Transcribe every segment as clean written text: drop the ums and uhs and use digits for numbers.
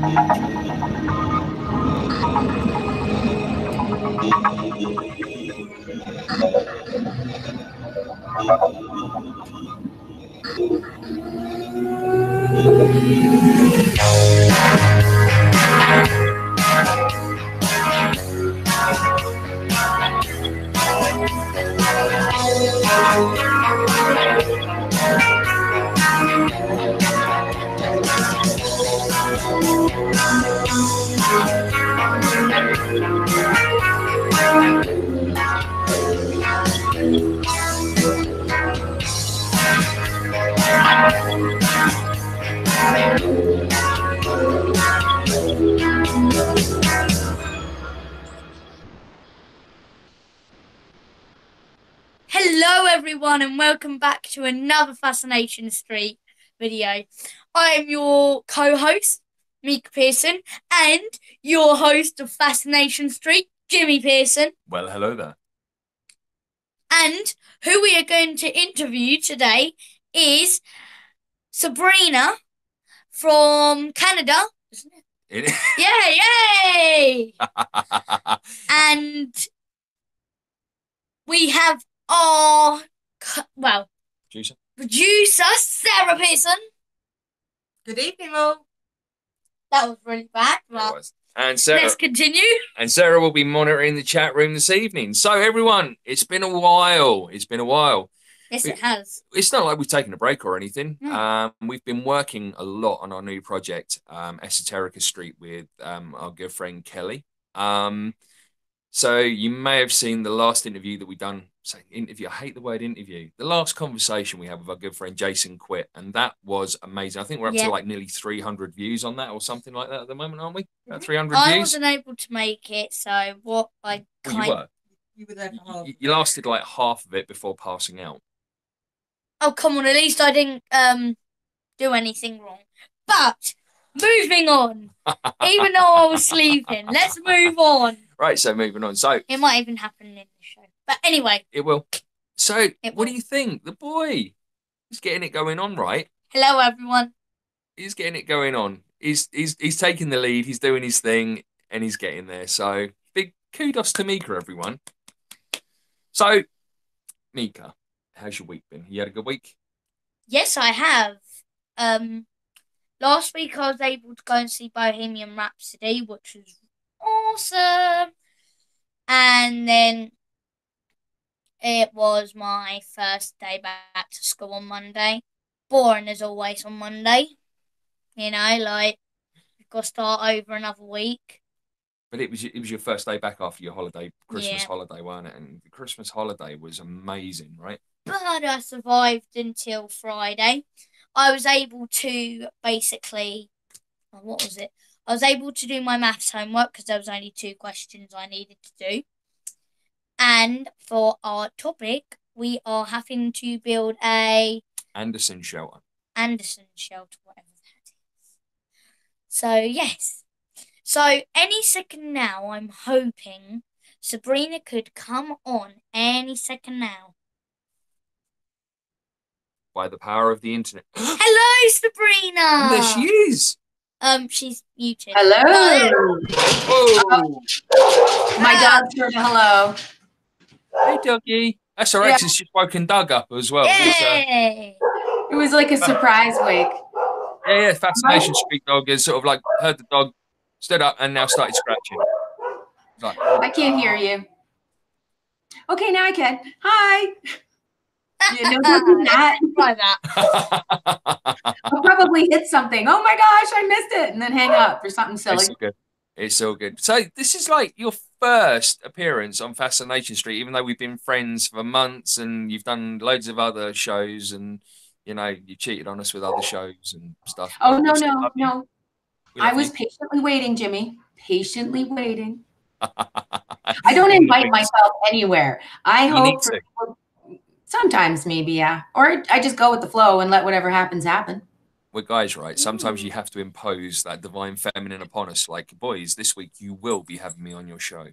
Hello everyone and welcome back to another Fascination Street video. I am your co-host, Mika Pearson, and your host of Fascination Street, Jimmy Pearson. Well, hello there. And who we are going to interview today is Sabrina from Canada, isn't it? Yeah, yay! And we have our, producer, Sarah Pearson. Good evening, all. That was really bad. Well, and Sarah, let's continue. And Sarah will be monitoring the chat room this evening. So, everyone, it's been a while. It's been a while. Yes, it has. It's not like we've taken a break or anything. No. We've been working a lot on our new project, Esoterica Street, with our good friend Kelly. So you may have seen the last interview that we've done. I hate the word interview. The last conversation we had with our good friend Jason Quit, and that was amazing. I think we're up to like nearly 300 views on that or something like that at the moment, aren't we? About 300 views. I wasn't able to make it, so what I you were there for half. You lasted like half of it before passing out. Oh, come on. At least I didn't do anything wrong. But moving on. Even though I was sleeping, let's move on. Right, so moving on. So it might even happen in the show. But anyway. It will. So what do you think? The boy, he's getting it going on, right? Hello, everyone. He's getting it going on. He's taking the lead. He's doing his thing, and he's getting there. So big kudos to Mika, everyone. So, Mika, how's your week been? You had a good week? Yes, I have. Last week I was able to go and see Bohemian Rhapsody, which was awesome. And then it was my first day back to school on Monday. Boring as always on Monday. You know, like you've got to start over another week. But it was your first day back after your holiday, Christmas holiday, wasn't it? And the Christmas holiday was amazing, right? But I survived until Friday. I was able to basically, what was it? I was able to do my maths homework because there was only 2 questions I needed to do. And for our topic, we are having to build a Anderson shelter. Anderson shelter, whatever that is. So, yes. So, any second now, I'm hoping Sabrina could come on any second now. By the power of the internet. Hello, Sabrina! There she is. She's muted. Hello. Oh. My dog said hello. Hey, doggy. SRX has just woken Doug up as well. Yay! It was like a surprise wake. Yeah. Fascination Street dog has sort of like heard the dog, stood up, and now started scratching. Like, I can't hear you. Okay, now I can. Hi. Yeah, no, don't do that. Try that. I'll probably hit something. Oh my gosh, I missed it, and then hang up for something silly. It's so good. It's so good. So this is like your first appearance on Fascination Street, even though we've been friends for months and you've done loads of other shows and, you know, you cheated on us with other shows and stuff. Oh, no. I was patiently waiting, Jimmy. Patiently waiting. I don't invite myself anywhere. I hope for sometimes maybe, yeah. Or I just go with the flow and let whatever happens happen. We're guys, right? Sometimes you have to impose that divine feminine upon us. Like, boys, this week you will be having me on your show.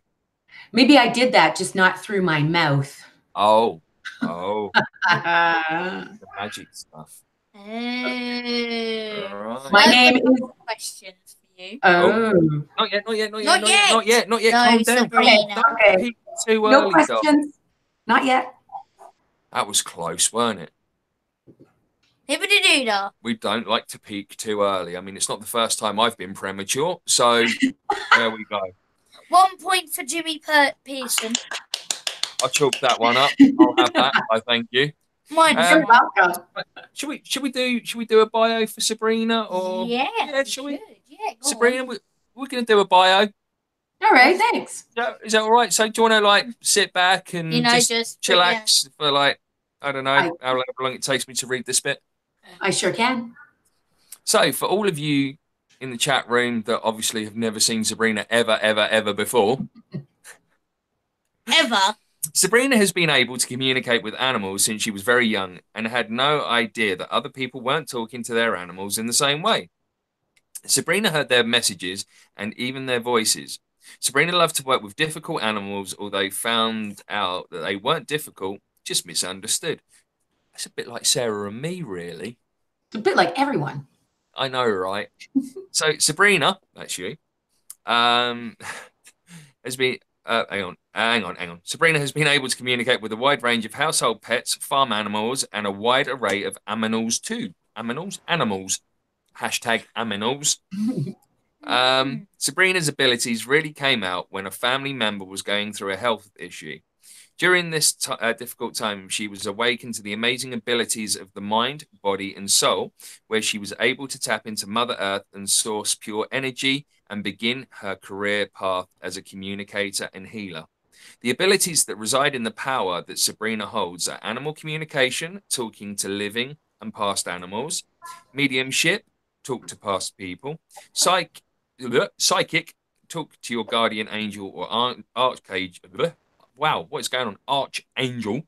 Maybe I did that, just not through my mouth. Oh. The magic stuff. Right. My name is questions for you. Oh. Not yet. No, Calm down. Sabrina. Don't peek too No early, questions. Doc. Not yet. That was close, weren't it? Hibbity-doo-dah. We don't like to peak too early. I mean, it's not the first time I've been premature, so there we go. 1 point for Jimmy Pearson. I'll chalk that one up. I'll have that. I thank you. You're welcome. Should we do a bio for Sabrina or shall we? Yeah, go Sabrina, on. we're gonna do a bio. All right, thanks. Is that all right? So do you want to like sit back and just chillax for like I don't know how long it takes me to read this bit? I sure can. So for all of you in the chat room that obviously have never seen Sabrina ever before. Ever. Sabrina has been able to communicate with animals since she was very young and had no idea that other people weren't talking to their animals in the same way. Sabrina heard their messages and even their voices. Sabrina loved to work with difficult animals, although found out that they weren't difficult, just misunderstood. That's a bit like Sarah and me, really. It's a bit like everyone. I know, right? So Sabrina, that's you, has been hang on. Sabrina has been able to communicate with a wide range of household pets, farm animals, and a wide array of aminals too. Animals. Hashtag aminals. Sabrina's abilities really came out when a family member was going through a health issue. During this difficult time, she was awakened to the amazing abilities of the mind, body, and soul, where she was able to tap into Mother Earth and source pure energy and begin her career path as a communicator and healer. The abilities that reside in the power that Sabrina holds are animal communication, talking to living and past animals, mediumship, talk to past people, psychic, talk to your guardian angel or archangel. Wow, what is going on? Archangel.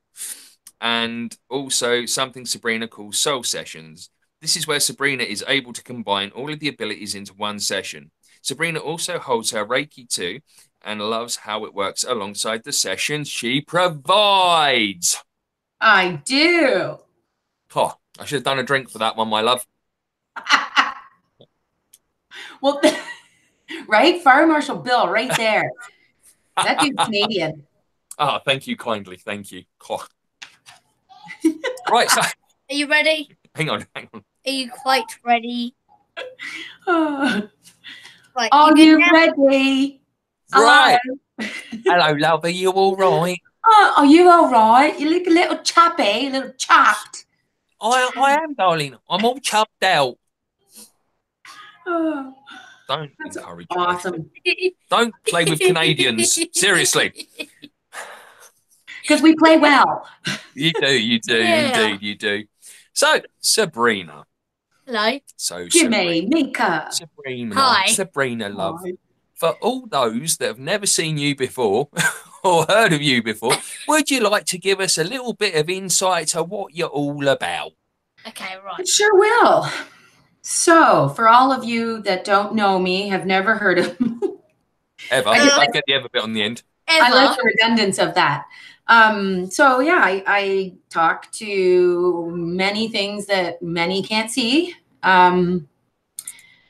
And also something Sabrina calls soul sessions. This is where Sabrina is able to combine all of the abilities into one session. Sabrina also holds her Reiki too and loves how it works alongside the sessions she provides. I do. Oh, I should have done a drink for that one, my love. Well, right? Fire Marshal Bill right there. That dude's Canadian. Oh, thank you kindly. Thank you. Oh. Right. So, are you ready? Hang on. Are you quite ready? Right, are you ready? Right. Hello, love. Are you all right? Are you all right? You look a little chappy, a little chapped. I am, darling. I'm all chubbed out. Oh, Don't encourage awesome. me. Don't play with Canadians. Seriously. Because we play well. You do. Indeed, you do. So, Sabrina. Hello. So, Jimmy, Mika. Sabrina. Hi. Sabrina, love. Hi. For all those that have never seen you before or heard of you before, would you like to give us a little bit of insight to what you're all about? Okay, right. Sure will. So, for all of you that don't know me, have never heard of me. Ever. I get the ever bit on the end. Ever. I like the redundance of that. So yeah, I talk to many things that many can't see.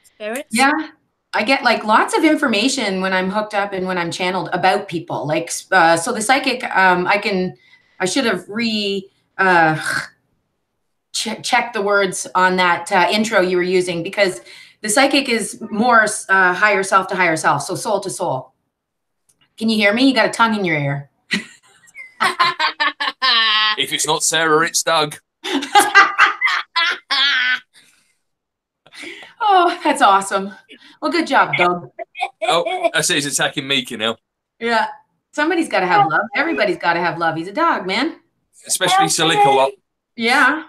Spirits? Yeah, I get like lots of information when I'm hooked up and when I'm channeled about people. Like, so the psychic, I should have checked the words on that intro you were using, because the psychic is more higher self to higher self, so soul to soul. Can you hear me? You got a tongue in your ear. If it's not Sarah, it's Doug. Oh, that's awesome. Well, good job, Doug. Oh, I see he's attacking Mika now. Yeah. Somebody's got to have love. Everybody's got to have love. He's a dog, man. Especially Silico. Yeah.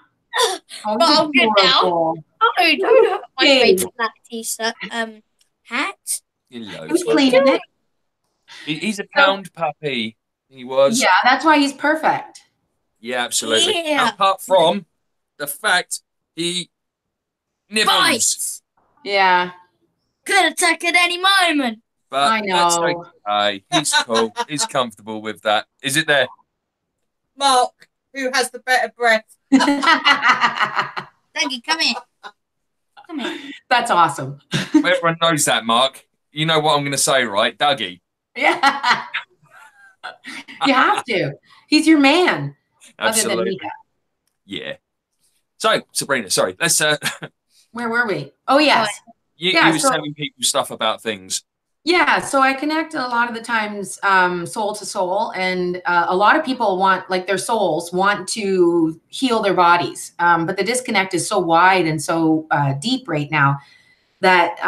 Oh, I'll get down. Oh, don't have my favorite black t-shirt hat. Who's cleaning it? He's a pound puppy. He was. Yeah, that's why he's perfect. Yeah, absolutely. Yeah. Apart from the fact he nibbles. Bites. Yeah. Could attack at any moment. But I know. Okay. He's cool. He's comfortable with that. Is it there? Mark, who has the better breath? Dougie, come here. Come here. That's awesome. Everyone knows that, Mark. You know what I'm going to say, right? Dougie. Yeah. You have to. He's your man. Absolutely. Other than Mika. Yeah. So, Sabrina, sorry. Let's. Where were we? Oh, yes. You were telling people stuff about things. Yeah, so I connect a lot of the times soul to soul, and a lot of people want, like, their souls want to heal their bodies, but the disconnect is so wide and so deep right now that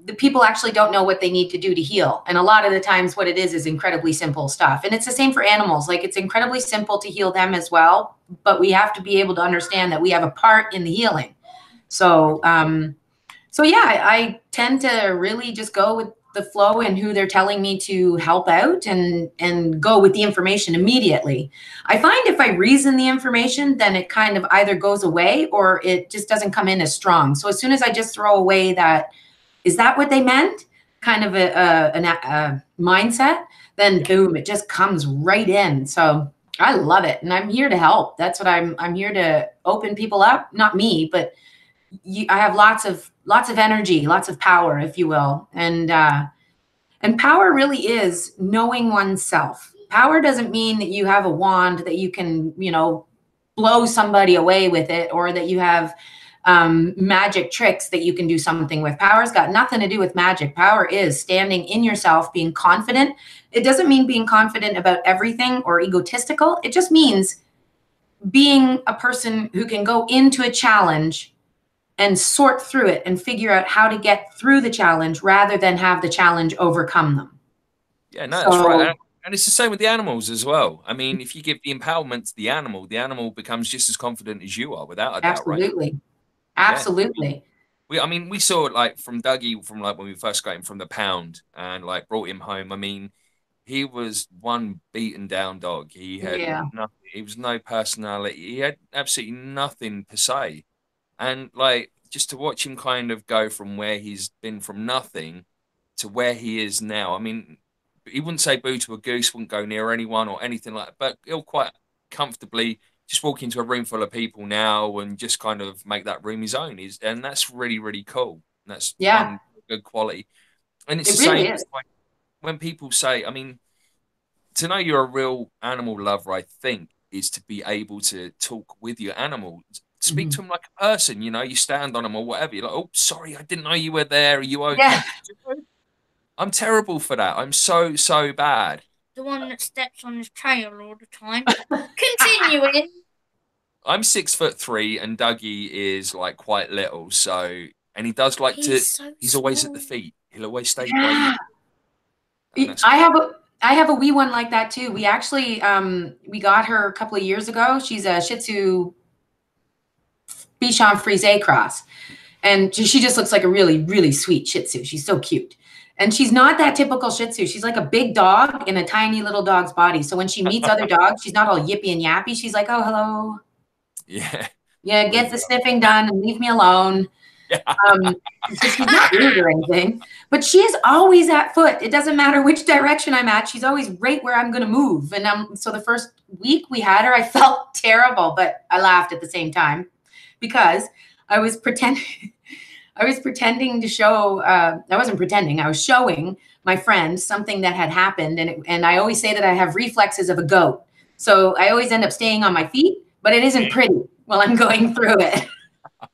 the people actually don't know what they need to do to heal. And a lot of the times what it is incredibly simple stuff. And it's the same for animals. Like, it's incredibly simple to heal them as well, but we have to be able to understand that we have a part in the healing. So, so yeah, I tend to really just go with the flow and who they're telling me to help out, and go with the information immediately. I find if I reason the information, then it kind of either goes away or it just doesn't come in as strong. So as soon as I just throw away that, is that what they meant? Kind of a mindset, then boom, it just comes right in. So I love it. And I'm here to help. That's what I'm here to open people up. Not me, but I have lots of energy, lots of power, if you will. And power really is knowing oneself. Power doesn't mean that you have a wand that you can, blow somebody away with it, or that you have magic tricks that you can do something with. Power's got nothing to do with magic. Power is standing in yourself, being confident. It doesn't mean being confident about everything or egotistical. It just means being a person who can go into a challenge and sort through it and figure out how to get through the challenge rather than have the challenge overcome them. Yeah, no, that's right. And it's the same with the animals as well. I mean, if you give the empowerment to the animal becomes just as confident as you are, without a doubt, right? Absolutely. Absolutely. Yeah. We saw it, like, from Dougie, from like when we first got him from the pound and like brought him home. I mean, he was one beaten down dog. He had nothing. He was no personality. He had absolutely nothing per se. And like, just to watch him kind of go from where he's been from nothing to where he is now. I mean, he wouldn't say boo to a goose, wouldn't go near anyone or anything like that, but he'll quite comfortably just walk into a room full of people now and just kind of make that room his own. And that's really, really cool. And that's one good quality. And it's the same when people say, I mean, to know you're a real animal lover, I think, is to be able to talk with your animal. Speak to them like a person, you stand on them or whatever. You're like, oh, sorry, I didn't know you were there. Are you okay? Yeah. I'm terrible for that. I'm so, so bad. The one that steps on his tail all the time. Continuing. I'm 6'3" and Dougie is like quite little. So, and he does like he's always at the feet. He'll always stay by you. I have a wee one like that too. We actually, we got her a couple of years ago. She's a Shih Tzu Bichon Frise cross. And she just looks like a really, really sweet Shih Tzu. She's so cute. And she's not that typical Shih Tzu. She's like a big dog in a tiny little dog's body. So when she meets other dogs, she's not all yippy and yappy. She's like, oh, hello. Yeah. Yeah, get the sniffing done and leave me alone. Yeah. So she's not rude or anything. But she is always at foot. It doesn't matter which direction I'm at. She's always right where I'm going to move. And so the first week we had her, I felt terrible, but I laughed at the same time. Because I was pretending to show, I wasn't pretending, I was showing my friend something that had happened. And I always say that I have reflexes of a goat. So I always end up staying on my feet, but it isn't pretty while I'm going through it.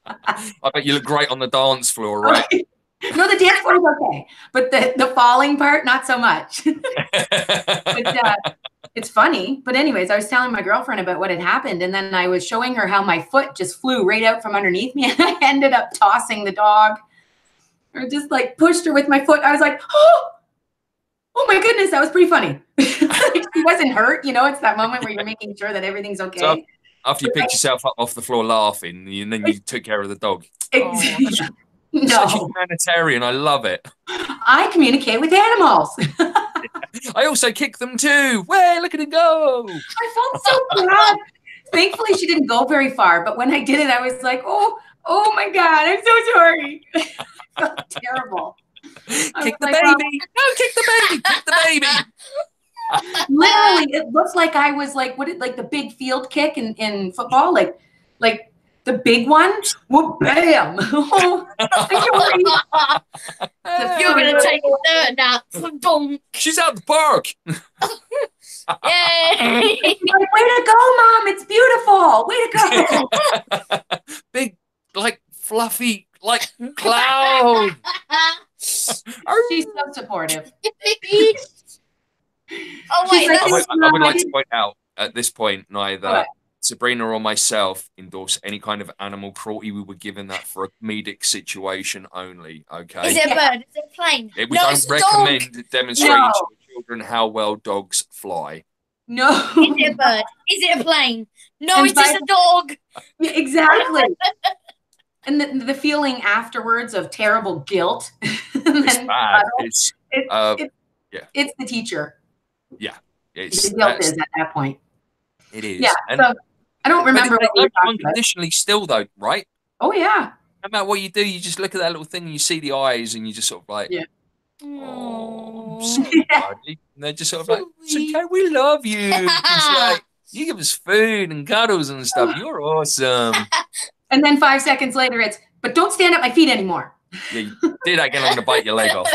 I bet you look great on the dance floor, right? No, the dance floor is okay. But the falling part, not so much. But, it's funny. But anyways, I was telling my girlfriend about what had happened. And then I was showing her how my foot just flew right out from underneath me. And I ended up tossing the dog, or just like pushed her with my foot. I was like, oh my goodness, that was pretty funny. Like, she wasn't hurt. It's that moment where you're making sure that everything's okay. So after you picked yourself up off the floor laughing, and then you took care of the dog. No. Such a humanitarian. I love it. I communicate with animals. I also kick them too. Way, look at it go. I felt so bad. Thankfully, she didn't go very far. But when I did it, I was like, oh my God, I'm so sorry. I felt terrible. Kick the baby. No, kick the baby. Kick the baby. Literally, it looks like I was like, like the big field kick in football? Like The big one? Well, bam! You're going to take a dirt nap. Boom. She's out the park. Yay! Like, way to go, Mom! It's beautiful. Way to go! Big, like fluffy, like cloud. She's so supportive. Oh wait, I would like to point out at this point neither Sabrina or myself endorse any kind of animal cruelty. We were given that for a comedic situation only. Okay. Is it a bird? Is it a plane? We don't recommend demonstrating to children how well dogs fly. No. Is it a bird? Is it a plane? No, it's just a dog. Yeah, exactly. And the feeling afterwards of terrible guilt. It's bad. It's the teacher. Yeah. The guilt is at that point. It is. Yeah. So I don't remember what you talked unconditionally still though, right? Oh yeah. No matter what you do, you just look at that little thing and you see the eyes and you just sort of like, yeah. Oh, sorry, buddy. And they're just sort of like, it's okay, we love you. It's like, you give us food and cuddles and stuff. You're awesome. And then 5 seconds later, it's, but don't stand at my feet anymore. Yeah, you do that again, I'm going to bite your leg off.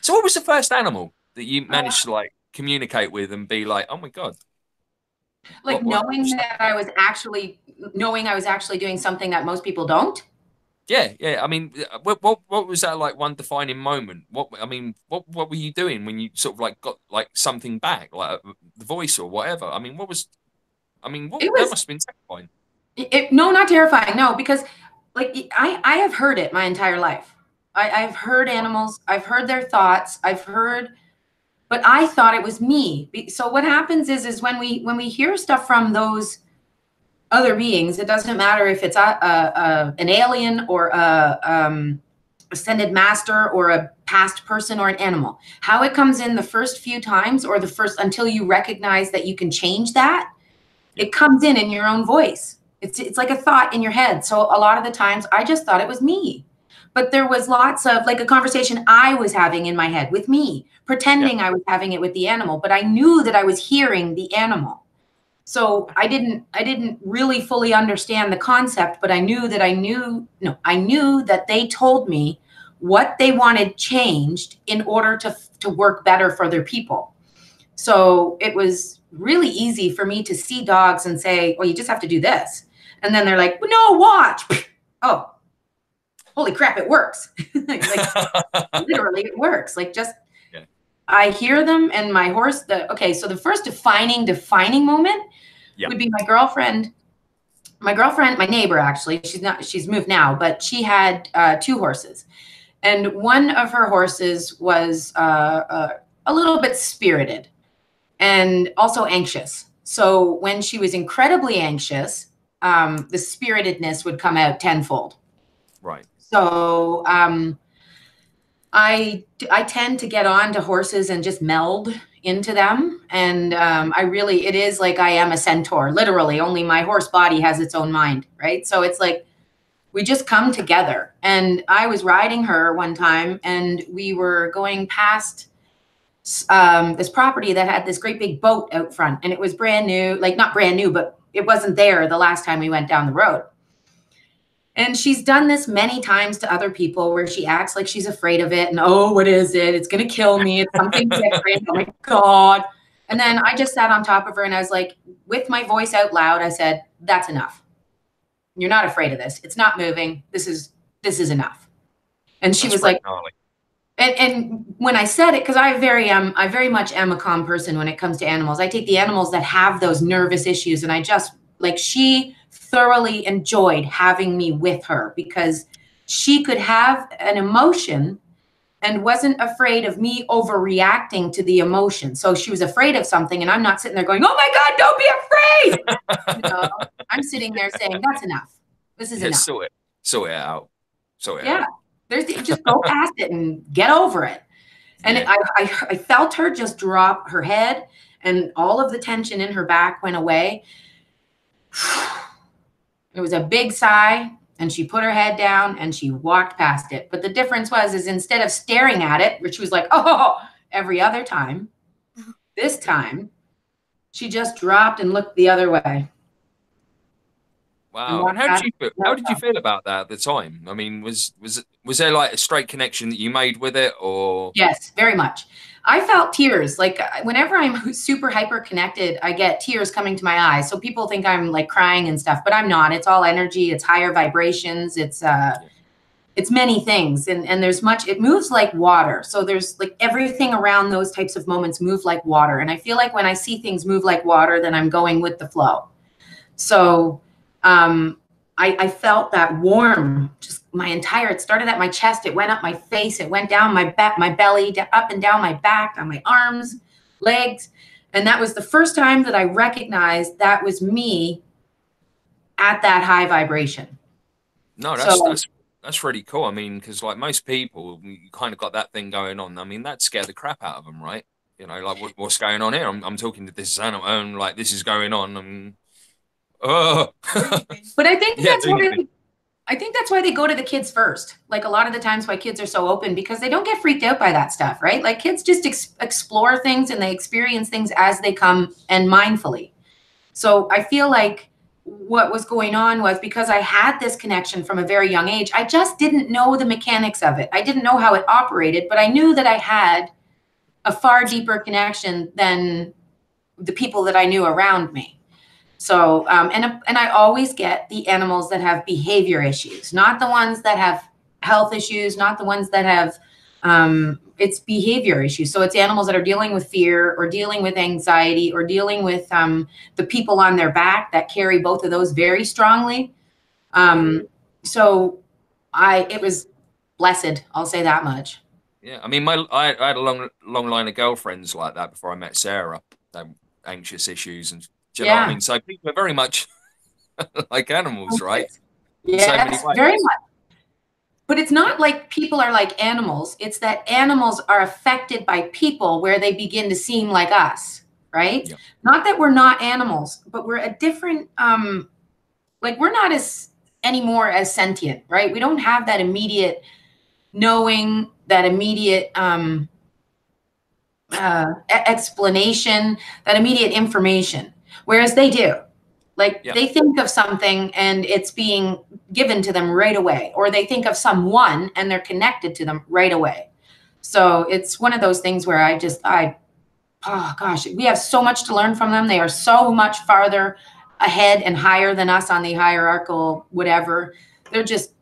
So what was the first animal that you managed to like communicate with and be like, oh my God? Like knowing that I was actually doing something that most people don't? Yeah. I mean, what was that like one defining moment? What were you doing when you sort of like got like something back, like the voice or whatever? I mean, that must have been terrifying. No, not terrifying. No, because like I have heard it my entire life. I've heard animals. I've heard their thoughts. But I thought it was me. So what happens is when we hear stuff from those other beings, it doesn't matter if it's an alien or a ascended master or a past person or an animal. How it comes in the first few times or until you recognize that you can change that, it comes in your own voice. It's like a thought in your head. So a lot of the times I just thought it was me. But there was lots of like a conversation I was having in my head with me, pretending I was having it with the animal, but I knew that I was hearing the animal. So I didn't really fully understand the concept, but I knew that they told me what they wanted changed in order to work better for their people. So it was really easy for me to see dogs and say, well, you just have to do this. And then they're like, well, no, watch. Oh, holy crap, it works. Like, literally it works. Like I hear them and my horse, so the first defining moment would be my girlfriend, my neighbor, actually, she's moved now, but she had 2 horses. And one of her horses was a little bit spirited and also anxious. So when she was incredibly anxious, the spiritedness would come out tenfold. Right. So I tend to get on to horses and just meld into them. And it is like I am a centaur, literally, only my horse body has its own mind, right? So it's like we just come together. And I was riding her one time and we were going past this property that had this great big boat out front. And it was brand new, like not brand new, but it wasn't there the last time we went down the road. And she's done this many times to other people where she acts like she's afraid of it. And, oh, what is it? It's going to kill me. It's something different. Oh, my God. And then I just sat on top of her and I was like, with my voice out loud, I said, that's enough. You're not afraid of this. It's not moving. This is enough. And she was like, and when I said it, because I very much am a calm person when it comes to animals. I take the animals that have those nervous issues and I just like she thoroughly enjoyed having me with her because she could have an emotion and wasn't afraid of me overreacting to the emotion. So she was afraid of something and I'm not sitting there going, oh my God, don't be afraid. I'm sitting there saying, that's enough. This is enough. Sort it out. Yeah. Just go past it and get over it. And I felt her just drop her head and all of the tension in her back went away. It was a big sigh and she put her head down and she walked past it. But the difference is instead of staring at it, which was like, oh, every other time, this time She just dropped and looked the other way. Wow. And how did you feel? How did you feel about that at the time? I mean, was there like a straight connection that you made with it, or? Yes, very much. I felt tears. Like whenever I'm super hyper connected, I get tears coming to my eyes. So people think I'm like crying and stuff, but I'm not. It's all energy. It's higher vibrations. It's many things, and there's much. It moves like water. So there's like everything around those types of moments move like water. And I feel like when I see things move like water, then I'm going with the flow. So I felt that warm, just it started at my chest, it went up my face, it went down my back, my belly, up and down my back, on my arms, legs. And that was the first time that I recognized that was me at that high vibration. No, that's really cool. I mean, because like most people, you kind of got that thing going on. I mean, that scared the crap out of them, right? You know, like what's going on here? I'm talking to this animal, and like this is going on. Oh, but I think that's why they go to the kids first. Like a lot of the times why kids are so open, because they don't get freaked out by that stuff, right? Like kids just explore things and they experience things as they come and mindfully. So I feel like what was going on was because I had this connection from a very young age, I just didn't know the mechanics of it. I didn't know how it operated, but I knew that I had a far deeper connection than the people that I knew around me. So, and I always get the animals that have behavior issues, not the ones that have health issues, not the ones that have, it's behavior issues. So it's animals that are dealing with fear or dealing with anxiety or dealing with the people on their back that carry both of those very strongly. So it was blessed. I'll say that much. Yeah. I mean, I had a long line of girlfriends like that before I met Sarah. Anxious issues and do you know what I mean? So people are very much like animals, right? Yes, very much. But it's not like people are like animals. It's that animals are affected by people where they begin to seem like us, right? Yeah. Not that we're not animals, but we're a different, like we're not anymore as sentient, right? We don't have that immediate knowing, that immediate explanation, that immediate information, whereas they do. Like they think of something and it's being given to them right away, or they think of someone and they're connected to them right away. So it's one of those things where oh gosh, we have so much to learn from them. They are so much farther ahead and higher than us on the hierarchical whatever. They're just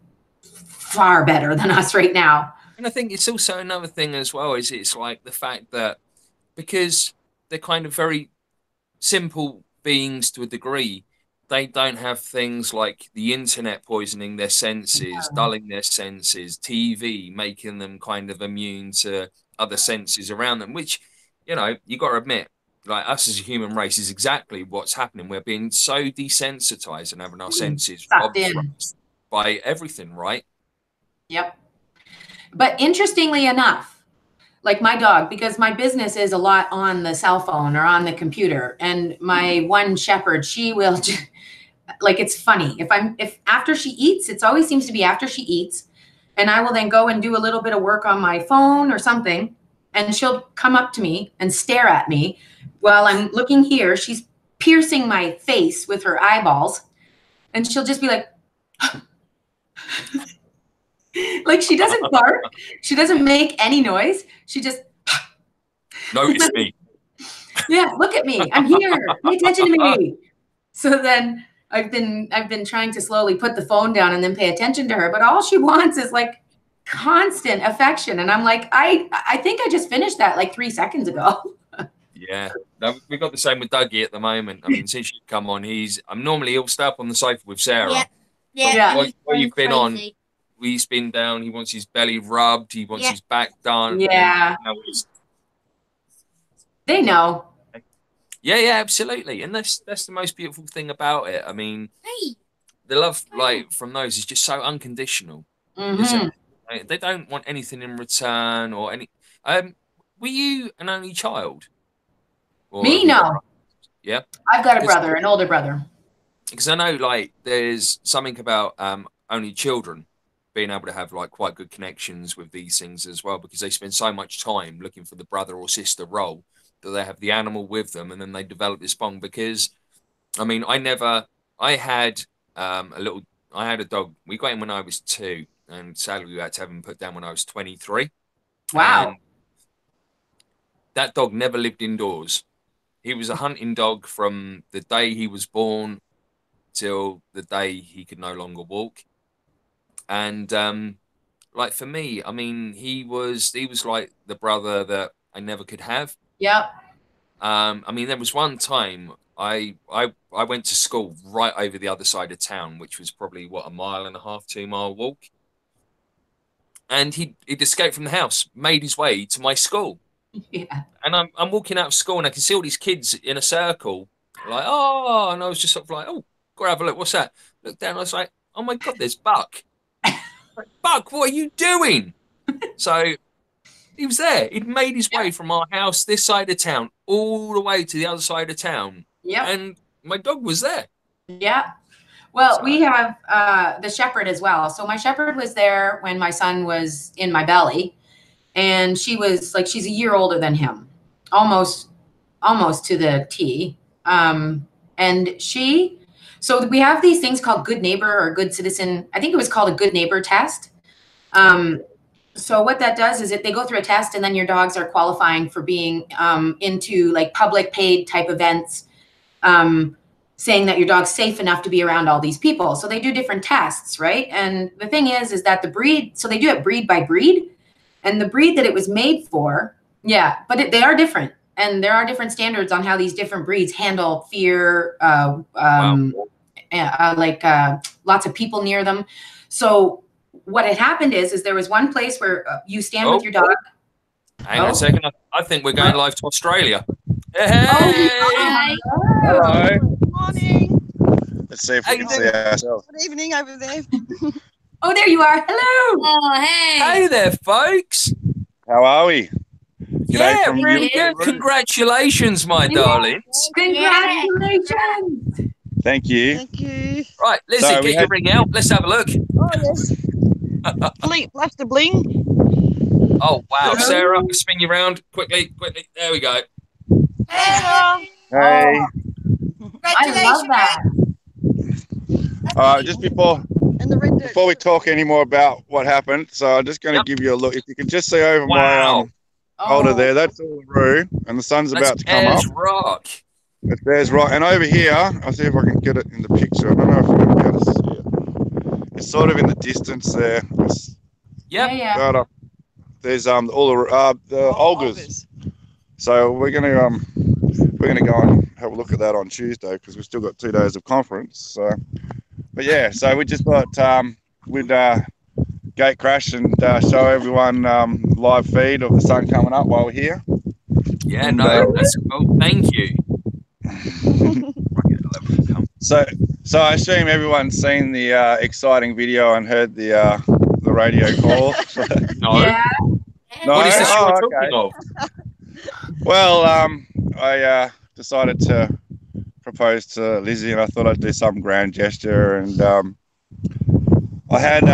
far better than us right now. And I think it's also another thing as well, is it's like the fact that because they're kind of very simple beings to a degree, they don't have things like the internet poisoning their senses, dulling their senses, TV making them kind of immune to other senses around them, which, you know, you got to admit, like us as a human race is exactly what's happening. We're being so desensitized and having our senses robbed by everything, right? Yep. But interestingly enough, like my dog, because my business is a lot on the cell phone or on the computer, and my one shepherd, she will like, it's funny if after she eats, it always seems to be after she eats, and I will then go and do a little bit of work on my phone or something, and she'll come up to me and stare at me while I'm looking here. She's piercing my face with her eyeballs, and she'll just be like like she doesn't bark, she doesn't make any noise, she just notice me. Yeah, look at me, I'm here, pay attention to me. So then I've been trying to slowly put the phone down and then pay attention to her, but all she wants is like constant affection, and I'm like, I think I just finished that like 3 seconds ago. Yeah, we got the same with Dougie at the moment. I mean, since you've come on, he'll stay up on the sofa with Sarah. Yeah. While you've been on, he's been down. He wants his belly rubbed. He wants his back done. Yeah. They know. Yeah, absolutely. And that's the most beautiful thing about it. I mean, the love like from those is just so unconditional. Mm-hmm. They don't want anything in return or any. Were you an only child? Me, no. Yeah. I've got a brother, an older brother. Because I know, like, there's something about only children being able to have like quite good connections with these things as well, because they spend so much time looking for the brother or sister role that they have the animal with them, and then they develop this bond. Because I mean, I had I had a dog. We got him when I was 2, and sadly we had to have him put down when I was 23. Wow. And that dog never lived indoors. He was a hunting dog from the day he was born till the day he could no longer walk. And like for me, I mean, he was like the brother that I never could have. Yep. I mean, there was one time I went to school right over the other side of town, which was probably what, 1.5 mile, 2 mile walk. And he'd escaped from the house, made his way to my school. Yeah. And I'm walking out of school and I can see all these kids in a circle, like, oh, and I was just sort of like, oh, go have a look. What's that? Look down. I was like, oh my God, there's Buck. Like, Buck, what are you doing? So he was there. He'd made his way from our house, this side of town, all the way to the other side of town. Yeah. And my dog was there. Yeah. Well, we have the shepherd as well. So my shepherd was there when my son was in my belly. And she was like, she's a year older than him, almost to the T. And so we have these things called good neighbor or good citizen. I think it was called a good neighbor test. So what that does is they go through a test, and then your dogs are qualifying for being into like public paid type events, saying that your dog's safe enough to be around all these people. So they do different tests, right? And the thing is that the breed, so they do it breed by breed. And the breed that it was made for, yeah, but they are different. And there are different standards on how these different breeds handle fear, lots of people near them. So what had happened is there was one place where you stand with your dog. Hang on a second. I think we're going live to Australia. Hey! Hi. Hello. Good morning. Let's see if we can see ourselves. Good evening over there. Oh, there you are. Hello. Oh, hey. Hey there, folks. How are we? Yeah, from really you. good. Congratulations, my darlings. Congratulations. Thank you. Thank you. Right, Lizzie, So get your ring out. Let's have a look. Oh, yes. Blaster bling. Oh, wow. Sarah, spin you around. Quickly. There we go. Hey. Hey. I love that. All right, just before And the red dirt. before we talk any more about what happened, so I'm just going to give you a look. If you can just see over my holder there, that's all the roo, and the sun's about to come up. Rock. There's right, and over here, I'll see if I can get it in the picture. I don't know if you're going to be able to see it. It's sort of in the distance there. Yeah. Right up. There's all the Olgas. So we're gonna go and have a look at that on Tuesday because we've still got 2 days of conference. So, but yeah, so we just thought we'd gate crash and show everyone live feed of the sun coming up while we're here. Yeah, And, no, that's cool. Thank you. So I assume everyone's seen the exciting video and heard the radio call. No. Yeah. No? What is this Oh, you're okay. talking of? Well, I decided to propose to Lizzie, and I thought I'd do some grand gesture. And I had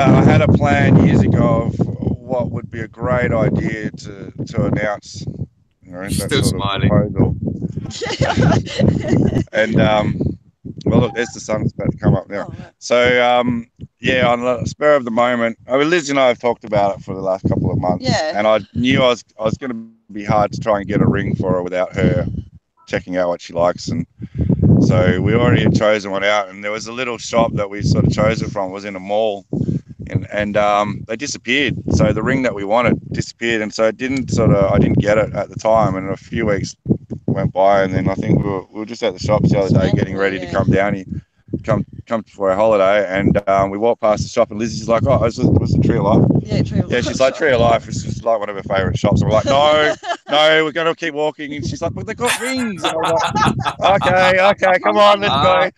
a plan years ago of what would be a great idea to announce. You know, that Still sort smiling. of proposal. And well, look, there's the sun. It's about to come up now. Oh, right. So yeah, on the spur of the moment, I mean, Liz and I have talked about it for the last couple of months. Yeah. And I knew I was going to be hard to try and get a ring for her without her checking out what she likes. And so we already had chosen one out, and there was a little shop that we sort of chose it from. It was in a mall, and they disappeared. So the ring that we wanted disappeared, and so I didn't get it at the time. And a few weeks went by, and then I think we were just at the shops the other day getting ready to come down here, come for our holiday, and we walked past the shop, and Lizzie's like, "Oh, was the Tree of Life?" Yeah, Tree of Life. Yeah, she's like, "Tree of Life." It's just like one of her favourite shops. And we're like, no, we're going to keep walking. And she's like, "But they got rings." And I was like, okay, come on, let's go.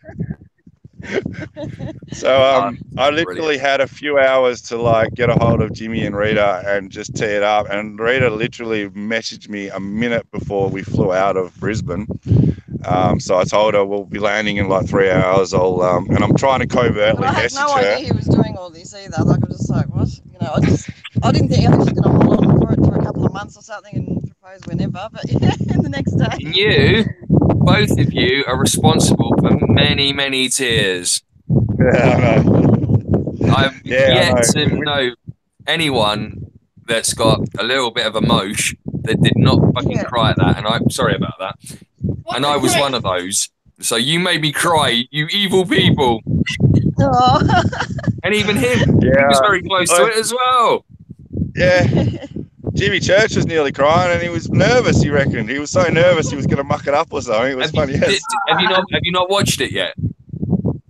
So I literally had a few hours to like get a hold of Jimmy and Rita and just tee it up. And Rita literally messaged me a minute before we flew out of Brisbane. So I told her we'll be landing in like 3 hours. And I'm trying to covertly I had message no her. idea he was doing all this either. Like, I was just like, what? You know, I didn't think I was going to hold on for it for a couple of months or something and propose whenever, but yeah, the next day. And you, both of you, are responsible for many, many tears. Yeah, I know. I've Yeah, yet I to know. know anyone that's got a little bit of emotion that did not fucking cry at that. And I'm sorry about that. What And the I was heck? one of those. So you made me cry, you evil people. Oh. And even him, he was very close to it as well. Yeah. Jimmy Church was nearly crying, and he was nervous. He reckoned he was so nervous he was going to muck it up or something. It was funny. Yes. Have you not watched it yet?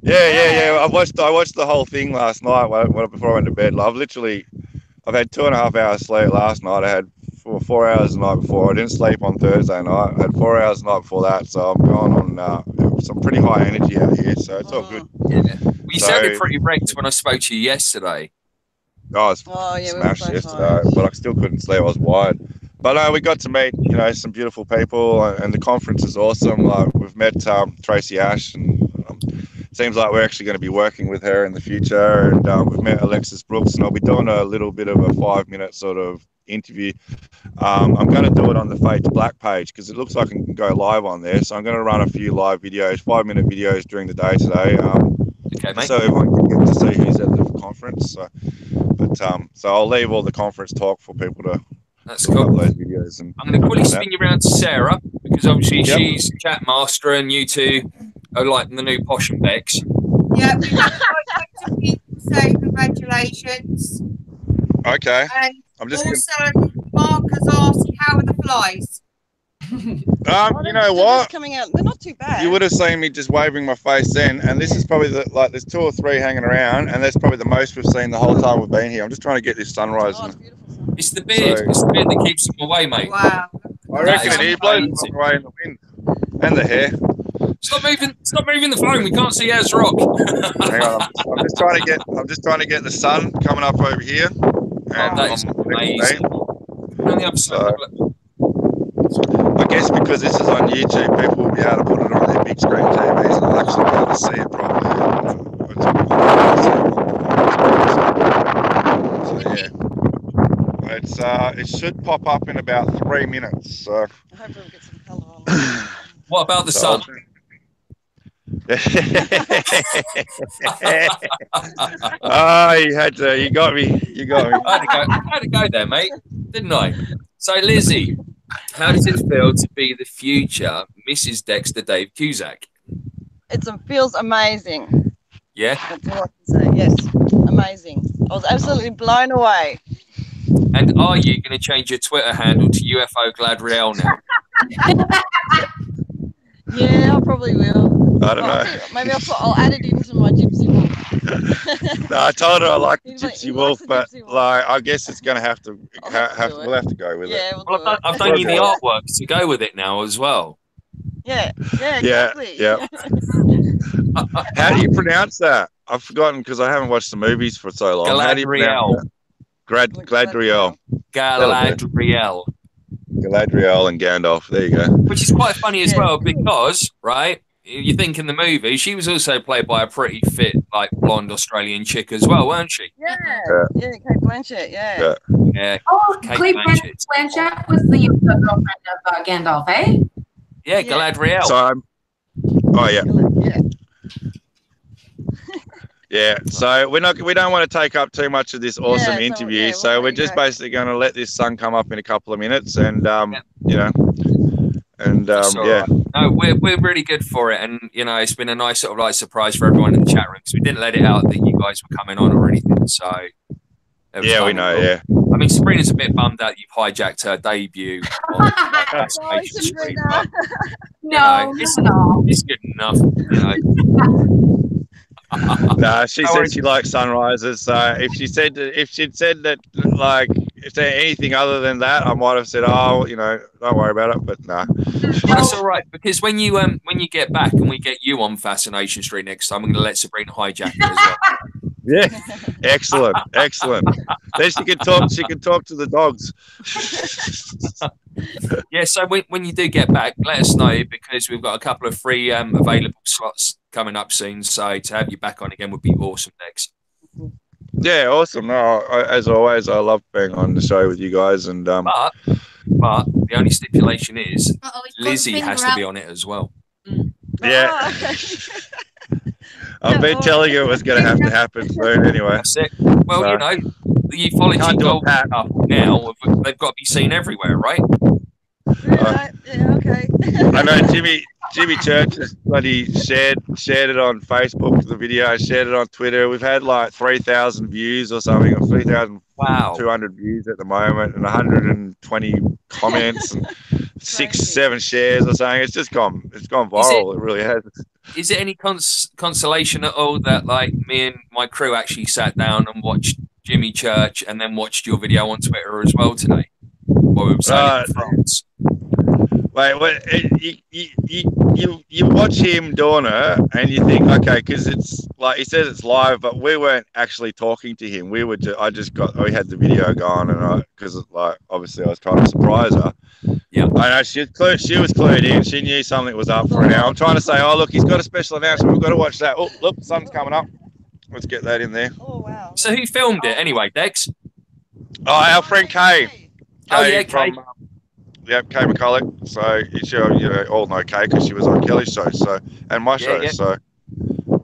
Yeah. I watched the whole thing last night before I went to bed. I've had 2.5 hours sleep last night. I had 4 hours the night before. I didn't sleep on Thursday night. I had 4 hours the night before that. So I'm going on some pretty high energy out here. So it's all good. Yeah. Well, you sounded pretty wrecked when I spoke to you yesterday. I was yeah, smashed we were so yesterday, but I still couldn't sleep. I was wired. But we got to meet, some beautiful people, and the conference is awesome. Like we've met Tracy Ash, and seems like we're actually going to be working with her in the future. And we've met Alexis Brooks, and I'll be doing a little bit of a 5-minute sort of interview. I'm going to do it on the Fates Black page because it looks like I can go live on there. So I'm going to run a few live videos, 5-minute videos during the day today. Okay, mate. So everyone can get to see who's at the conference. So I'll leave all the conference talk for people to. That's cool. Those videos and I'm going to quickly spin you around to Sarah because obviously she's chat master and you two are like the new Posh and Bex. Yeah, we have quite a few people say congratulations. Okay. And I'm just also, Mark has asked, how are the flies? You know what? Coming out, they're not too bad. You would have seen me just waving my face then, and this is probably there's 2 or 3 hanging around, and that's probably the most we've seen the whole time we've been here. I'm just trying to get this sunrise. It's beautiful. It's the beard. It's the beard that keeps them away, mate. Wow. I reckon it blows them away in the wind and the hair. Stop moving the phone. We can't see Az Rock. Hang on, I'm just trying to get the sun coming up over here. And that is amazing. On the other side. I guess because this is on YouTube, people will be able to put it on their big screen TVs and they'll actually be able to see it properly. So yeah, it should pop up in about 3 minutes. So I hope we'll get some colour on. What about the sun? You got me. I had to go there, mate, didn't I? So, Lizzie, how does it feel to be the future Mrs. Dexter Dave Cusack? It feels amazing. Yeah? That's all I can say. Yes, amazing. I was absolutely blown away. And are you going to change your Twitter handle to UFO Gladriel now? Yeah, I probably will. I don't know. Maybe I'll add it into my Gypsy Wolf. No, I told her I like the Gypsy Wolf, but Gypsy Wolf. I guess it's going to have to. We'll have to go with it. Yeah, Well, I've done you the artwork to go with it now as well. Yeah, exactly. Yeah. How do you pronounce that? I've forgotten because I haven't watched the movies for so long. Galadriel. Gladriel. Galadriel. Galadriel and Gandalf. There you go. Which is quite funny as well because, right, you think in the movie, she was also played by a pretty fit, like, blonde Australian chick as well, weren't she? Yeah, Kate Blanchett, yeah. Oh, Kate Blanchett was the girlfriend of Gandalf, eh? Yeah, Galadriel. So Yeah, so we don't want to take up too much of this awesome interview. So we're just basically going to let this sun come up in a couple of minutes, and right. No, we're really good for it, and it's been a nice sort of like surprise for everyone in the chat room because we didn't let it out that you guys were coming on or anything. So we know. Yeah, I mean, Sabrina's a bit bummed out you've hijacked her debut on Fascination Street. It's good enough. No, she said she likes sunrises. So if she'd said that, like, if there anything other than that, I might have said, don't worry about it. But no, that's all right because when you get back and we get you on Fascination Street next time, I'm going to let Sabrina hijack it as well. Yeah, excellent. Then she can talk to the dogs. Yeah, so when you do get back, let us know because we've got a couple of free available slots coming up soon. So to have you back on again would be awesome, Dex. Yeah, awesome. No, as always, I love being on the show with you guys, and but But the only stipulation is he's Lizzie has to be on it as well. Yeah. I've been telling you it was going to happen soon anyway. That's it. Well, So, you know, the ufology gold couple now, they've got to be seen everywhere, right? Yeah, okay. I know Jimmy Church has bloody shared it on Facebook, the video, shared it on Twitter. We've had like 3,000 views or something, or 3,200 views at the moment, and 120 comments and 6-7 shares or something. It's gone viral. It really has. Is it any consolation at all that like me and my crew actually sat down and watched Jimmy Church and then watched your video on Twitter as well today while we were sailing in France? Wait, you watch him doing it and you think, okay, because it's like he says it's live, but we weren't actually talking to him. We had the video going, and because like obviously I was trying to surprise her. Yeah, I know she was clued in. She knew something was up for an hour. I'm trying to say, oh look, he's got a special announcement. We've got to watch that. Oh look, sun's coming up. Let's get that in there. Oh wow! So who filmed it anyway, Dex? Oh, our friend Kay. Kay. Kay McCulloch. So you all know Kay because she was on Kelly's show, and my show. Yeah. So,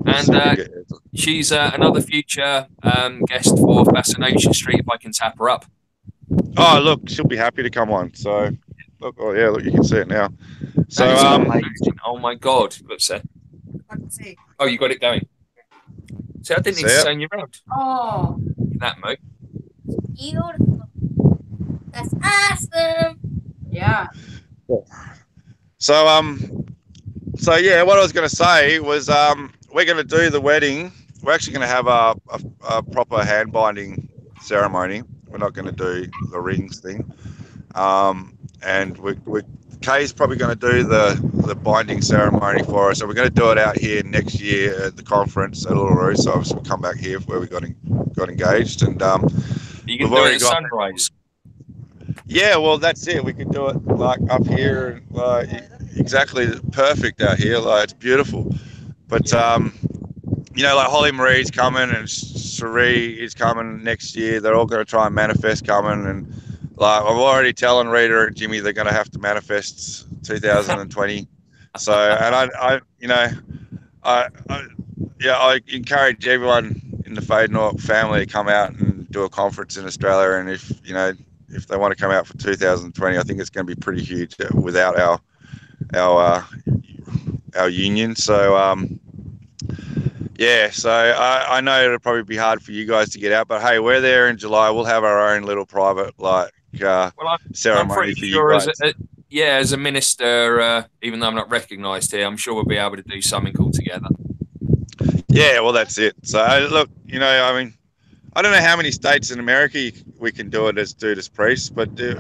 and she's another future guest for Fascination Street. If I can tap her up. Oh look, she'll be happy to come on. So, look, you can see it now. So, amazing. Oh my God, look, sir. I can see. Oh, you got it going. See, I didn't need to turn you around. Oh, That Mo. Beautiful. That's awesome. yeah. So yeah, what I was going to say was we're going to do the wedding. We're actually going to have a proper hand binding ceremony. We're not going to do the rings thing. And Kay's probably going to do the binding ceremony for us. So we're going to do it out here next year at the conference at Uluru. So obviously we'll come back here where we got engaged. And you can do it at sunrise. Yeah, well, that's it. We could do it like up here, exactly perfect out here. Like it's beautiful. But like Holly Marie's coming and Cherie is coming next year. They're all going to try and manifest coming, and like I'm already telling Rita and Jimmy they're going to have to manifest 2020. So, and I encourage everyone in the Fade North family to come out and do a conference in Australia. And if they want to come out for 2020, I think it's going to be pretty huge without our union. So so I know it'll probably be hard for you guys to get out, but hey, we're there in July. We'll have our own little private ceremony I'm pretty for sure you guys. as a minister, even though I'm not recognised here, I'm sure we'll be able to do something all together. Yeah, well, that's it. So look, I don't know how many states in America we can do it as priests, but there's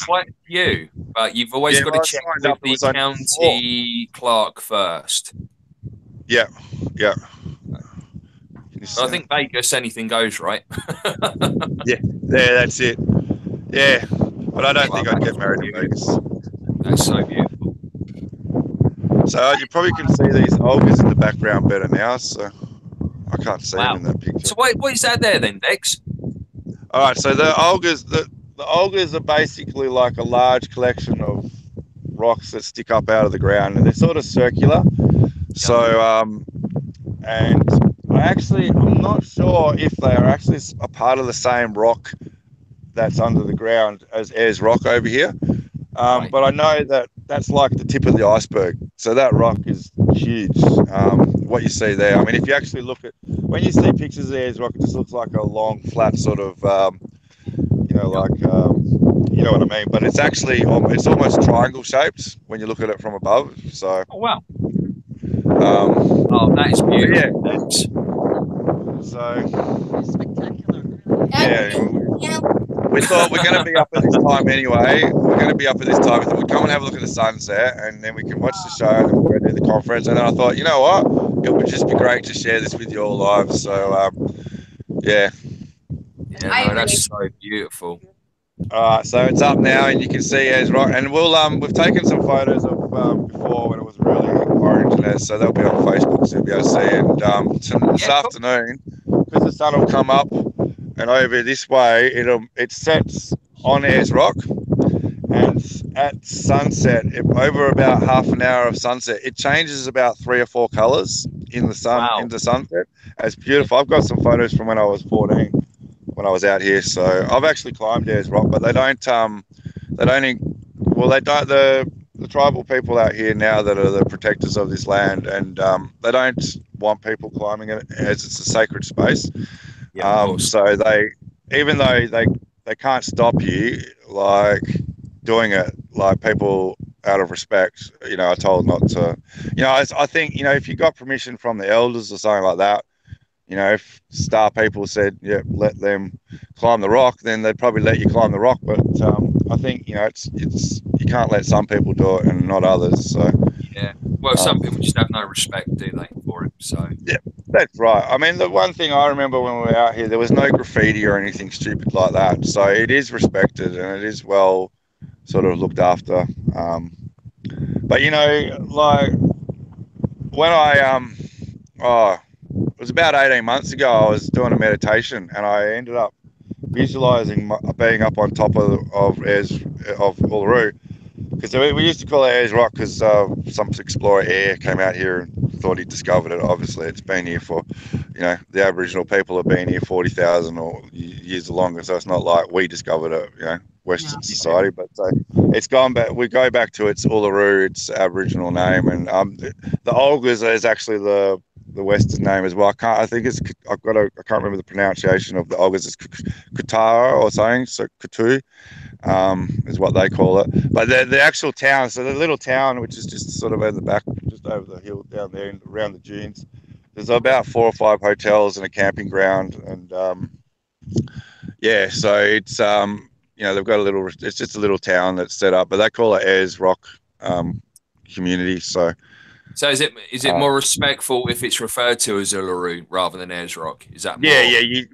quite a few, but you've always got to check with the county clerk first. Yeah. I think Vegas, anything goes, right? yeah, that's it. Yeah, but I don't think I'd get married in Vegas. That's so beautiful. So you probably can see these Olgas in the background better now, so I can't see them in that picture. So what is that there then, Dex? All right, so the Olgas, the Olgas are basically like a large collection of rocks that stick up out of the ground, and they're sort of circular. So, and I'm not sure if they are actually a part of the same rock that's under the ground as Ayers Rock over here. Right. But I know that that's like the tip of the iceberg. So that rock is huge. What you see there, I mean, if you actually look at, when you see pictures of Ayers Rock, it just looks like a long, flat sort of, you know what I mean? But it's actually, it's almost triangle shaped when you look at it from above. So. Oh, wow. That is beautiful. Yeah. So. Spectacular. Yeah. We thought we're going to be up at this time anyway. We're going to be up at this time. We thought we'd come and have a look at the sunset, and then we can watch the show, and then we'll go do the conference. And then I thought, you know what? It would just be great to share this with you all live. So, yeah. Yeah, that's so beautiful. So it's up now, and you can see Ayers Rock. And we've taken some photos of before when it was really orange and that, so they'll be on Facebook, so you'll be able to see it. And this afternoon, because the sun will come up and over this way, it sets on Ayers Rock, and at sunset, over about half an hour of sunset, it changes about 3 or 4 colors in the sun. Wow. In the sunset. It's beautiful. I've got some photos from when I was 14, when I was out here. So I've actually climbed Ayers Rock, but they don't. Well, they don't. The tribal people out here now that are the protectors of this land, and they don't want people climbing it as it's a sacred space. Yeah, of course. So they, even though they can't stop you, like doing it, like people out of respect, are told not to. I think if you got permission from the elders or something like that, if star people said, yeah, let them climb the rock, then they'd probably let you climb the rock. But I think it's you can't let some people do it and not others. So yeah, well, some people just have no respect, do they, for it? So yeah, that's right. I mean, the one thing I remember when we were out here, there was no graffiti or anything stupid like that. So it is respected and it is well sort of looked after. But like when it was about 18 months ago, I was doing a meditation and I ended up visualizing being up on top of Uluru, because we used to call it Ayers Rock because some explorer Air came out here and thought he discovered it. Obviously, it's been here for, the Aboriginal people have been here 40,000 or years or longer, so it's not like we discovered it, Western society, but it's gone back. We go back to its Uluru, its Aboriginal name, and the Olgas is actually the Western name as well. I can't remember the pronunciation of the Olgas. It's Kutara or something. So Kutu is what they call it. But the actual town, so the little town, which is just sort of in the back, just over the hill down there and around the dunes, there's about 4 or 5 hotels and a camping ground, and so it's they've got it's just a little town that's set up, but they call it Ayers Rock community. So is it more respectful if it's referred to as Uluru rather than Ayers Rock? Is that more?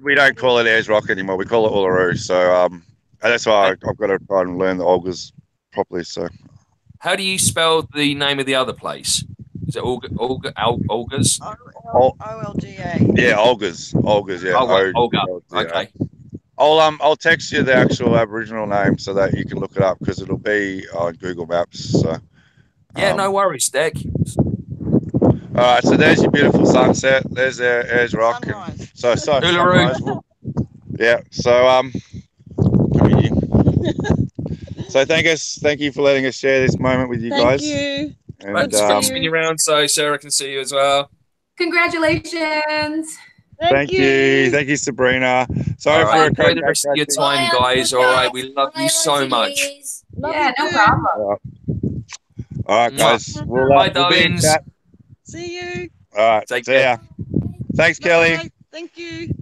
We don't call it Ayers Rock anymore. We call it Uluru. So that's why I've got to try and learn the Olgas properly. So how do you spell the name of the other place? Is it Olgas? OLGA. Yeah, Olgas. Olgas. Yeah. Olga. Okay. I'll text you the actual Aboriginal name so that you can look it up, because it'll be on Google Maps. So yeah, no worries, Dick. All right, so there's your beautiful sunset. There's Ayers Rock. So Uluru. Yeah. So so thank you for letting us share this moment with you guys. Thank you. And spin you around so Sarah can see you as well. Congratulations. Thank you, Sabrina. Sorry for enjoy the rest of your time, guys. All right, we love you so much. Yeah, no problem. All right, guys. Bye, darlings. See you. All right. Take care. Ya. Thanks, Kelly. Bye. Thank you.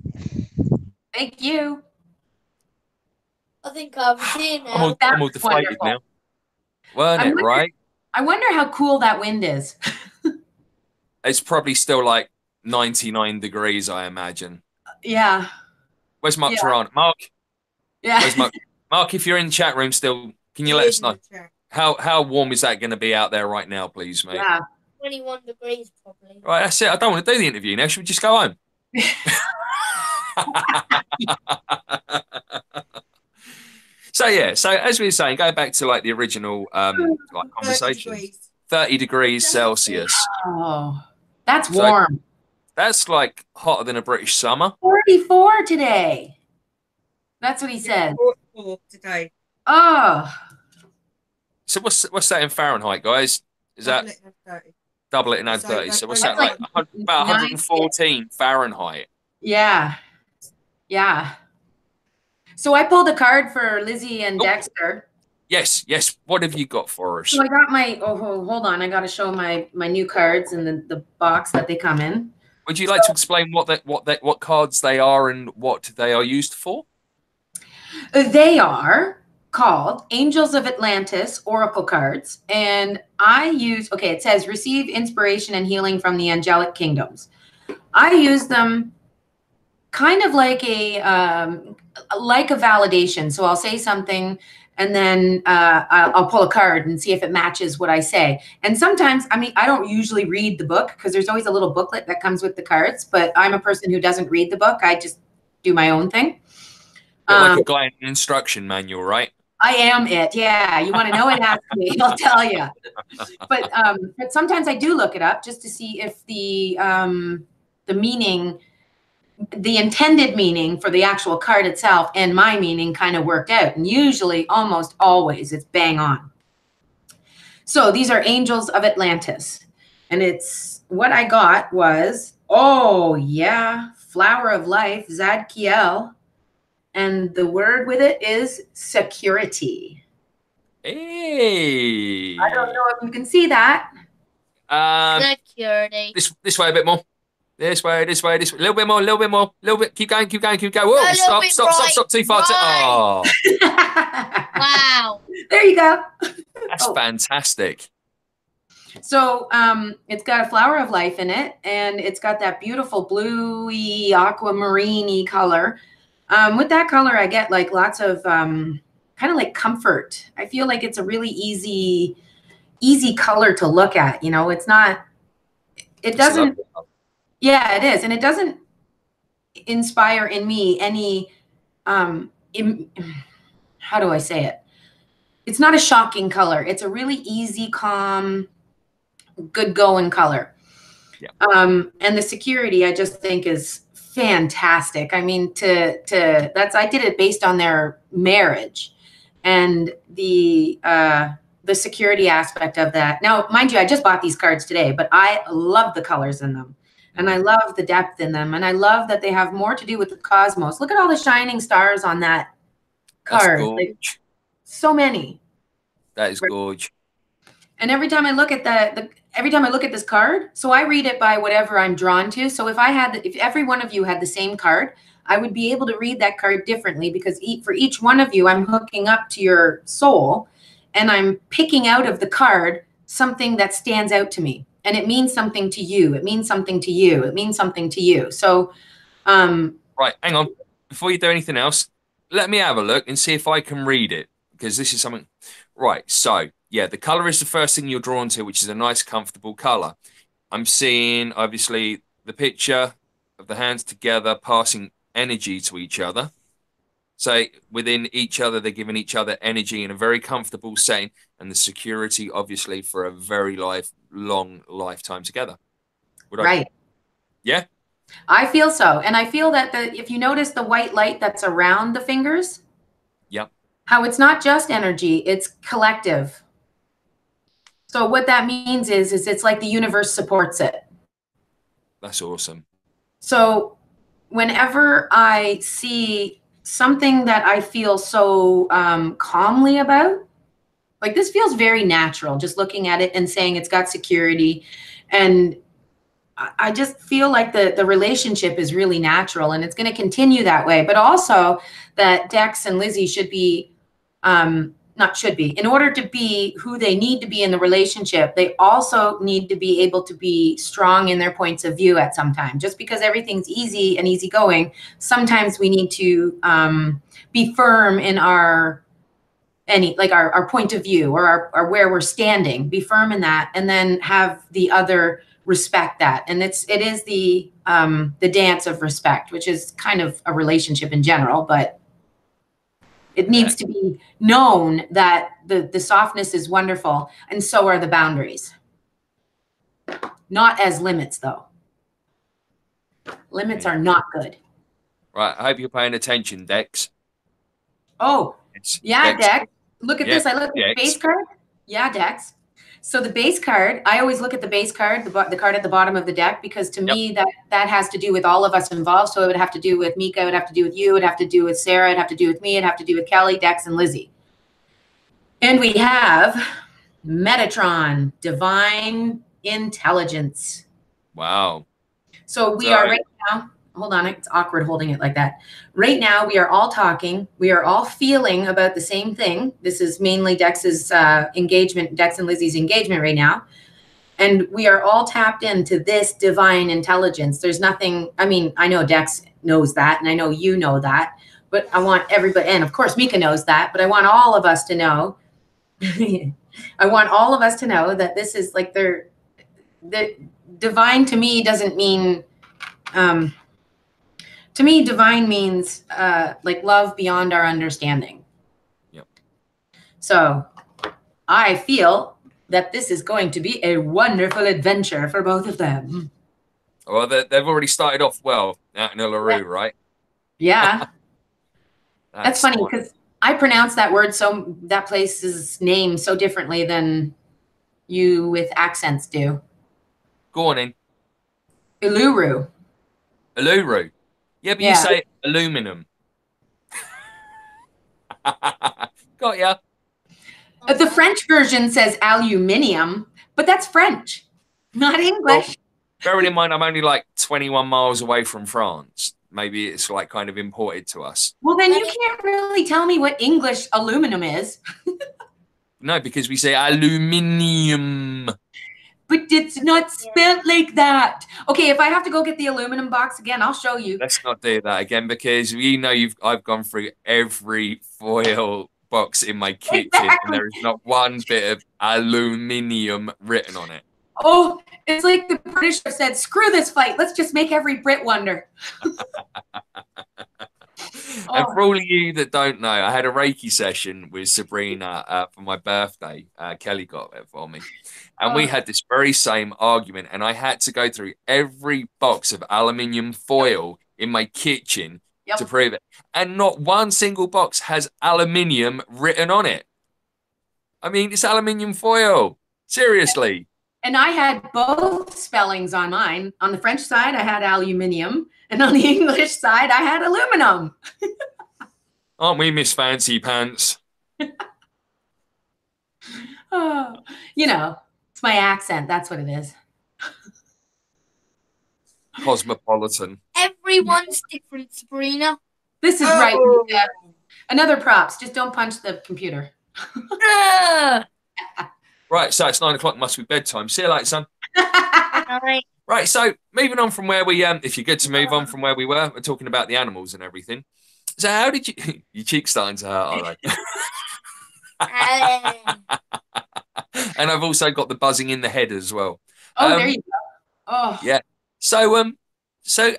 Thank you. I think I'm here now. I'm all deflated now. Weren't it, right? I wonder how cool that wind is. It's probably still like 99 degrees, I imagine. Yeah. Where's Mark Toronto? Mark? Yeah. Where's Mark? Mark, if you're in chat room still, can you let us know? How warm is that going to be out there right now, please, mate? Yeah. 21 degrees, probably. Right, that's it. I don't want to do the interview now. Should we just go home? So as we were saying, going back to like the original conversation, 30 degrees Celsius. Oh, that's warm. That's like hotter than a British summer. 44 today. That's what he said. 44 today. Oh. So what's that in Fahrenheit, guys? Is that double it and add 30? So what's that like? About 114 Fahrenheit. Yeah. Yeah. So I pulled a card for Lizzie and Dexter. Yes. What have you got for us? So I got my, hold on. I got to show my new cards and the box that they come in. Would you like to explain what cards they are and what they are used for? They are called Angels of Atlantis Oracle cards. And I use, it says receive inspiration and healing from the angelic kingdoms. I use them kind of like a validation. So I'll say something and then I'll pull a card and see if it matches what I say. And sometimes, I don't usually read the book because there's always a little booklet that comes with the cards, but I'm a person who doesn't read the book. I just do my own thing. Like a guide and instruction manual, right? I am it. Yeah. You want to know it? Ask me. I'll tell you. But sometimes I do look it up just to see if the meaning, the intended meaning for the actual card itself and my meaning kind of worked out. And usually, almost always, it's bang on. So these are angels of Atlantis. And it's what I got was, oh yeah, flower of life, Zadkiel. And the word with it is security. Hey. I don't know if you can see that. Security. This way a bit more. This way. A little bit more, a little bit. Keep going. Whoa, stop. Too far. Oh. Wow. There you go. That's fantastic. So it's got a flower of life in it, and it's got that beautiful bluey, aquamarine-y color. With that color, I get like lots of kind of like comfort. I feel like it's a really easy color to look at. You know, it's not, it doesn't, yeah, it is. And it doesn't inspire in me any, how do I say it? It's not a shocking color. It's a really easy, calm, good going color. Yeah. And the security, I just think, is fantastic. I mean, I did it based on their marriage and the security aspect of that. Now, mind you, I just bought these cards today, but I love the colors in them. And I love the depth in them. And I love that they have more to do with the cosmos. Look at all the shining stars on that card. Like, so many. That is gorgeous. And every time I look at this card, so I read it by whatever I'm drawn to. So if every one of you had the same card, I would be able to read that card differently, because for each one of you, I'm hooking up to your soul and I'm picking out of the card something that stands out to me. And it means something to you. It means something to you. It means something to you. So, right, hang on. Before you do anything else, let me have a look and see if I can read it, because this is something. Right, so yeah, the color is the first thing you're drawn to, which is a nice, comfortable color. I'm seeing, obviously, the picture of the hands together, passing energy to each other. So within each other, they're giving each other energy in a very comfortable setting, and the security, obviously, for a very long lifetime together. Right. Yeah. I feel so. And I feel that if you notice the white light that's around the fingers, yep, how it's not just energy, it's collective. So what that means is it's like the universe supports it. That's awesome. So whenever I see something that I feel so calmly about, like this feels very natural, just looking at it and saying it's got security. And I just feel like the relationship is really natural, and it's going to continue that way. But also that Dex and Lizzie should be, in order to be who they need to be in the relationship, they also need to be able to be strong in their points of view at some time. Just because everything's easy and easygoing, sometimes we need to be firm in our point of view, or our where we're standing. Be firm in that, and then have the other respect that. And it is the dance of respect, which is kind of a relationship in general, but it needs to be known that the softness is wonderful, and so are the boundaries. Not as limits, though. Limits are not good. Right, I hope you're paying attention, Dex. Oh, yeah, Dex. Look at this. I look at the base card. Yeah, Dex. So the base card, I always look at the base card, the card at the bottom of the deck, because to me that has to do with all of us involved. So it would have to do with Mika, it would have to do with you, it would have to do with Sarah, it'd have to do with me, it'd have to do with Kelly, Dex, and Lizzie. And we have Metatron, Divine Intelligence. Wow. So we are right now, hold on, it's awkward holding it like that. Right now, we are all talking. We are all feeling about the same thing. This is mainly Dex's engagement, Dex and Lizzie's engagement right now. And we are all tapped into this divine intelligence. There's nothing, I mean, I know Dex knows that, and I know you know that, but I want everybody, and of course Mika knows that, but I want all of us to know, I want all of us to know that this is like the divine to me doesn't mean, to me, divine means like love beyond our understanding. Yep. So I feel that this is going to be a wonderful adventure for both of them. Well, they've already started off well out in Uluru, right? Yeah. That's funny because I pronounce that place's name so differently than you with accents do. Go on in. Uluru. Uluru. Yeah, but you say aluminum. Got ya. The French version says aluminium, but that's French, not English. Well, bearing in mind, I'm only like 21 miles away from France. Maybe it's like kind of imported to us. Well, then you can't really tell me what English aluminum is. No, because we say aluminium. But it's not spelled like that. Okay, if I have to go get the aluminum box again, I'll show you. Let's not do that again because I've gone through every foil box in my kitchen and there is not one bit of aluminium written on it. Oh, it's like the British have said, screw this fight. Let's just make every Brit wonder. And for all of you that don't know, I had a Reiki session with Sabrina for my birthday. Kelly got it for me. And we had this very same argument. And I had to go through every box of aluminium foil in my kitchen to prove it. And not one single box has aluminium written on it. I mean, it's aluminium foil. Seriously. And I had both spellings on mine. On the French side, I had aluminium. And on the English side, I had aluminum. Aren't we Miss Fancy Pants? Oh, you know, it's my accent. That's what it is. Cosmopolitan. Everyone's different, Sabrina. This is right. Yeah. Another props. Just don't punch the computer. Right, so it's 9 o'clock. Must be bedtime. See you later, son. Right. Right, so moving on from where we, if you're good to move on from where we were talking about the animals and everything. So how did you, your cheek's starting to hurt, all right. And I've also got the buzzing in the head as well. Oh, there you go. Oh. Yeah. So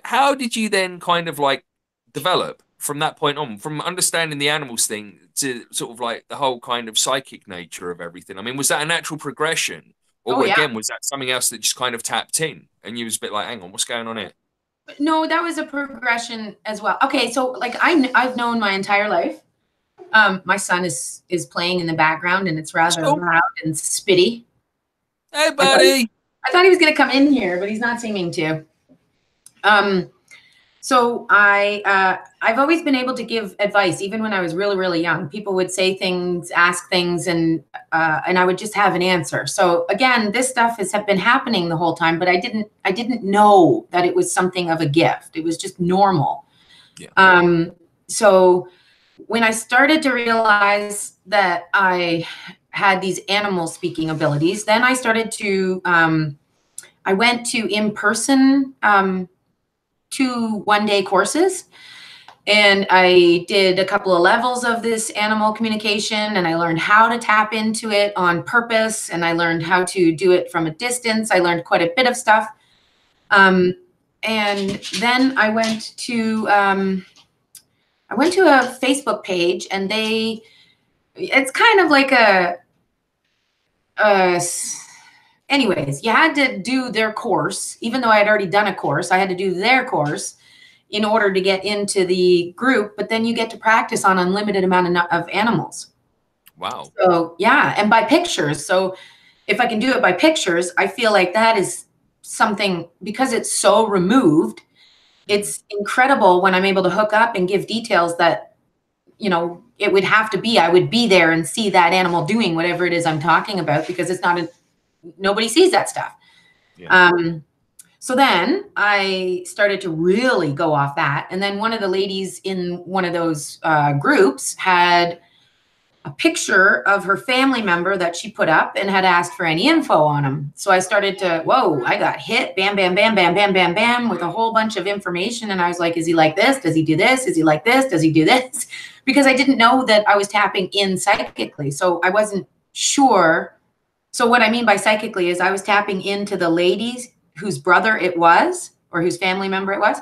how did you then kind of like develop from that point on, from understanding the animals thing to sort of like the whole kind of psychic nature of everything? I mean, was that a natural progression? Or again, was that something else that just kind of tapped in and you was a bit like, hang on, what's going on here? No, that was a progression as well. Okay, so like I've known my entire life. My son is playing in the background and it's rather loud and spitty. Hey, buddy. I thought he was going to come in here, but he's not seeming to. So I've always been able to give advice, even when I was really, really young. People would say things, ask things, and I would just have an answer. So again, this stuff has been happening the whole time, but I didn't know that it was something of a gift. It was just normal. Yeah. So when I started to realize that I had these animal speaking abilities, then I started to I went to in-person 2 one-day courses, and I did a couple of levels of this animal communication, and I learned how to tap into it on purpose, and I learned how to do it from a distance. I learned quite a bit of stuff. And then I went to a Facebook page, and it's kind of like anyways, you had to do their course. Even though I had already done a course, I had to do their course in order to get into the group. But then you get to practice on unlimited amount of animals. Wow. So yeah, and by pictures. So if I can do it by pictures, I feel like that is something, because it's so removed, it's incredible when I'm able to hook up and give details that, you know, it would have to be, I would be there and see that animal doing whatever it is I'm talking about, because it's not nobody sees that stuff. Yeah. So then I started to really go off that. And then one of the ladies in one of those groups had a picture of her family member that she put up and had asked for any info on him. So I started to, whoa, I got hit, bam, bam, bam, bam, bam, bam, bam, with a whole bunch of information. And I was like, is he like this? Does he do this? Is he like this? Does he do this? Because I didn't know that I was tapping in psychically. So I wasn't sure. So what I mean by psychically is I was tapping into the ladies whose brother it was, or whose family member it was,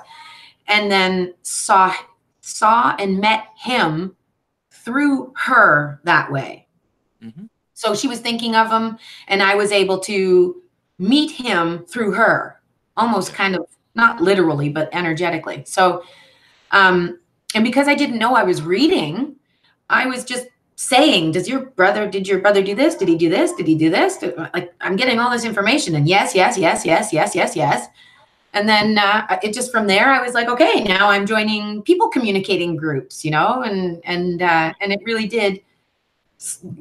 and then saw and met him through her that way. Mm-hmm. So she was thinking of him, and I was able to meet him through her, almost kind of not literally, but energetically. So, and because I didn't know I was reading, I was just saying, did your brother do this? Did he do this? Did he do this? Like, I'm getting all this information, and yes, yes, yes, yes, yes, yes, yes. And then it just from there, I was like, okay, now I'm joining people communicating groups, you know, and it really did.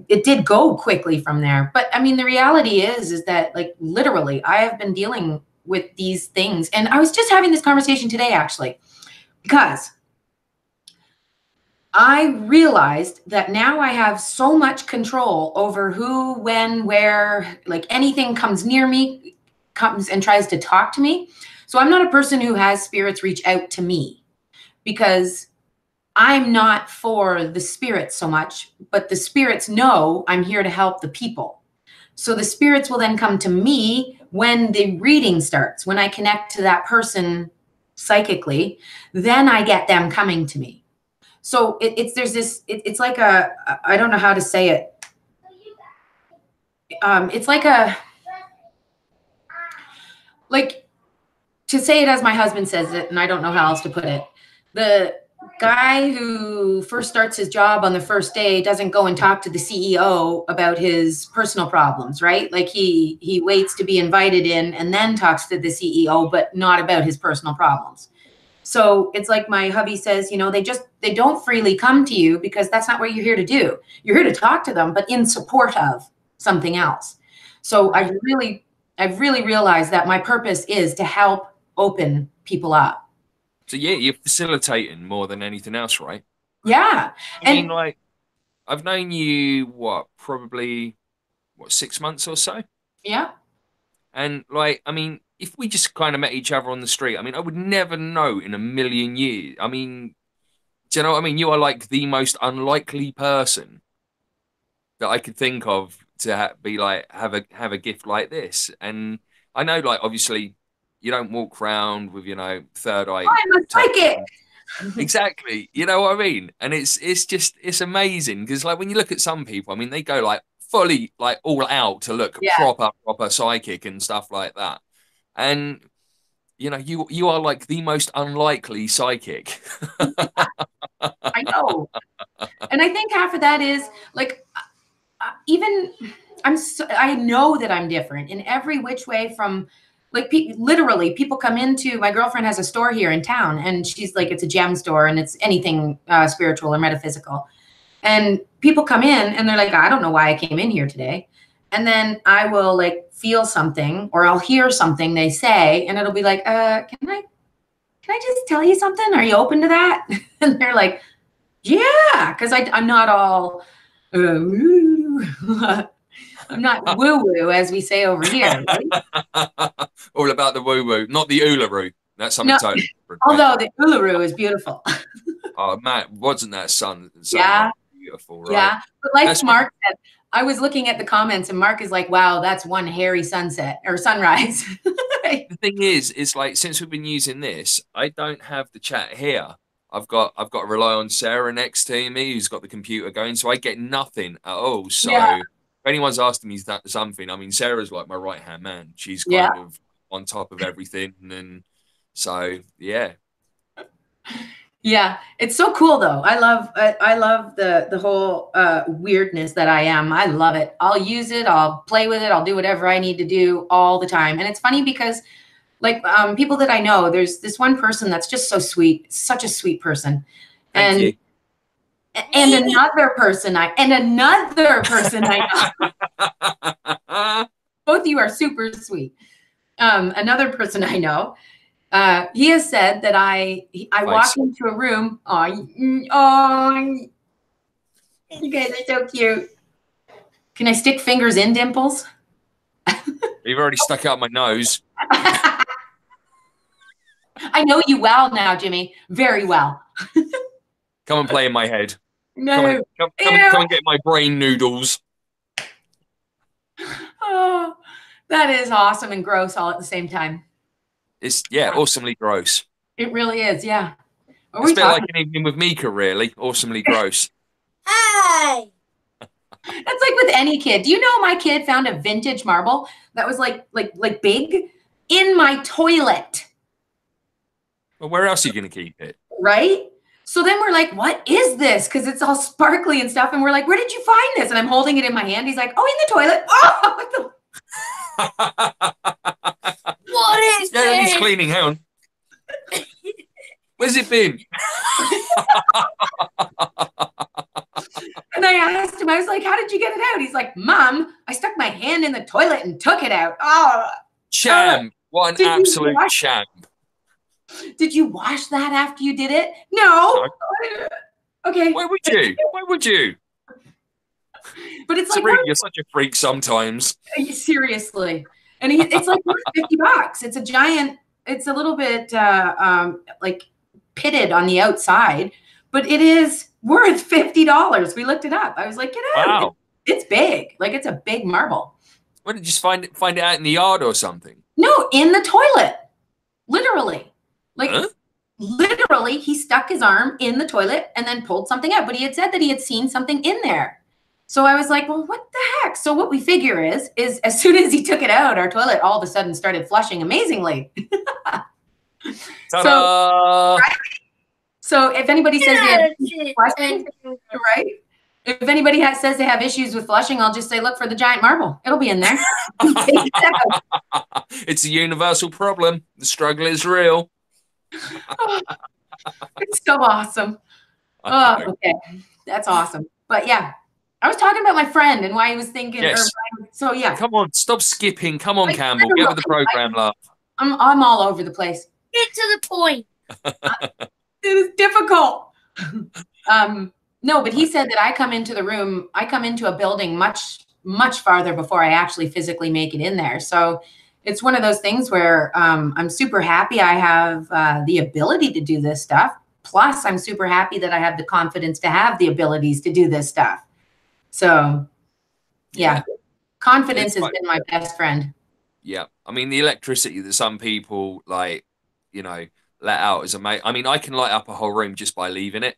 It did go quickly from there. But I mean, the reality is that like literally, I have been dealing with these things, and I was just having this conversation today, actually, because I realized that now I have so much control over who, when, where, like anything comes near me, comes and tries to talk to me. So I'm not a person who has spirits reach out to me, because I'm not for the spirits so much, but the spirits know I'm here to help the people. So the spirits will then come to me when the reading starts, when I connect to that person psychically, then I get them coming to me. So it's like I don't know how to say it. It's like to say it as my husband says it, and I don't know how else to put it. The guy who first starts his job on the first day doesn't go and talk to the CEO about his personal problems, right? Like he waits to be invited in and then talks to the CEO, but not about his personal problems. So it's like my hubby says, you know, they don't freely come to you because that's not what you're here to do. You're here to talk to them, but in support of something else. So I've really realized that my purpose is to help open people up. So yeah, you're facilitating more than anything else, right? Yeah. I mean, like, I've known you, probably 6 months or so? Yeah. And like, I mean, if we just kind of met each other on the street, I mean, I would never know in a million years. I mean, do you know what I mean? You are like the most unlikely person that I could think of to be like, have a gift like this. And I know, like, obviously you don't walk around with, third eye. I'm a psychic. Exactly. You know what I mean? And it's amazing because like when you look at some people, I mean, they go like fully like all out to look proper psychic and stuff like that. And you are like the most unlikely psychic. I know. And I think half of that is like even I know that I'm different in every which way from like literally people come into my girlfriend has a store here in town, and she's like, it's a gem store and it's anything spiritual or metaphysical. And people come in and they're like, I don't know why I came in here today. And then I will like feel something or I'll hear something they say, and it'll be like, can I just tell you something? Are you open to that? And they're like, yeah, because I'm not all I'm not woo-woo, as we say over here. Right? All about the woo-woo, not the Uluru. That's something totally different. Although the Uluru is beautiful. Oh, Matt, wasn't that sun yeah. Beautiful, right? Yeah. But like Mark said, I was looking at the comments and Mark is like, wow, that's one hairy sunset or sunrise. The thing is like, since we've been using this, I don't have the chat here. I've got to rely on Sarah next to me, who's got the computer going, so I get nothing at all. So if anyone's asking me something, I mean, Sarah's like my right hand man. She's kind of on top of everything, and so yeah. Yeah, it's so cool though. I love the whole weirdness that I am. I love it. I'll use it. I'll play with it. I'll do whatever I need to do all the time. And it's funny because like people that I know, there's this one person that's just so sweet, such a sweet person. Thank you. And another person I know. Both of you are super sweet. Another person I know, he has said that I walk into a room. Oh, you guys are so cute. Can I stick fingers in dimples? You've already stuck out my nose. I know you well now, Jimmy. Very well. Come and play in my head. No. Come and get my brain noodles. Oh, that is awesome and gross all at the same time. It's awesomely gross. It really is, yeah. It's a bit like an evening with Mika, really. Awesomely gross. Hey! That's like with any kid. Do you know my kid found a vintage marble that was like big in my toilet? Well, where else are you going to keep it? Right? So then we're like, what is this? Because it's all sparkly and stuff. And we're like, where did you find this? And I'm holding it in my hand. He's like, oh, in the toilet. Oh, what the? What is Yeah, this? he's cleaning. Hang on. Where's it been? And I asked him, I was like, how did you get it out? He's like, Mom, I stuck my hand in the toilet and took it out. Oh, Champ. What an absolute champ. Did you wash that after you did it? No. Okay. Why would you? Why would you? But it's Sabrina, like, you're such a freak sometimes. Seriously. And it's like $50. It's a giant, it's a little bit like pitted on the outside, but it is worth $50. We looked it up. I was like, get out. Wow. It's big. Like, it's a big marble. What, did you just find it out in the yard or something? No, in the toilet. Literally. Like, huh? Literally, he stuck his arm in the toilet and then pulled something out. But he had said that he had seen something in there. So I was like, well, what the heck? So what we figure is as soon as he took it out, our toilet all of a sudden started flushing amazingly. Ta-da! So if anybody says they have flushing, right? If anybody says they have issues with flushing, I'll just say, look for the giant marble. It'll be in there. It's a universal problem. The struggle is real. It's so awesome. Oh, okay. That's awesome. But yeah, I was talking about my friend and why he was thinking. Yes. So yeah. Come on, stop skipping. Come on, Campbell. Get with the program, love. I'm all over the place. Get to the point. It is difficult. No, but he said that I come into a building much, much farther before I actually physically make it in there. So it's one of those things where I'm super happy I have the ability to do this stuff. Plus, I'm super happy that I have the confidence to have the abilities to do this stuff. So, yeah. Confidence has been my best friend. Yeah. I mean, the electricity that some people, like, you know, let out is amazing. I mean, I can light up a whole room just by leaving it.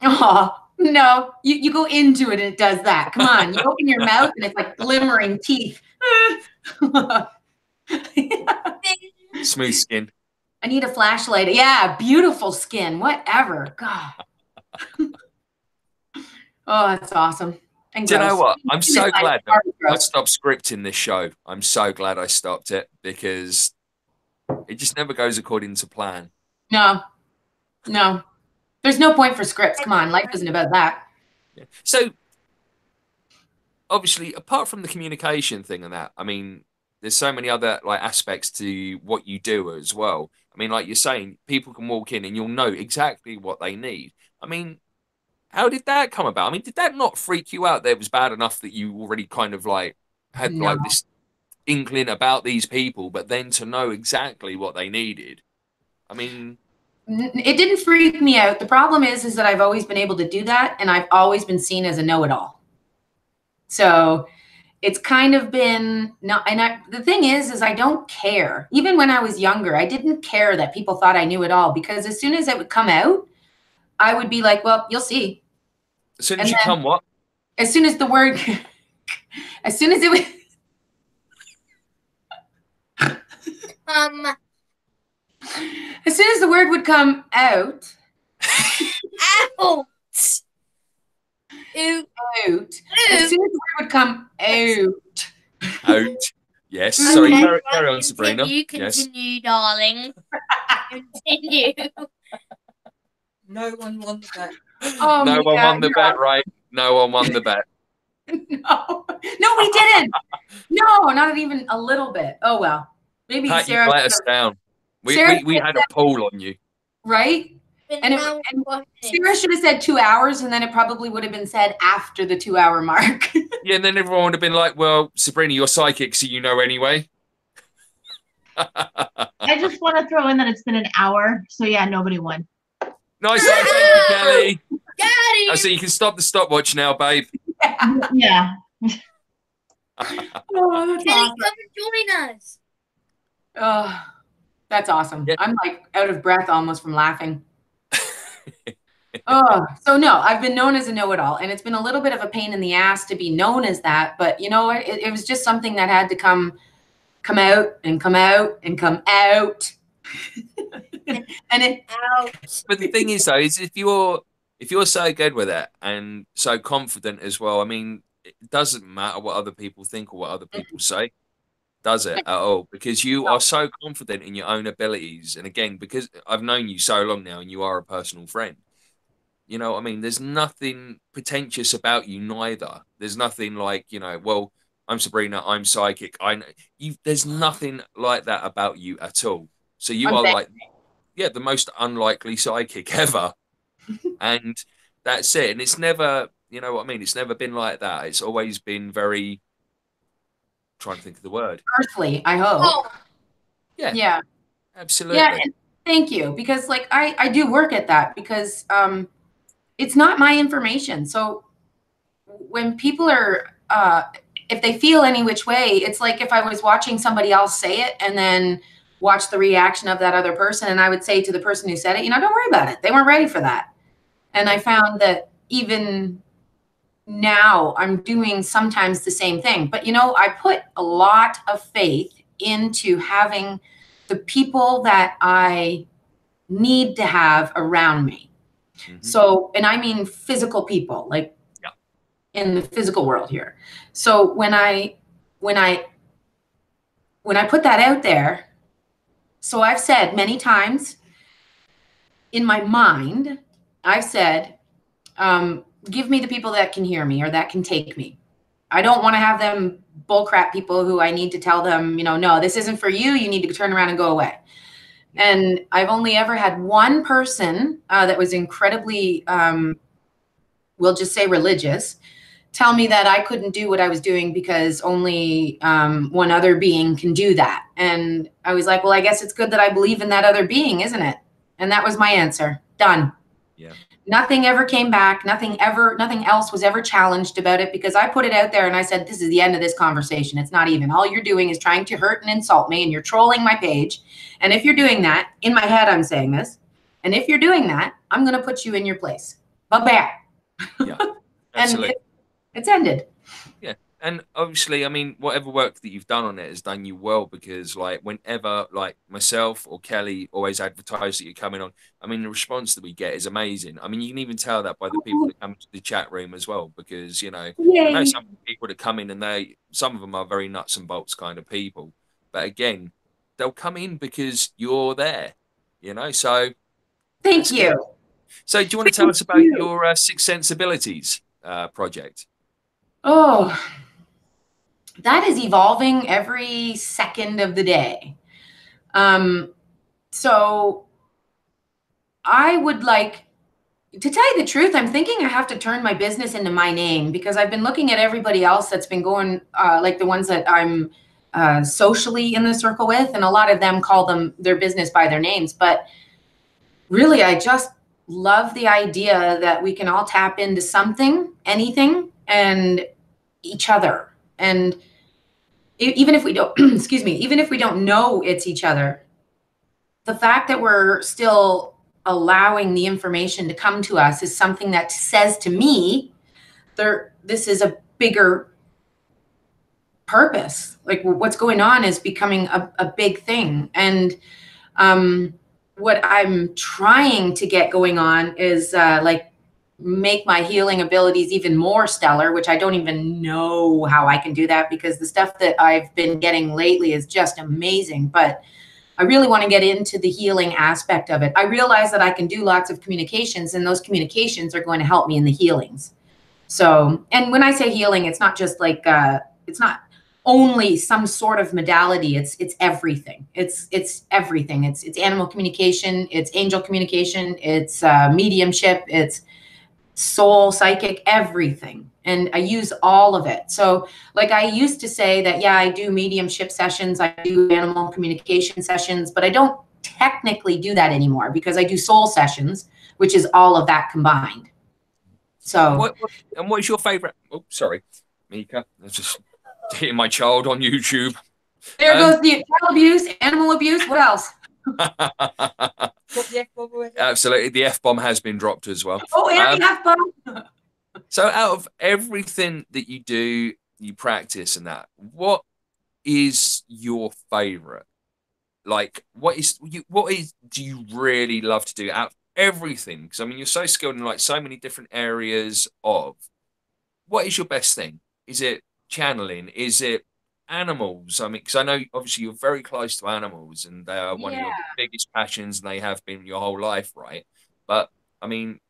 Oh, no. You go into it and it does that. Come on. You open your mouth and it's like glimmering teeth. Smooth skin. I need a flashlight. Yeah, beautiful skin. Whatever. God. Oh, that's awesome. And do you know what? I'm so glad that I stopped scripting this show. I'm so glad I stopped it because it just never goes according to plan. No. There's no point for scripts. Come on. Life isn't about that. Yeah. So, obviously, apart from the communication thing and that, I mean, there's so many other like aspects to what you do as well. I mean, like you're saying, people can walk in and you'll know exactly what they need. I mean, how did that come about? I mean, did that not freak you out that it was bad enough that you already kind of like had like this inkling about these people, but then to know exactly what they needed? I mean, it didn't freak me out. The problem is that I've always been able to do that, and I've always been seen as a know-it-all. So it's kind of been the thing is I don't care. Even when I was younger, I didn't care that people thought I knew it all, because as soon as it would come out, I would be like, well, you'll see. As soon as you come what? As soon as the word, as soon as it was. As soon as the word would come out. Out. As soon as the word would come out. Out. Yes. Sorry, carry on, Sabrina. Continue, darling. Continue. No one won the bet. Oh, no one won the bet, right? No one won the bet. No, we didn't. No, not even a little bit. Oh, well. Maybe Pat, Sarah. You let us down. We had a poll on you. Right? And Sarah should have said 2 hours, and then it probably would have been said after the 2 hour mark. Yeah, and then everyone would have been like, well, Sabrina, you're psychic, so you know anyway. I just want to throw in that it's been an hour, so yeah, nobody won. Nice one, thank you, Kelly. Daddy. So you can stop the stopwatch now, babe. Yeah. Oh, that's Kelly, awesome. come and join us. Oh, that's awesome. Yeah. I'm like out of breath almost from laughing. Oh, so no, I've been known as a know-it-all, and it's been a little bit of a pain in the ass to be known as that. But you know what? It was just something that had to come out and come out and come out. And it Out. But the thing is, though, is if you're so good with it and so confident as well, I mean, it doesn't matter what other people think or what other people say, does it at all? Because you are so confident in your own abilities. And again, because I've known you so long now and you are a personal friend, you know what I mean? There's nothing pretentious about you, neither. There's nothing like, you know, well, I'm Sabrina, I'm psychic. I know you, there's nothing like that about you at all. So you I'm are thank- like, yeah, the most unlikely psychic ever. And that's it. And it's never, you know what I mean? It's never been like that. It's always been very, trying to think of the word. earthly, I hope. Oh, Yeah, Yeah. absolutely. Yeah. And thank you. Because like I do work at that because it's not my information. So when people are if they feel any which way, it's like if I was watching somebody else say it and then watch the reaction of that other person, and I would say to the person who said it, you know, don't worry about it. They weren't ready for that. And I found that even now I'm doing sometimes the same thing. But, you know, I put a lot of faith into having the people that I need to have around me. So, and I mean physical people, like in the physical world here. So when I put that out there, so I've said many times in my mind, I've said, give me the people that can hear me or that can take me. I don't want to have them bullcrap people who I need to tell them, you know, no, this isn't for you. You need to turn around and go away. And I've only ever had one person that was incredibly, we'll just say religious, tell me that I couldn't do what I was doing because only one other being can do that. And I was like, well, I guess it's good that I believe in that other being, isn't it? And that was my answer. Done. Yeah. Nothing ever came back. Nothing else was ever challenged about it because I put it out there and I said, this is the end of this conversation. It's not even. All you're doing is trying to hurt and insult me and you're trolling my page. And if you're doing that, in my head, I'm saying this. And if you're doing that, I'm going to put you in your place. Bam. Yeah. Absolutely. And it's ended. Yeah. And obviously, I mean, whatever work that you've done on it has done you well because, like, whenever, like, myself or Kelly always advertise that you're coming on, I mean, the response that we get is amazing. I mean, you can even tell that by the people that come to the chat room as well because, you know, I know some people that come in and some of them are very nuts and bolts kind of people. But again, they'll come in because you're there, you know? So, thank you. Good. So, do you want to tell us about your Six SensAbilities project? Oh, that is evolving every second of the day. So I would like to tell you the truth. I'm thinking I have to turn my business into my name because I've been looking at everybody else that's been going, like the ones that I'm socially in the circle with, and a lot of them call them their business by their names. But really, I just love the idea that we can all tap into something, anything, and each other. And even if we don't, excuse me, even if we don't know it's each other, the fact that we're still allowing the information to come to us is something that says to me, this is a bigger purpose. Like what's going on is becoming a big thing. And what I'm trying to get going on is like make my healing abilities even more stellar, which I don't even know how I can do that because the stuff that I've been getting lately is just amazing. But I really want to get into the healing aspect of it. I realize that I can do lots of communications and those communications are going to help me in the healings. So, and when I say healing, it's not just like, it's not only some sort of modality. It's everything. It's everything. It's animal communication. It's angel communication. It's mediumship. It's soul, psychic, everything. And I use all of it. So like I used to say that, yeah, I do mediumship sessions, I do animal communication sessions, but I don't technically do that anymore because I do soul sessions, which is all of that combined. So. What is your favorite? Oh, sorry, Mika. That's just hitting my child on YouTube. There goes the child abuse, animal abuse. What else? Absolutely, the F-bomb has been dropped as well. Oh, and the F-bomb. So out of everything that you do, you practice and that, what is your favorite? Like, what do you really love to do out of everything? Because I mean, you're so skilled in like so many different areas of. What is your best thing? Is it channeling? Is it animals? I mean, because I know obviously you're very close to animals and they are one of Yeah. your biggest passions and they have been your whole life, right? But I mean,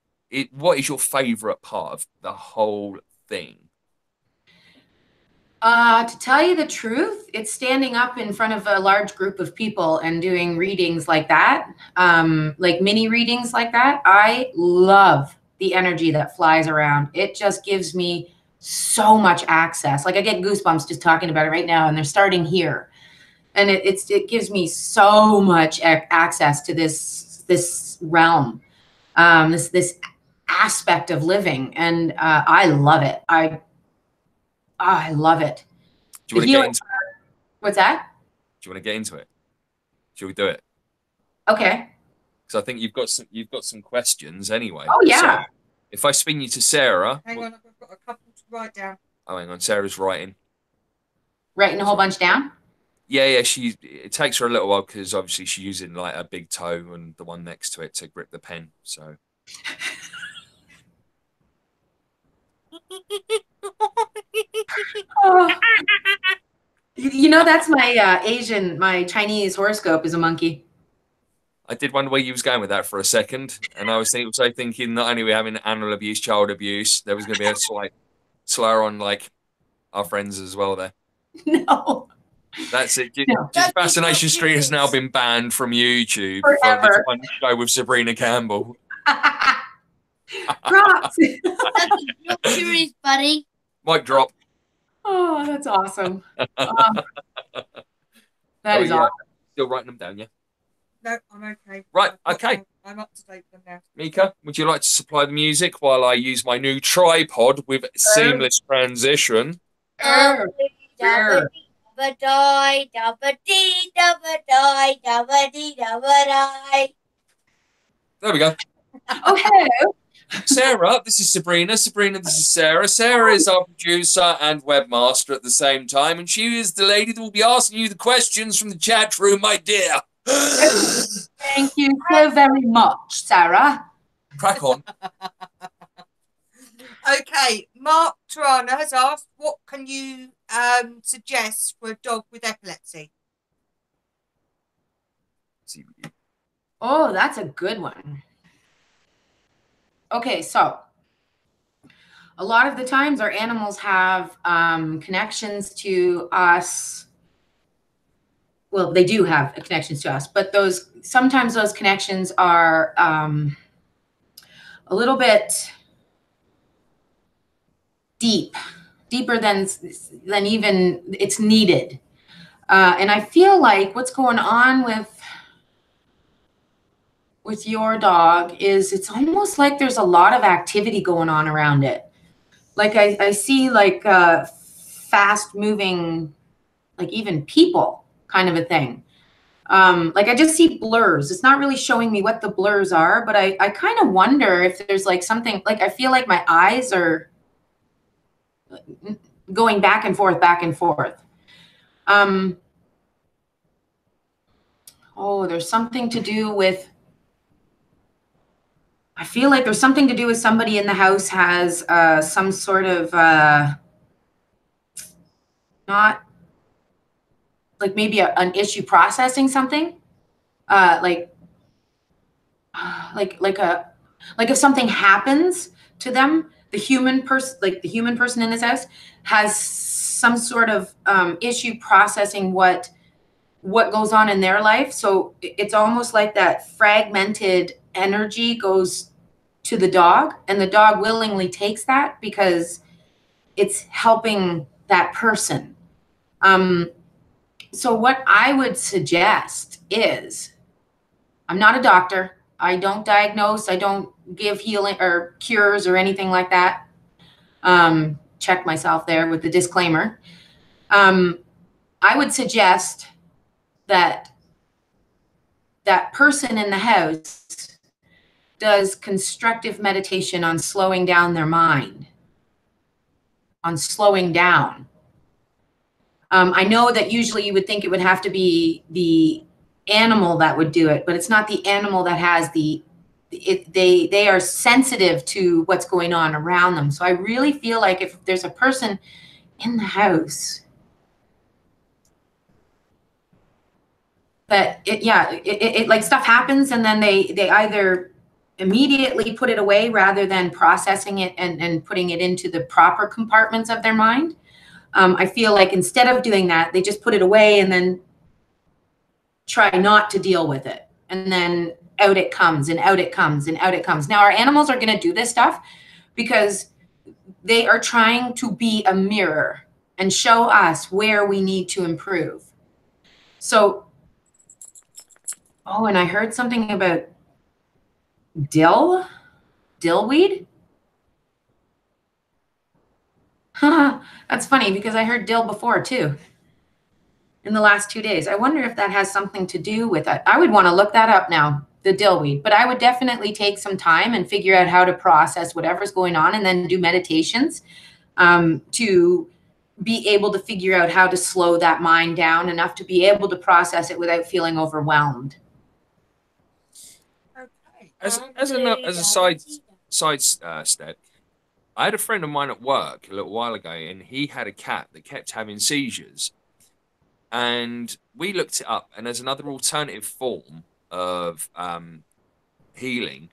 what is your favorite part of the whole thing? To tell you the truth, it's standing up in front of a large group of people and doing readings like that, like mini readings like that. I love the energy that flies around. It just gives me so much access. Like I get goosebumps just talking about it right now, and they're starting here. And it gives me so much access to this realm, this aspect of living, and I love it. I love it. Do you want to get into What's that? Do you want to get into it? Shall we do it? Okay. Because I think you've got some questions anyway. Oh yeah. So if I spin you to Sarah. Hang on, I've got a couple to write down. Oh, hang on, Sarah's writing. Writing a whole bunch down? Yeah. It takes her a little while because obviously she's using like a big toe and the one next to it to grip the pen. So. Oh. You know, that's my Chinese horoscope is a monkey. I did wonder where you was going with that for a second, and I was also thinking not only we're having animal abuse, child abuse, there was going to be a slight slur on like our friends as well there. No. That's it. No. Fascination Street has now been banned from YouTube Forever. for this one show with Sabrina Campbell. Props. You're curious, buddy. Mic drop. Oh, that's awesome. That is yeah. awesome. Still writing them down, yeah? No, I'm okay. Right, okay. I'm up to date with them now. Mika, would you like to supply the music while I use my new tripod with seamless transition? Err. Dabba die, dabba dee, dabba die, dabba dee, dabba die. There we go. Oh, hello. Sarah, this is Sabrina. Sabrina, this is Sarah. Sarah is our producer and webmaster at the same time, and she is the lady that will be asking you the questions from the chat room, my dear. Thank you so very much, Sarah. Crack on. Okay, Mark Tarana has asked, what can you suggest for a dog with epilepsy? Oh, that's a good one. Okay, so a lot of the times our animals have connections to us. Well, they do have connections to us, but sometimes those connections are a little bit deeper than even it's needed. And I feel like what's going on with your dog is it's almost like there's a lot of activity going on around it. Like I see like fast moving, like even people kind of a thing. Like I just see blurs. It's not really showing me what the blurs are, but I kind of wonder if there's like something, like I feel like my eyes are going back and forth, back and forth. Oh, there's something to do with, I feel like there's something to do with somebody in the house has some sort of not like maybe an issue processing something, like if something happens to them, the human person in this house has some sort of issue processing what goes on in their life. So it's almost like that fragmented energy goes to the dog, and the dog willingly takes that because it's helping that person. So what I would suggest is, I'm not a doctor. I don't diagnose. I don't give healing or cures or anything like that. Check myself there with the disclaimer. I would suggest that that person in the house does constructive meditation on slowing down their mind, on slowing down. I know that usually you would think it would have to be the animal that would do it, but it's not the animal that has they are sensitive to what's going on around them. So I really feel like if there's a person in the house that it like stuff happens and then they either immediately put it away rather than processing it and putting it into the proper compartments of their mind. I feel like instead of doing that, they just put it away and then try not to deal with it. And then out it comes and out it comes and out it comes. Now, our animals are going to do this stuff because they are trying to be a mirror and show us where we need to improve. So, oh, and I heard something about dillweed. That's funny because I heard dill before too in the last 2 days. I wonder if that has something to do with it. I would want to look that up now, the dillweed, but I would definitely take some time and figure out how to process whatever's going on and then do meditations to be able to figure out how to slow that mind down enough to be able to process it without feeling overwhelmed. Okay. As a side step, I had a friend of mine at work a little while ago, and he had a cat that kept having seizures. And we looked it up, and as another alternative form of healing,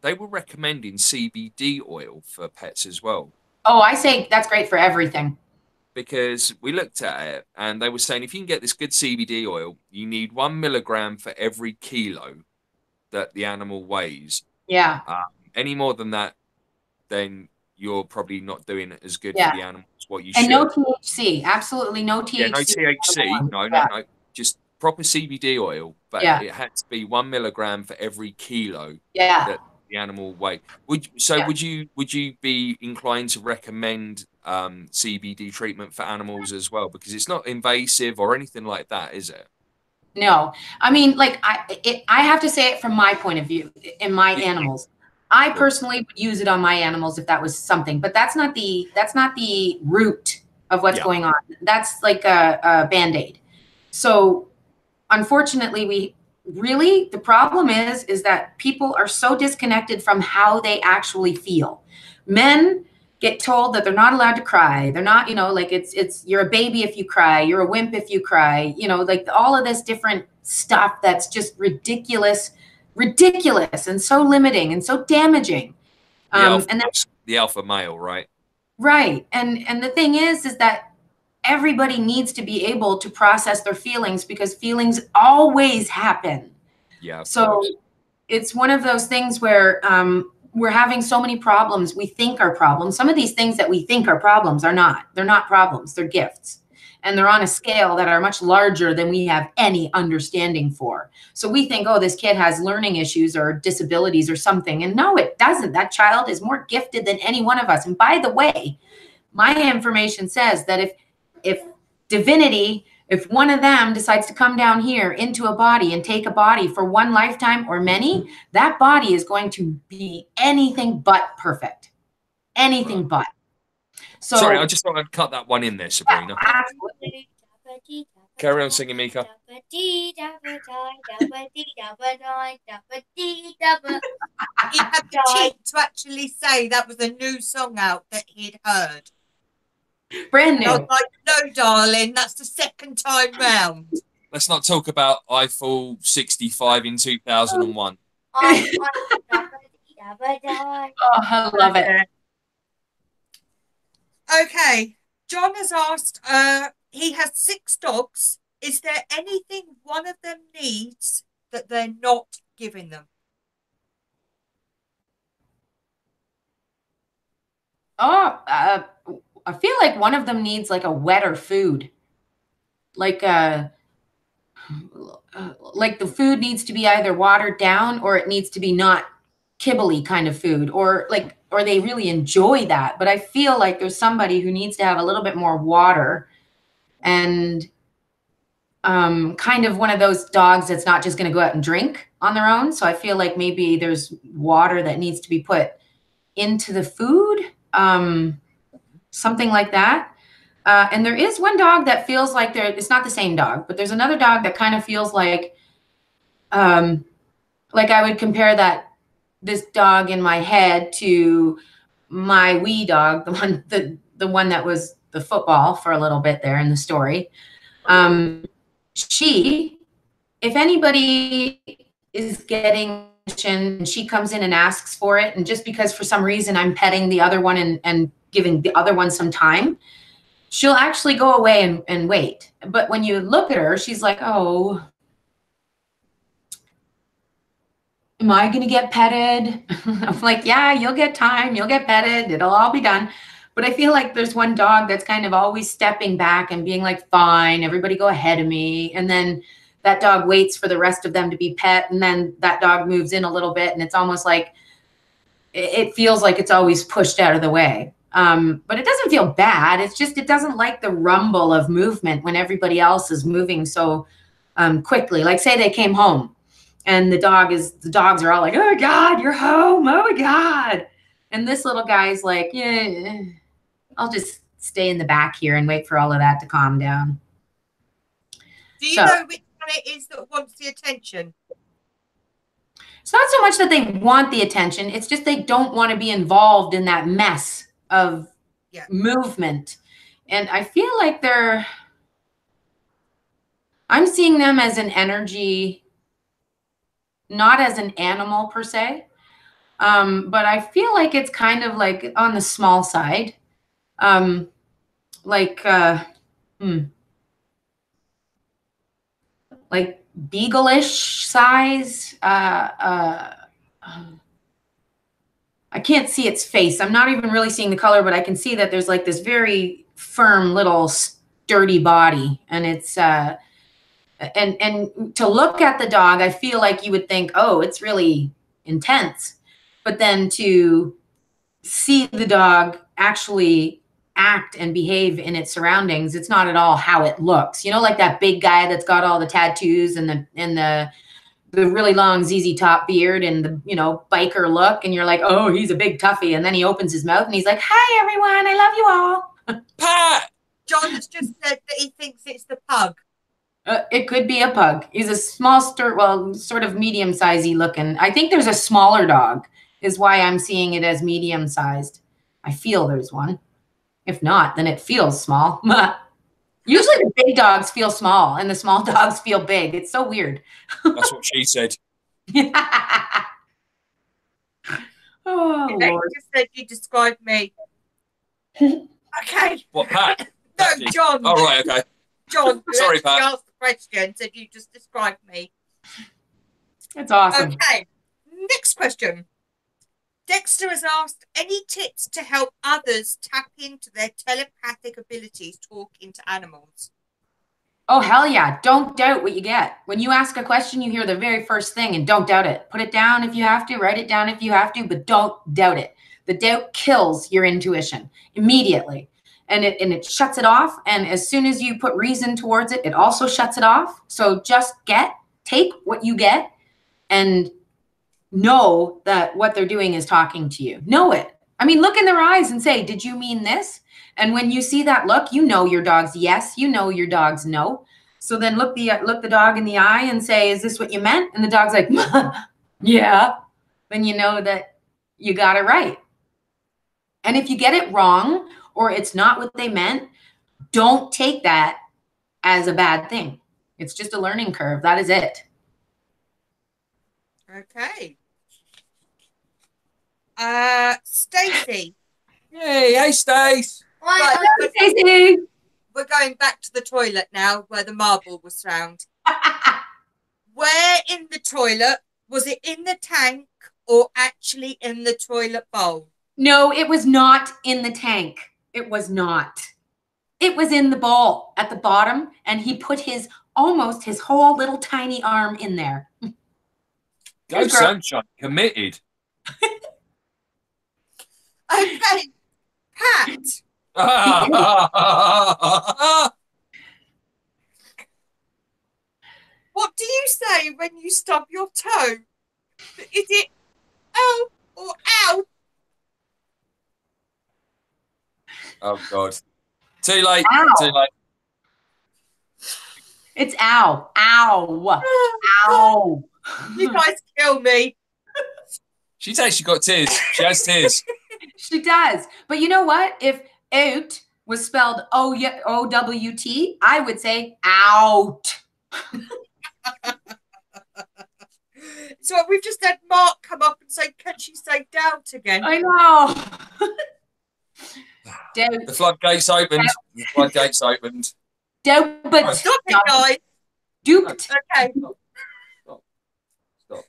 they were recommending CBD oil for pets as well. Oh, I say that's great for everything. Because we looked at it, and they were saying if you can get this good CBD oil, you need 1 milligram for every kilo that the animal weighs. Yeah. Any more than that, then you're probably not doing as good for the animals what you and should. No THC, absolutely no THC. Yeah, no THC, no, just proper CBD oil, but it had to be 1 milligram for every kilo that the animal weight. Would you be inclined to recommend CBD treatment for animals as well? Because it's not invasive or anything like that, is it? No, I mean, like I have to say it from my point of view in my animals. I personally would use it on my animals if that was something, but that's not the root of what's going on. That's like a Band-Aid. So unfortunately, the problem is that people are so disconnected from how they actually feel. Men get told that they're not allowed to cry. They're not, like it's you're a baby if you cry, you're a wimp if you cry, like all of this different stuff that's just ridiculous and so limiting and so damaging. The alpha male, right? Right. And the thing is that everybody needs to be able to process their feelings because feelings always happen. Yeah. So it's one of those things where we're having so many problems we think are problems. Some of these things that we think are problems are not. They're not problems. They're gifts. And they're on a scale that are much larger than we have any understanding for. So we think, oh, this kid has learning issues or disabilities or something. And no, it doesn't. That child is more gifted than any one of us. And by the way, my information says that if divinity, if one of them decides to come down here into a body and take a body for one lifetime or many, that body is going to be anything but perfect. Anything but. So, sorry, I just thought I'd cut that one in there, Sabrina. Absolutely. Carry on singing, Mika. You have the cheek to actually say that was a new song out that he'd heard. Brand new. I was like, no, darling, that's the second time round. Let's not talk about Eiffel 65 in 2001. Oh, I love it. Okay, John has asked, he has 6 dogs. Is there anything one of them needs that they're not giving them? Oh, I feel like one of them needs like a wetter food. Like the food needs to be either watered down or it needs to be not kibbly kind of food, or they really enjoy that. But I feel like there's somebody who needs to have a little bit more water and kind of one of those dogs that's not just going to go out and drink on their own. So I feel like maybe there's water that needs to be put into the food, something like that. And there is one dog that feels like it's not the same dog, but there's another dog that kind of feels like I would compare this dog in my head to my wee dog, the one that was the football for a little bit there in the story. If anybody is getting and she comes in and asks for it, and just because for some reason I'm petting the other one and giving the other one some time, she'll actually go away and wait. But when you look at her, she's like, oh, am I going to get petted? I'm like, yeah, you'll get time. You'll get petted. It'll all be done. But I feel like there's one dog that's kind of always stepping back and being like, fine, everybody go ahead of me. And then that dog waits for the rest of them to be pet. And then that dog moves in a little bit. And it's almost like, it feels like it's always pushed out of the way. But it doesn't feel bad. It's just, it doesn't like the rumble of movement when everybody else is moving so quickly. Like say they came home and the dogs are all like, oh my God, you're home. Oh my God. And this little guy's like, yeah, I'll just stay in the back here and wait for all of that to calm down. Do you know which one it is that wants the attention? It's not so much that they want the attention. It's just they don't want to be involved in that mess of movement. And I feel like I'm seeing them as an energy, not as an animal per se. But I feel like it's kind of like on the small side. Like beagle-ish size. I can't see its face. I'm not even really seeing the color, but I can see that there's like this very firm little sturdy body. And it's and to look at the dog, I feel like you would think, oh, it's really intense. But then to see the dog actually act and behave in its surroundings, it's not at all how it looks. You know, like that big guy that's got all the tattoos and the really long ZZ Top beard and the, you know, biker look, and you're like, oh, he's a big toughie. And then he opens his mouth and he's like, hi, everyone. I love you all. Pat! John has just said that he thinks it's the pug. It could be a pug. He's a small, sort of medium-sized looking. I think there's a smaller dog is why I'm seeing it as medium-sized. I feel there's one. If not, then it feels small. Usually the big dogs feel small and the small dogs feel big. It's so weird. That's what she said. Oh, Lord. You just said you described me. Okay. What, Pat? No, John. Oh, right, okay. John, sorry, Pat. You asked the question, said you just described me. That's awesome. Okay. Next question. Dexter has asked, any tips to help others tap into their telepathic abilities talking to animals? Oh, hell yeah. Don't doubt what you get. When you ask a question, you hear the very first thing and don't doubt it. Put it down if you have to, write it down if you have to, but don't doubt it. The doubt kills your intuition immediately. And it shuts it off. And as soon as you put reason towards it, it also shuts it off. So just take what you get and know that what they're doing is talking to you. Know it. I mean, look in their eyes and say, did you mean this? And when you see that look, you know your dog's yes, you know your dog's no. So then look the dog in the eye and say, is this what you meant? And the dog's like, yeah. Then you know that you got it right. And if you get it wrong or it's not what they meant, don't take that as a bad thing. It's just a learning curve. That is it. Okay. Stacey. Yay, hey, Stace. Right, Stacey. We're going back to the toilet now where the marble was found. Where in the toilet? Was it in the tank or actually in the toilet bowl? No, it was not in the tank. It was not. It was in the bowl at the bottom, and he put his whole little tiny arm in there. Go Sunshine, committed. Okay, Pat. say when you stub your toe? Is it oh or ow? Oh God. Too late. Ow. Too late. It's ow. Ow. Oh, Ow. you guys kill me. She's actually got tears. She has tears. She does. But you know what? If out was spelled O-W-T, I would say out. So we've just had Mark come up and say, can she say doubt again? I know. Doubt. The floodgates opened. The floodgates opened. Doubt, but Stop it, guys. Duped. Okay. Stop.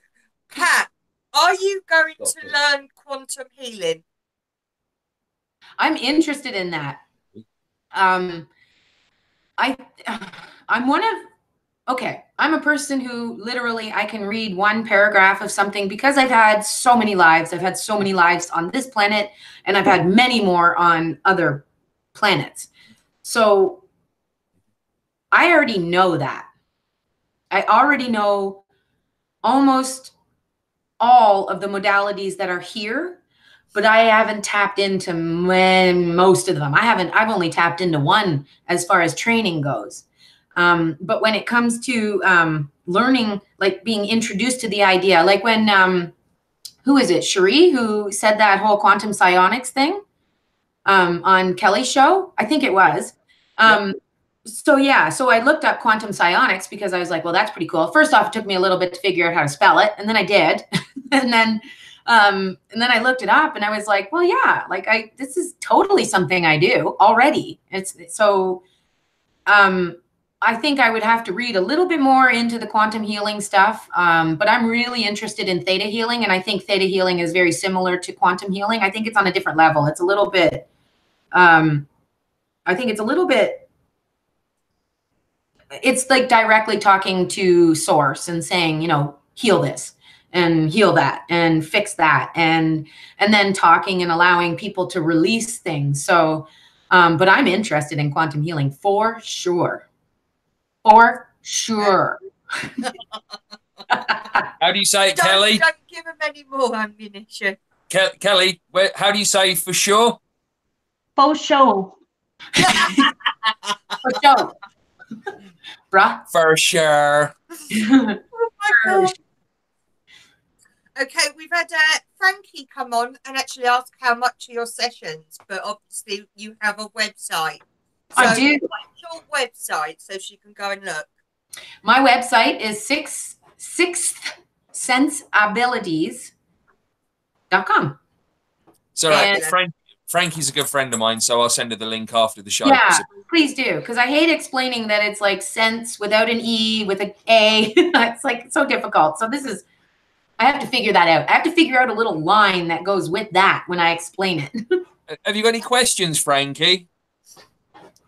Pat, are you going Stop to it. learn quantum healing? I'm interested in that. I'm one of, okay, I'm a person who literally, I can read one paragraph of something because I've had so many lives. I've had so many lives on this planet, and I've had many more on other planets. So I already know that. I already know almost all of the modalities that are here, but I haven't tapped into most of them. I've only tapped into one as far as training goes. But when it comes to learning, like being introduced to the idea, like when, who is it? Cherie, who said that whole quantum psionics thing on Kelly's show? I think it was. Yep. So yeah, so I looked up quantum psionics because I was like, well, that's pretty cool. First off, it took me a little bit to figure out how to spell it, and then I did. and then I looked it up and I was like, well, yeah, like this is totally something I do already. It's so, I think I would have to read a little bit more into the quantum healing stuff. But I'm really interested in theta healing. And I think theta healing is very similar to quantum healing. I think it's on a different level. It's a little bit, I think it's a little bit, it's like directly talking to source and saying, you know, heal this and heal that and fix that. And then talking and allowing people to release things. So, but I'm interested in quantum healing for sure. For sure. How do you say it, Kelly? Don't give him any more ammunition. Kelly, how do you say for sure? For sure. For sure. Bruh. For sure. Oh my God. Okay, we've had Frankie come on and actually ask how much are your sessions, but obviously you have a website. So I do. what's your website so she can go and look? My website is SensAbilities.com. It's all right. Frankie's a good friend of mine, so I'll send her the link after the show. Yeah, please do, because I hate explaining that it's like sense without an E with an A. It's like it's so difficult. So I have to figure that out. I have to figure out a little line that goes with that when I explain it. Have you got any questions, Frankie?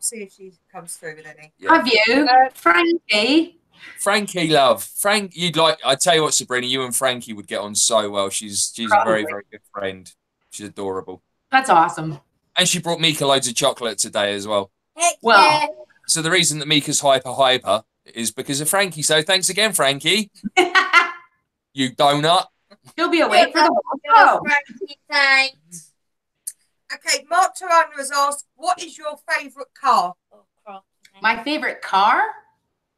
See if she comes through with any. Yeah. Have you, Frankie? Frankie, love. I tell you what, Sabrina, you and Frankie would get on so well. She's a very, very good friend. She's adorable. That's awesome. And she brought Mika loads of chocolate today as well. Heck Well, yeah. So the reason that Mika's hyper is because of Frankie. So thanks again, Frankie. You donut. She'll be awake for the whole show. Frankie, thanks. Okay, Mark Tarana has asked, what is your favourite car? Oh, crap. My favorite car?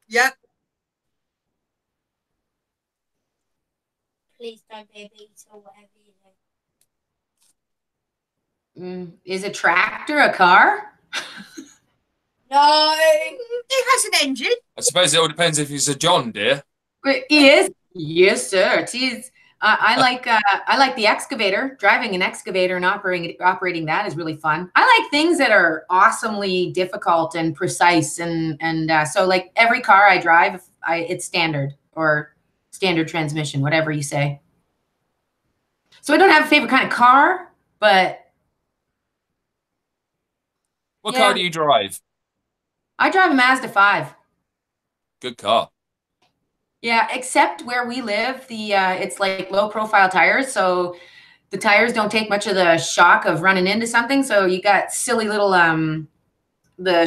Yeah. Please don't be a beat or whatever you do. Is a tractor a car? No. It has an engine. I suppose it all depends if it's a John Deere. It is. Yes, sir. It is. I like the excavator. Driving an excavator and operating that is really fun. I like things that are awesomely difficult and precise, and so like every car I drive, it's standard or standard transmission, whatever you say. So I don't have a favorite kind of car, but What car do you drive? I drive a Mazda 5. Good car. Yeah, except where we live, it's like low profile tires, so the tires don't take much of the shock of running into something. So you got silly little the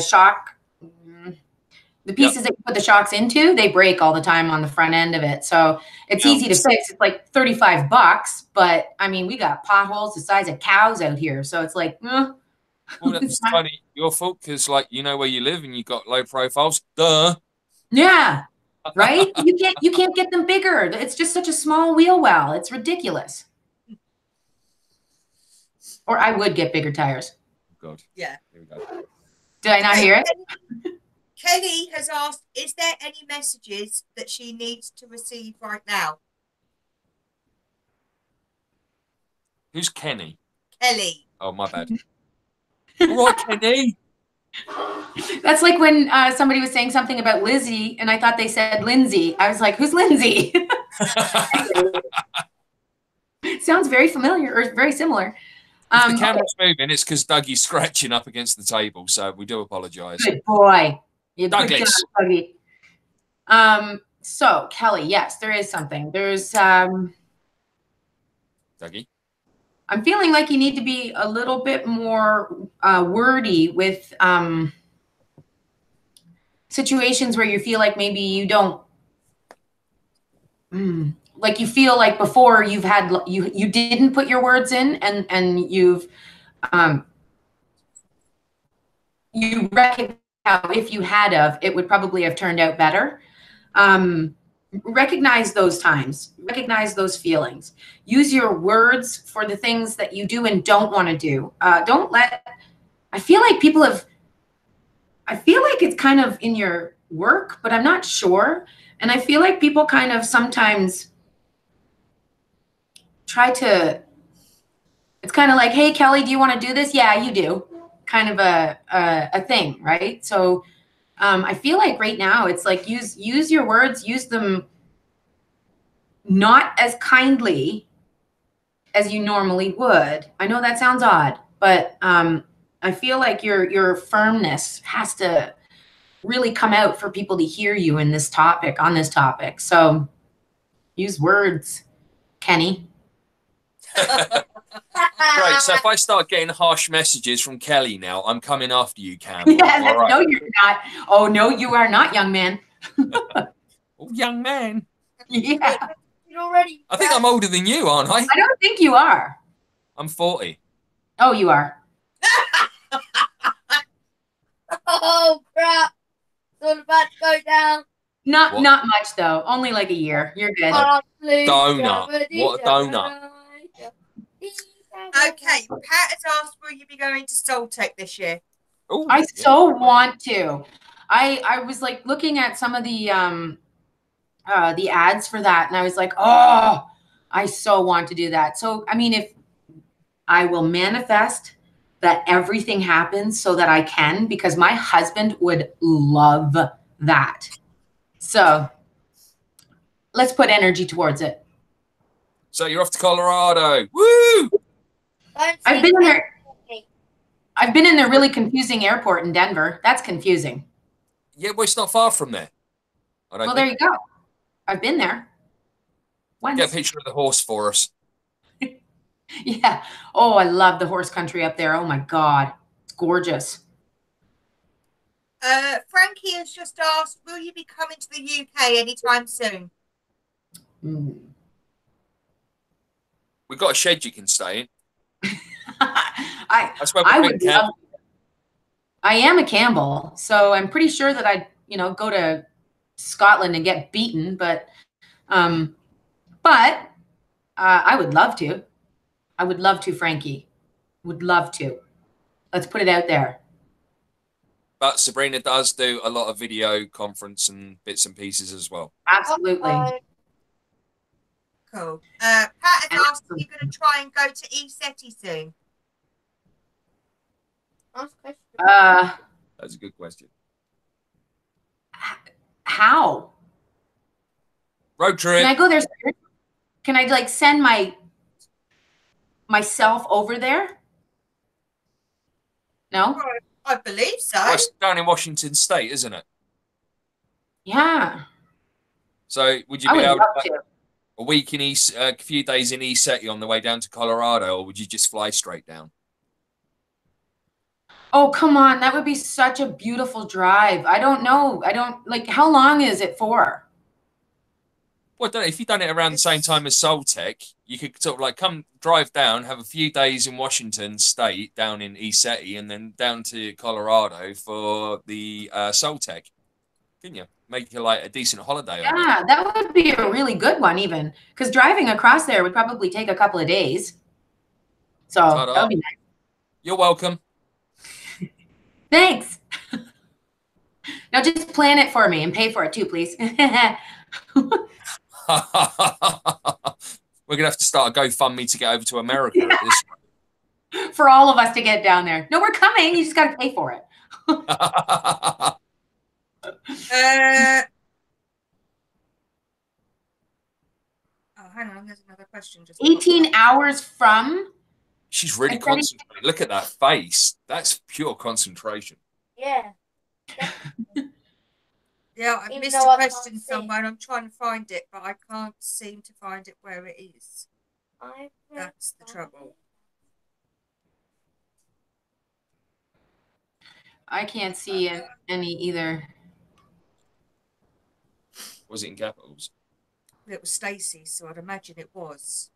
The pieces that you put the shocks into, they break all the time on the front end of it. So it's easy to fix. It's like $35, but I mean, we got potholes the size of cows out here. So it's like, well, that's kind of your fault because, like, you know where you live and you got low profiles. Duh. Yeah. Right? You can't get them bigger. It's just such a small wheel well. It's ridiculous. Or I would get bigger tires. God. Yeah. Here we go. Did I not hear it? Kelly has asked, is there any messages that she needs to receive right now? Who's Kenny? Kelly. Oh, my bad. All right, Kenny. That's like when somebody was saying something about Lizzie, and I thought they said Lindsay. I was like, who's Lindsay? Sounds very familiar or very similar. If the camera's moving, it's because Dougie's scratching up against the table, so we do apologise. Good boy. Douglas. Good job, Dougie. So Kelly, yes, there is something. There's Dougie. I'm feeling like you need to be a little bit more wordy with situations where you feel like maybe you don't like you feel like before you've had you didn't put your words in and you recognize how if you had of it would probably have turned out better. Recognize those times, recognize those feelings, use your words for the things that you do and don't want to do. Don't let, I feel like it's kind of in your work, but I'm not sure. And I feel like people kind of sometimes try to, it's kind of like, hey, Kelly, do you want to do this? Yeah, you do. Kind of a thing, right? So I feel like right now it's like use your words, use them not as kindly as you normally would. I know that sounds odd, but I feel like your firmness has to really come out for people to hear you in this topic, on this topic. So use words, Kenny. Right, so if I start getting harsh messages from Kelly now, I'm coming after you, Campbell. Yeah, right. No, you're not. Oh, no, you are not, young man. Oh, young man. Yeah. Already. I think I'm older than you, aren't I? I don't think you are. I'm 40. Oh, you are. Oh, crap. It's all about to go down. Not much, though. Only like a year. You're good. Donut. What a donut. Okay, Pat has asked, will you be going to Soltech this year? Ooh, I so want to. I was like looking at some of the ads for that, and I was like, oh, I so want to do that. So, I mean, if I will manifest that everything happens so that I can, because my husband would love that. So let's put energy towards it. So you're off to Colorado. Woo! I've been there. I've been in the really confusing airport in Denver. That's confusing. Yeah, well, it's not far from there. Well, there you go. I've been there. Once. Get a picture of the horse for us. Yeah. Oh, I love the horse country up there. Oh my God. It's gorgeous. Frankie has just asked, will you be coming to the UK anytime soon? We've got a shed you can stay in. I would love. I am a Campbell, so I'm pretty sure that I'd, go to Scotland and get beaten, but I would love to. I would love to, Frankie. Would love to. Let's put it out there. But Sabrina does do a lot of video conference and bits and pieces as well. Absolutely. Cool. Pat has asked if you're going to try and go to ESETI soon. That's a good question. How? Road trip. Can I go there? Can I send myself over there? No? I believe so. Well, it's down in Washington State, isn't it? Yeah. So would you be able to a week in a few days in ESETI on the way down to Colorado, or would you just fly straight down? Oh, come on. That would be such a beautiful drive. I don't know. I don't like, how long is it for? Well, if you've done it around the same time as Soltech, you could sort of like come drive down, have a few days in Washington State, down in ECETI, and then down to Colorado for the Soltech. Couldn't you? Make it like a decent holiday on it. Yeah, that would be a really good one, even because driving across there would probably take a couple of days. So that would be nice. You're welcome. Thanks. Now just plan it for me and pay for it too, please. We're gonna have to start a GoFundMe to get over to America at this rate. For all of us to get down there. No, we're coming. You just got to pay for it. Oh, hang on. There's another question. Just 18 hours from. She's really concentrating. Look at that face. That's pure concentration. Yeah. Yeah, I missed a question somewhere. I'm trying to find it, but I can't seem to find it where it is. That's the trouble. I can't see any either. Was it in capitals? It was Stacey, so I'd imagine it was.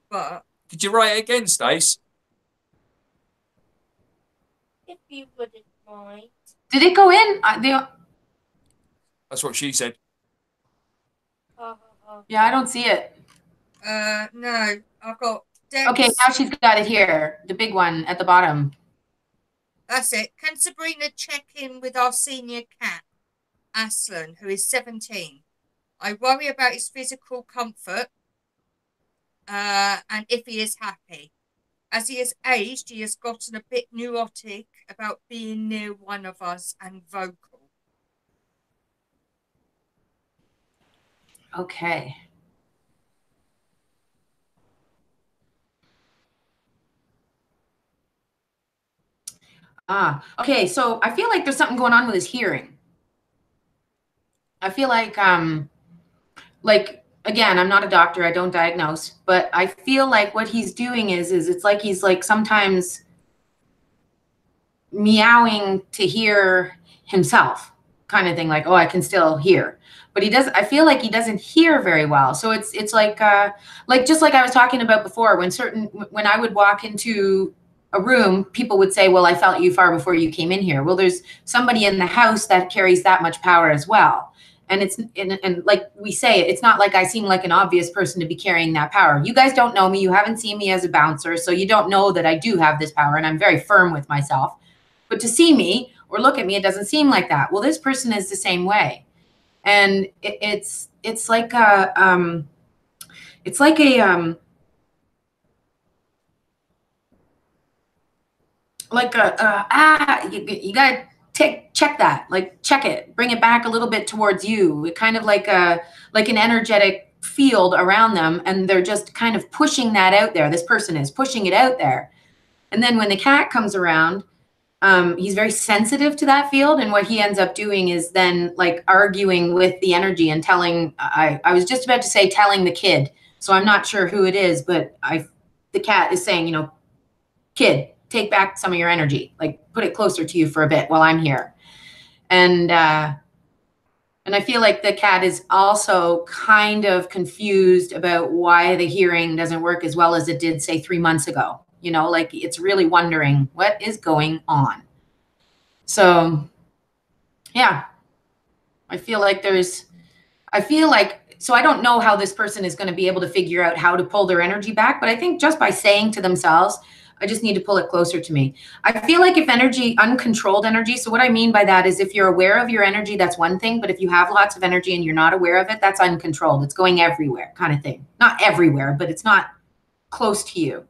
But could you write it again, Stace? If you wouldn't mind. Did it go in? That's what she said. Yeah, I don't see it. No, I've got. Okay, now she's got it here. The big one at the bottom. That's it. Can Sabrina check in with our senior cat, Aslan, who is 17? I worry about his physical comfort and if he is happy. As he has aged, he has gotten a bit neurotic about being near one of us and vocal. Okay. Okay, so I feel like there's something going on with his hearing. I feel like again, I'm not a doctor, I don't diagnose, but I feel like what he's doing is it's like he's like sometimes meowing to hear himself, kind of thing, like, oh, I can still hear. But he doesn't, I feel like he doesn't hear very well. So it's like just like I was talking about before, when I would walk into a room, people would say, well, I felt you far before you came in here. Well, there's somebody in the house that carries that much power as well. And and like we say, it's not like I seem like an obvious person to be carrying that power. You guys don't know me. You haven't seen me as a bouncer. So you don't know that I do have this power, and I'm very firm with myself. But to see me or look at me, it doesn't seem like that. Well, this person is the same way. And it's like a, you gotta check that, like check it, bring it back a little bit towards you. It kind of like an energetic field around them, and they're just kind of pushing that out there. This person is pushing it out there. And then when the cat comes around, he's very sensitive to that field. And what he ends up doing is then like arguing with the energy and telling, I was just about to say telling the kid. So I'm not sure who it is, but the cat is saying, kid, take back some of your energy, like put it closer to you for a bit while I'm here. And I feel like the cat is also kind of confused about why the hearing doesn't work as well as it did, say, 3 months ago. Like it's really wondering what is going on. So, yeah, I feel like so I don't know how this person is going to be able to figure out how to pull their energy back, but I think just by saying to themselves, I just need to pull it closer to me. I feel like if uncontrolled energy, so what I mean by that is if you're aware of your energy, that's one thing, but if you have lots of energy and you're not aware of it, that's uncontrolled. It's going everywhere kind of thing. Not everywhere, but it's not close to you.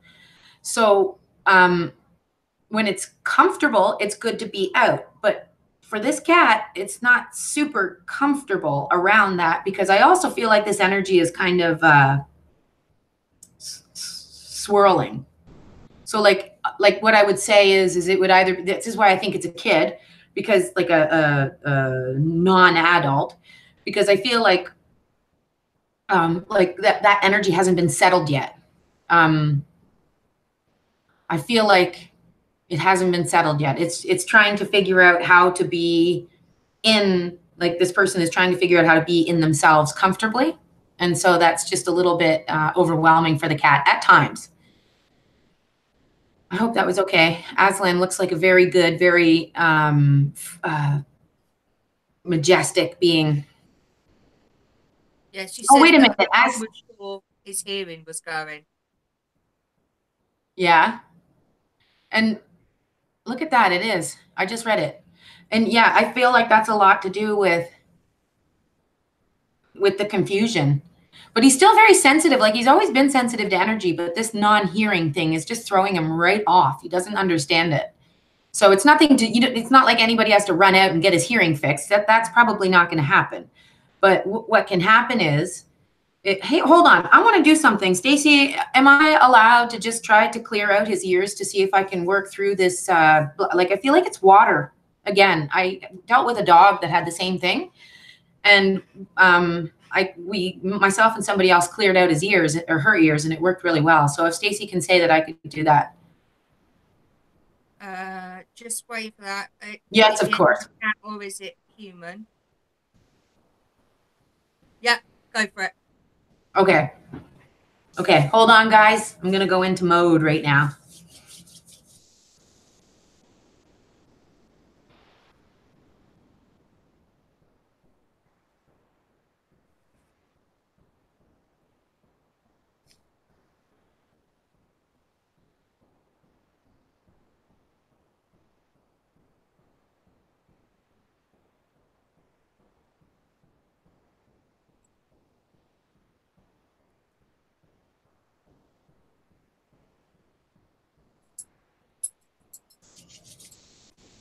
So when it's comfortable, it's good to be out. But for this cat, it's not super comfortable around that, because I also feel like this energy is kind of swirling. So like what I would say is it would either, this is why I think it's a kid, because like a non-adult, because I feel like that energy hasn't been settled yet. I feel like It hasn't been settled yet. It's trying to figure out how to be in, like, this person is trying to figure out how to be in themselves comfortably. And so that's just a little bit overwhelming for the cat at times. I hope that was okay. Aslan looks like a very good, very majestic being. Yeah, she said. Oh, wait a minute. I was sure his hearing was going. Yeah. And look at that. It is. I just read it. And yeah, I feel like that's a lot to do with the confusion. But he's still very sensitive. Like, he's always been sensitive to energy, but this non-hearing thing is just throwing him right off. He doesn't understand it. So it's nothing to, it's not like anybody has to run out and get his hearing fixed. That's probably not going to happen. But what can happen is, hey, hold on. I want to do something. Stacy, am I allowed to just try to clear out his ears to see if I can work through this? Like, I feel like it's water. Again, I dealt with a dog that had the same thing. And myself and somebody else cleared out his ears, or her ears, and it worked really well. So if Stacy can say that I could do that. Just wait for that. Yes, of course. Cat or is it human? Yeah, go for it. Okay. Okay, hold on, guys. I'm going to go into mode right now.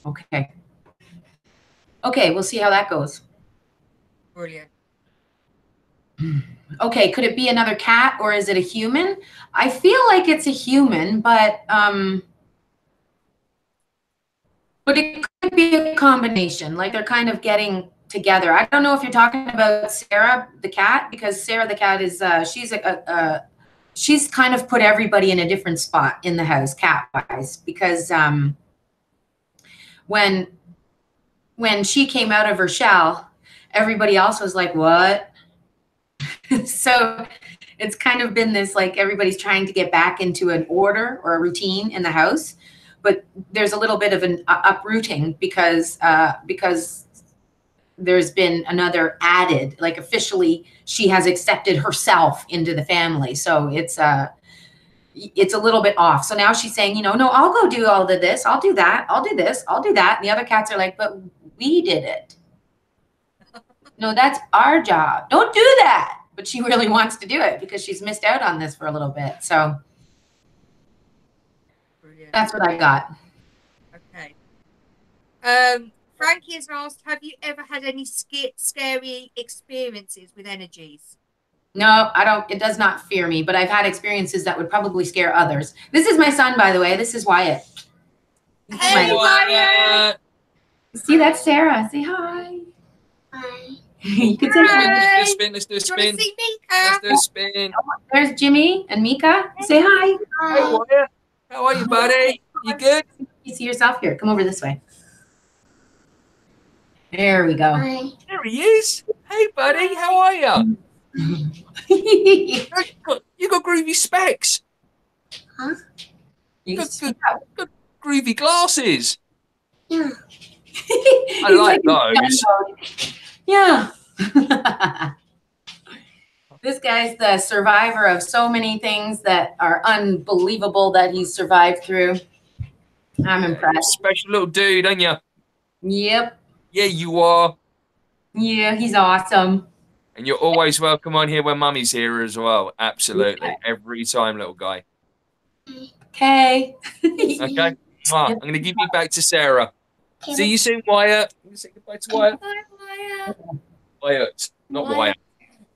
Okay. Okay, we'll see how that goes. Brilliant. Okay, could it be another cat or is it a human? I feel like it's a human, but it could be a combination. Like, they're kind of getting together. I don't know if you're talking about Sarah the cat, because Sarah the cat is she's kind of put everybody in a different spot in the house, cat-wise, because when she came out of her shell, everybody else was like, what? So it's kind of been this, like, everybody's trying to get back into an order or a routine in the house, but there's a little bit of an uprooting because there's been another added, like, officially she has accepted herself into the family. So it's a little bit off. So now she's saying, no, I'll go do all of this. I'll do that. I'll do this. I'll do that. And the other cats are like, but we did it. No, that's our job. Don't do that. But she really wants to do it because she's missed out on this for a little bit. So brilliant. That's what I got. Okay. Frankie has asked, have you ever had any scary experiences with energies? No, I don't. It does not fear me, but I've had experiences that would probably scare others. This is my son, by the way. This is Wyatt. Hey, Wyatt. See, that's Sarah. Say hi. Hi. You can say hi. Let's do a spin. See Mika? Let's do a spin. There's Jimmy and Mika. Say hi. Hi, Wyatt. How are you, buddy? You good? You see yourself here. Come over this way. There we go. Hi. There he is. Hey, buddy. How are you? You got groovy specs. Huh? Good groovy glasses. Yeah. I like those. Yeah. This guy's the survivor of so many things that are unbelievable that he's survived through. I'm impressed. Special little dude, aren't you? Yep. Yeah, you are. Yeah, he's awesome. And you're always welcome on here when Mummy's here as well. Absolutely. Yeah. Every time, little guy. Okay. Okay. I'm going to give you back to Sarah. See you soon, Wyatt. I'm going to say goodbye to Wyatt. Bye, Wyatt. Wyatt, not Wyatt.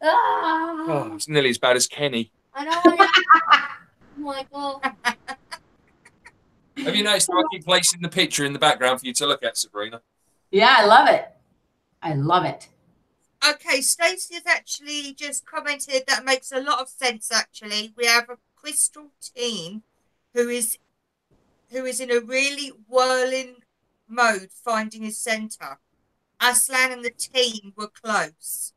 Oh, it's nearly as bad as Kenny. I know. Oh my God. Have you noticed how I keep placing the picture in the background for you to look at, Sabrina? Yeah, I love it. I love it. Okay, Stacey has actually just commented that makes a lot of sense, actually. We have a crystal team who who is in a really whirling mode finding his center. Aslan and the team were close.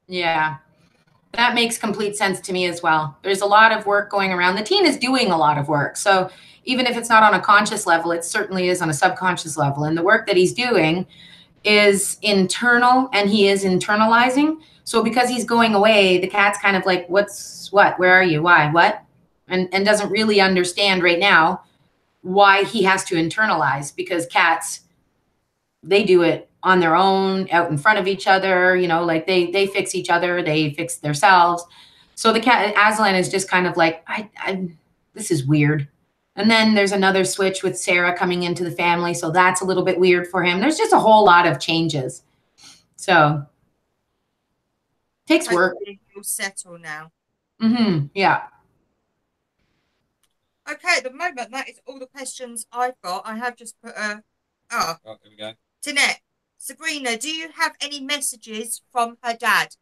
Yeah, that makes complete sense to me as well. There's a lot of work going around. The teen is doing a lot of work. So even if it's not on a conscious level, it certainly is on a subconscious level. And the work that he's doing is internal, and he is internalizing. So because he's going away, the cat's kind of like, what's what? Where are you? Why? What? And doesn't really understand right now why he has to internalize, because cats, they do it on their own, out in front of each other, you know, like they fix each other, they fix themselves. So the cat, Aslan, is just kind of like, this is weird. And then there's another switch with Sarah coming into the family, so that's a little bit weird for him. There's just a whole lot of changes. So takes work. You'll settle now. Yeah. Okay, at the moment, that is all the questions I've got. I have just put a... Oh, here we go. Tinette, Sabrina, do you have any messages from her dad?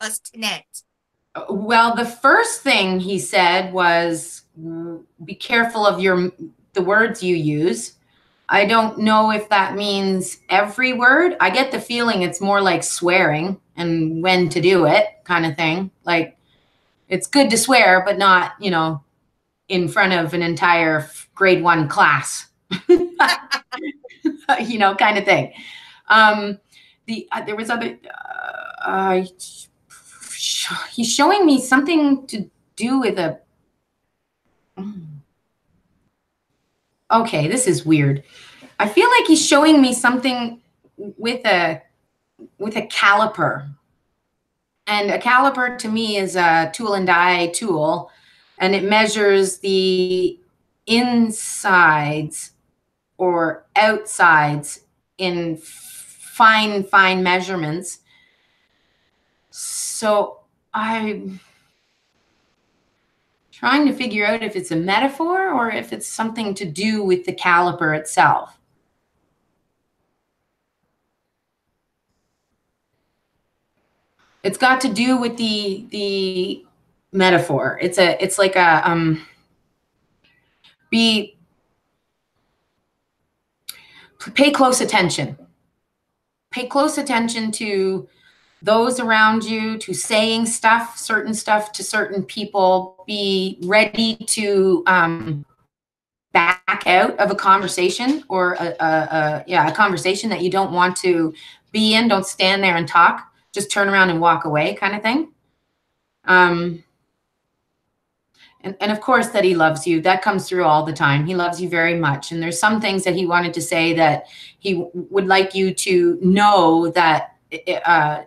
That's Tinette. Well, the first thing he said was, be careful of the words you use. I don't know if that means every word. I get the feeling it's more like swearing and when to do it kind of thing. Like, it's good to swear, but not, you know, in front of an entire grade 1 class, you know, kind of thing. There was other, he's showing me something to do with a, okay, this is weird. I feel like he's showing me something with a caliper. And a caliper to me is a tool and die tool, and it measures the insides or outsides in fine measurements. So I'm trying to figure out if it's a metaphor or if it's something to do with the caliper itself. It's got to do with the metaphor. It's like a pay close attention. Pay close attention to those around you, to saying certain stuff to certain people. Be ready to back out of a conversation or a conversation that you don't want to be in. Don't stand there and talk. Just turn around and walk away, kind of thing. And of course that he loves you. That comes through all the time. He loves you very much. And there's some things that he wanted to say that he would like you to know, that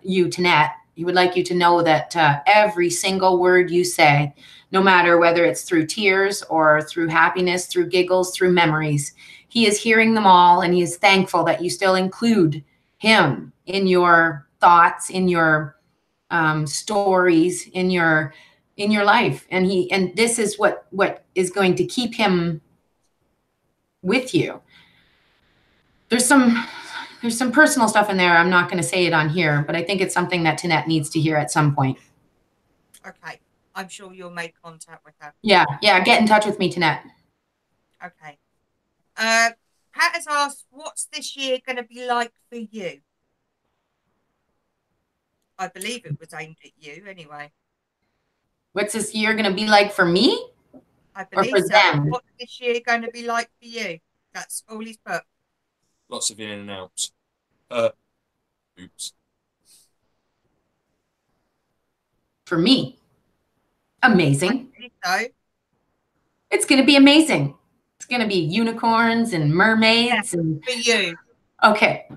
you, Tinette, he would like you to know that every single word you say, no matter whether it's through tears or through happiness, through giggles, through memories, he is hearing them all, and he is thankful that you still include him in your thoughts, in your stories, in your life. And this is what is going to keep him with you. There's some personal stuff in there. I'm not going to say it on here, but I think it's something that Tinette needs to hear at some point. Okay. I'm sure you'll make contact with her. Yeah. Get in touch with me, Tinette. Okay. Pat has asked, what's this year going to be like for you? I believe it was aimed at you anyway. What's this year going to be like for me? I believe so. Them? What's this year going to be like for you? That's all he's put. Lots of in and outs. Oops. For me, amazing. I think so. It's going to be amazing. It's going to be unicorns and mermaids. And for you. Okay.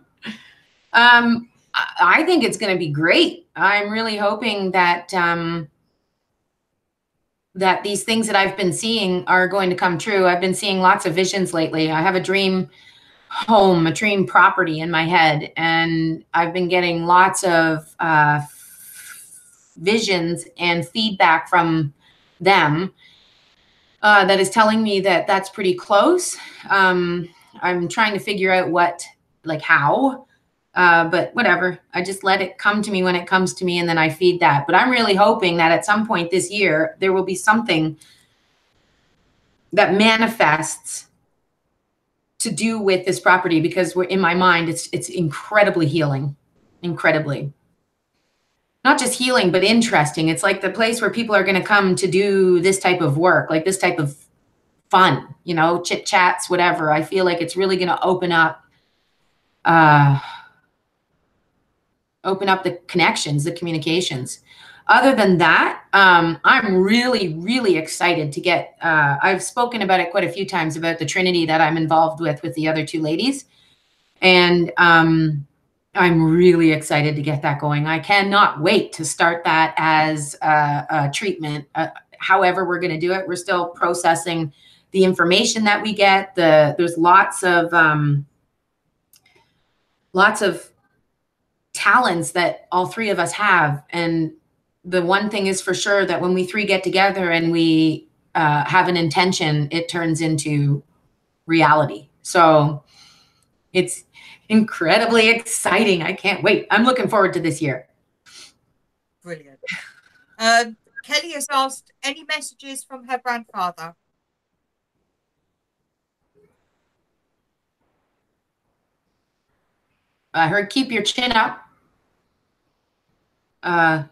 I think it's going to be great. I'm really hoping that that these things that I've been seeing are going to come true. I've been seeing lots of visions lately. I have a dream home, a dream property in my head, and I've been getting lots of visions and feedback from them that is telling me that that's pretty close. I'm trying to figure out how, but whatever. I just let it come to me when it comes to me, and then I feed that. But I'm really hoping that at some point this year, there will be something that manifests to do with this property, because we're, in my mind, it's incredibly healing, incredibly. Not just healing, but interesting. It's like the place where people are going to come to do this type of work, like this type of fun, you know, chit chats, whatever. I feel like it's really going to open up the connections, the communications. Other than that, I'm really, really excited to get, I've spoken about it quite a few times about the Trinity that I'm involved with the other two ladies. And I'm really excited to get that going. I cannot wait to start that as a treatment. However we're going to do it, we're still processing the information that we get. There's lots of talents that all three of us have. And the one thing is for sure that when we three get together and we have an intention, it turns into reality. So it's incredibly exciting. I can't wait. I'm looking forward to this year. Brilliant. Kelly has asked, any messages from her grandfather? I heard keep your chin up. I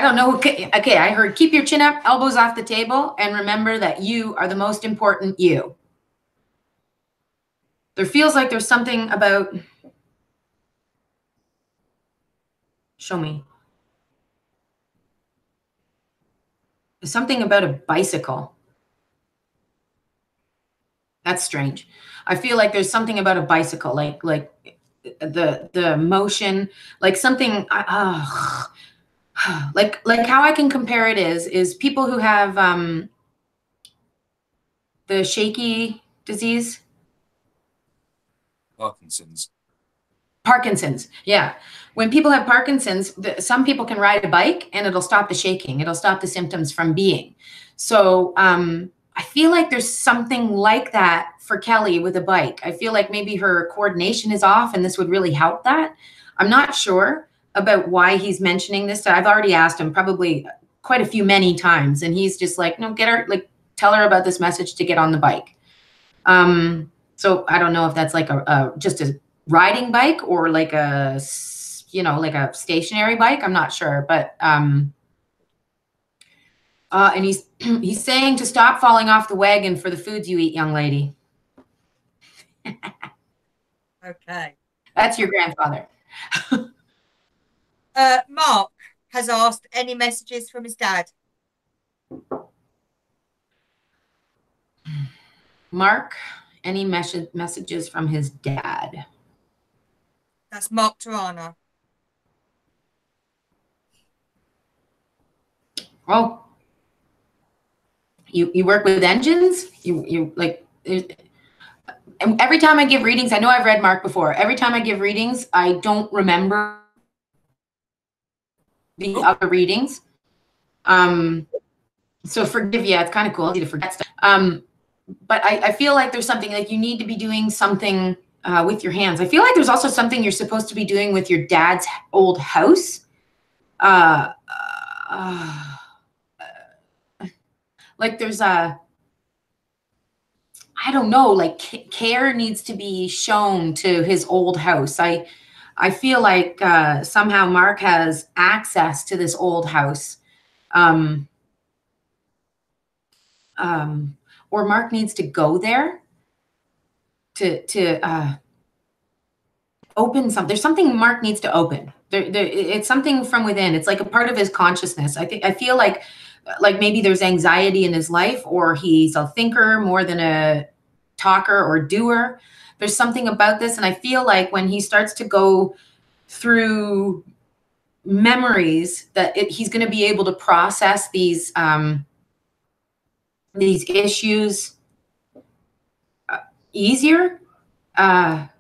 don't know. Okay, I heard keep your chin up, elbows off the table, and remember that you are the most important you. There feels like there's something about, show me. There's something about a bicycle. That's strange. I feel like there's something about a bicycle, like the motion, like something, like how I can compare it is people who have the shaky disease. Parkinson's, yeah. When people have Parkinson's, some people can ride a bike and it'll stop the shaking. It'll stop the symptoms from being. So I feel like there's something like that for Kelly with a bike. I feel like maybe her coordination is off and this would really help that. I'm not sure about why he's mentioning this. I've already asked him probably quite a few many times, and he's just like, no, get her, like, tell her about this message to get on the bike. So I don't know if that's like just a riding bike or like a, you know, like a stationary bike. I'm not sure, but and he's saying to stop falling off the wagon for the foods you eat, young lady. Okay. That's your grandfather. Mark has asked, any messages from his dad? Mark, any messages from his dad? That's Mark Tarana. Oh, you work with engines? You like, and every time I give readings, I know I've read Mark before. Every time I give readings, I don't remember the other readings. So forgive you. It's kind of cool to forget stuff. But I feel like there's something like you need to be doing something with your hands. I feel like there's also something you're supposed to be doing with your dad's old house. Like there's I don't know, like care needs to be shown to his old house. I feel like somehow Mark has access to this old house. Or Mark needs to go there to open something. There's something Mark needs to open. It's something from within. It's like a part of his consciousness. I feel like maybe there's anxiety in his life, or he's a thinker more than a talker or doer. There's something about this. And I feel like when he starts to go through memories that he's going to be able to process these issues easier. And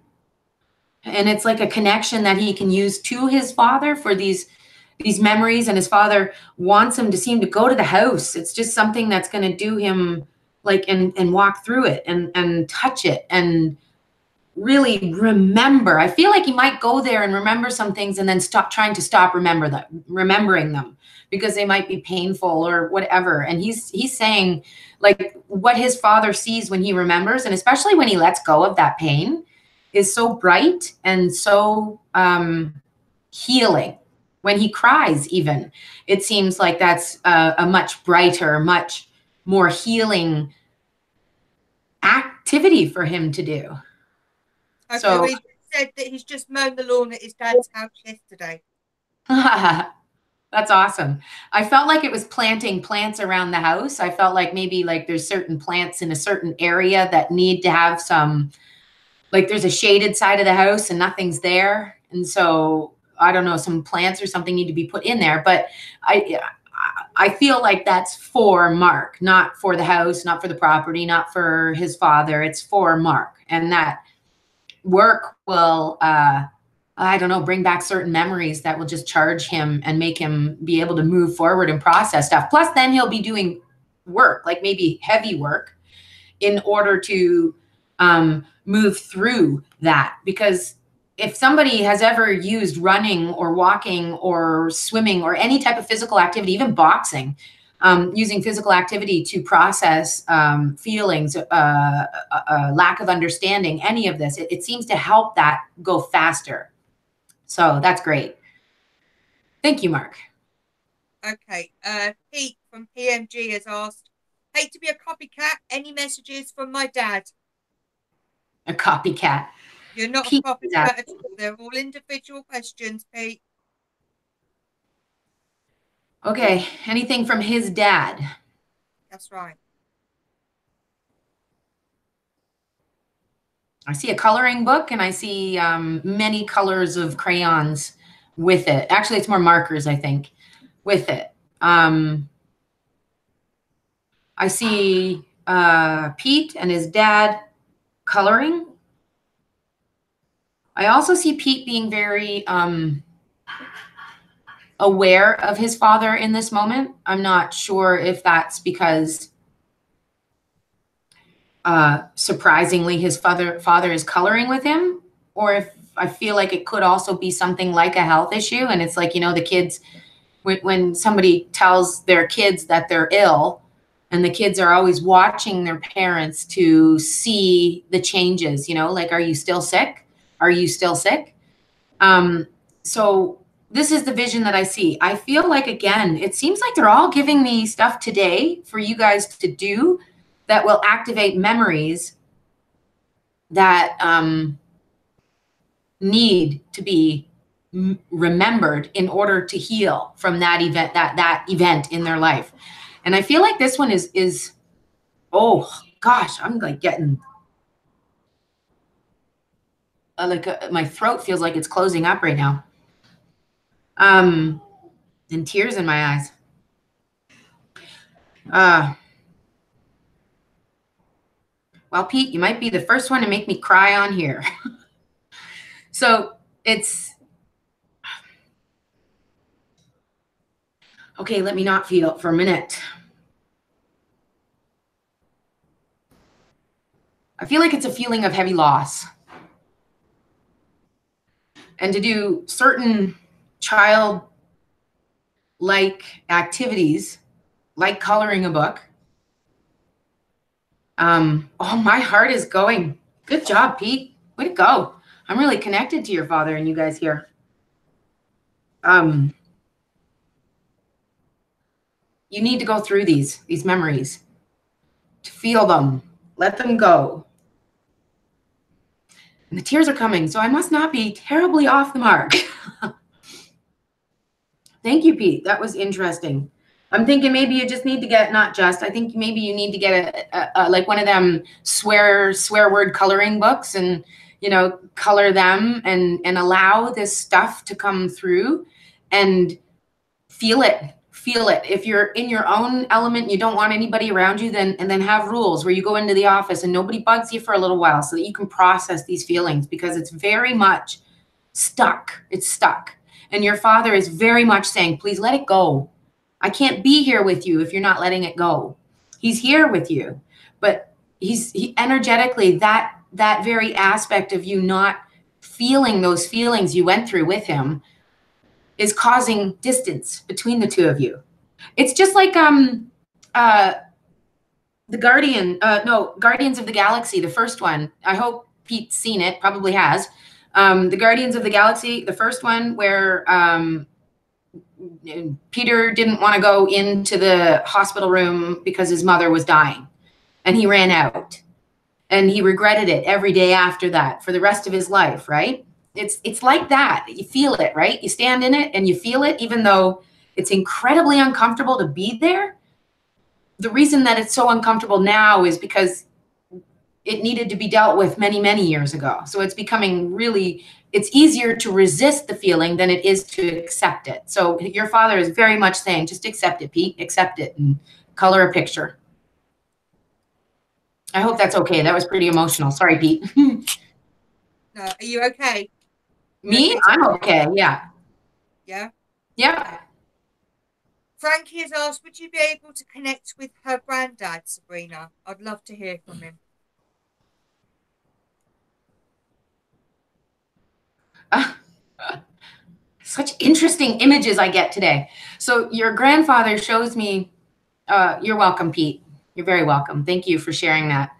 it's like a connection that he can use to his father for these memories. And his father wants him to seem to go to the house. It's just something that's going to do him like, and walk through it and touch it and really remember. I feel like he might go there and remember some things and then stop remembering them, because they might be painful or whatever. And he's saying like what his father sees when he remembers, and especially when he lets go of that pain, is so bright and so healing. When he cries, even, it seems like that's a much brighter, much more healing activity for him to do. Okay, so well, he said that he's just mown the lawn at his dad's house yesterday. That's awesome. I felt like it was planting plants around the house. I felt like maybe like there's certain plants in a certain area that need to have some, like there's a shaded side of the house and nothing's there. And so I don't know, some plants or something need to be put in there. But I feel like that's for Mark, not for the house, not for the property, not for his father. It's for Mark. And that work will, I don't know, bring back certain memories that will just charge him and make him be able to move forward and process stuff. Plus, then he'll be doing work, like maybe heavy work, in order to move through that. Because if somebody has ever used running or walking or swimming or any type of physical activity, even boxing, using physical activity to process feelings, lack of understanding, any of this, it seems to help that go faster. So that's great. Thank you, Mark. Okay. Pete from PMG has asked, hate to be a copycat. Any messages from my dad? A copycat. You're not Pete, a copycat at all. They're all individual questions, Pete. Okay. Anything from his dad? That's right. I see a coloring book and I see many colors of crayons with it. Actually, it's more markers, I think, with it. I see Pete and his dad coloring. I also see Pete being very aware of his father in this moment. I'm not sure if that's because surprisingly his father is coloring with him, or if I feel like it could also be something like a health issue. And it's like, you know, the kids, when somebody tells their kids that they're ill, and the kids are always watching their parents to see the changes, you know, like, are you still sick? Are you still sick? So this is the vision that I see. I feel like, again, it seems like they're all giving me stuff today for you guys to do that will activate memories that need to be remembered in order to heal from that event, that event in their life. And I feel like this one is oh gosh, I'm like getting my throat feels like it's closing up right now. And tears in my eyes. Well, Pete, you might be the first one to make me cry on here. So it's okay. Let me not feel it for a minute. I feel like it's a feeling of heavy loss. And to do certain child-like activities, like coloring a book. Oh, my heart is going. Good job, Pete. Way to go. I'm really connected to your father and you guys here. You need to go through these memories, to feel them, let them go. And the tears are coming, so I must not be terribly off the mark. Thank you, Pete. That was interesting. I'm thinking maybe you just need to get, I think maybe you need to get a like one of them swear word coloring books, and, you know, color them and allow this stuff to come through and feel it. Feel it. If you're in your own element, you don't want anybody around you, then have rules where you go into the office and nobody bugs you for a little while so that you can process these feelings, because it's very much stuck. It's stuck. And your father is very much saying, please let it go. I can't be here with you if you're not letting it go. He's here with you, but he energetically, that very aspect of you not feeling those feelings you went through with him is causing distance between the two of you. It's just like the Guardians of the Galaxy, the first one. I hope Pete's seen it, probably has. The Guardians of the Galaxy, the first one, where Peter didn't want to go into the hospital room because his mother was dying, and he ran out, and he regretted it every day after that for the rest of his life, right? It's like that. You feel it, right? You stand in it and you feel it, even though it's incredibly uncomfortable to be there. The reason that it's so uncomfortable now is because it needed to be dealt with many, many years ago. So it's becoming really, it's easier to resist the feeling than it is to accept it. So your father is very much saying, just accept it, Pete, accept it, and color a picture. I hope that's okay. That was pretty emotional. Sorry, Pete. No, are you okay? Me? Okay, I'm okay. Yeah. Yeah? Yeah. Frankie has asked, would you be able to connect with her granddad, Sabrina? I'd love to hear from him. Such interesting images I get today. So your grandfather shows me, you're welcome, Pete. You're very welcome. Thank you for sharing that.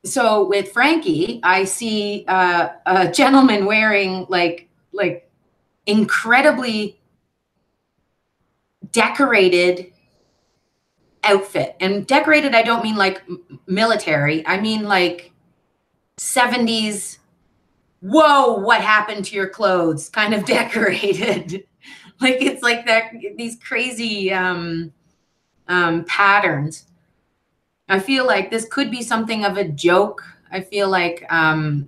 So with Frankie, I see a gentleman wearing like incredibly decorated outfit. And decorated, I don't mean like military. I mean like 70s, whoa, what happened to your clothes kind of decorated. Like it's like that, these crazy patterns. I feel like this could be something of a joke. I feel like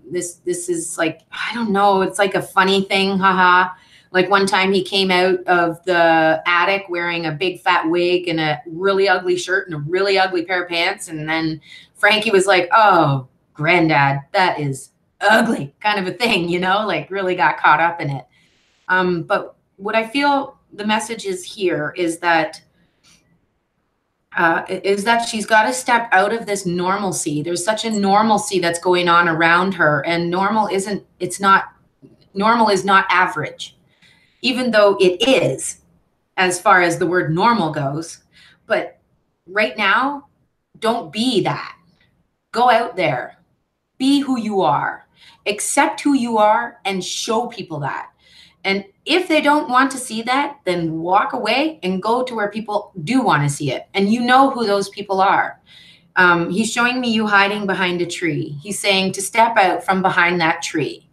this is like, I don't know, it's like a funny thing, haha. Like one time he came out of the attic wearing a big fat wig and a really ugly shirt and a really ugly pair of pants. And then Frankie was like, oh, granddad, that is ugly, kind of a thing, you know, like really got caught up in it. But what I feel the message is here is that she's got to step out of this normalcy. There's such a normalcy that's going on around her, and normal is not average, even though it is as far as the word normal goes. But right now, don't be that. Go out there, be who you are, accept who you are, and show people that. And if they don't want to see that, then walk away and go to where people do want to see it. And you know who those people are. He's showing me you hiding behind a tree. He's saying to step out from behind that tree.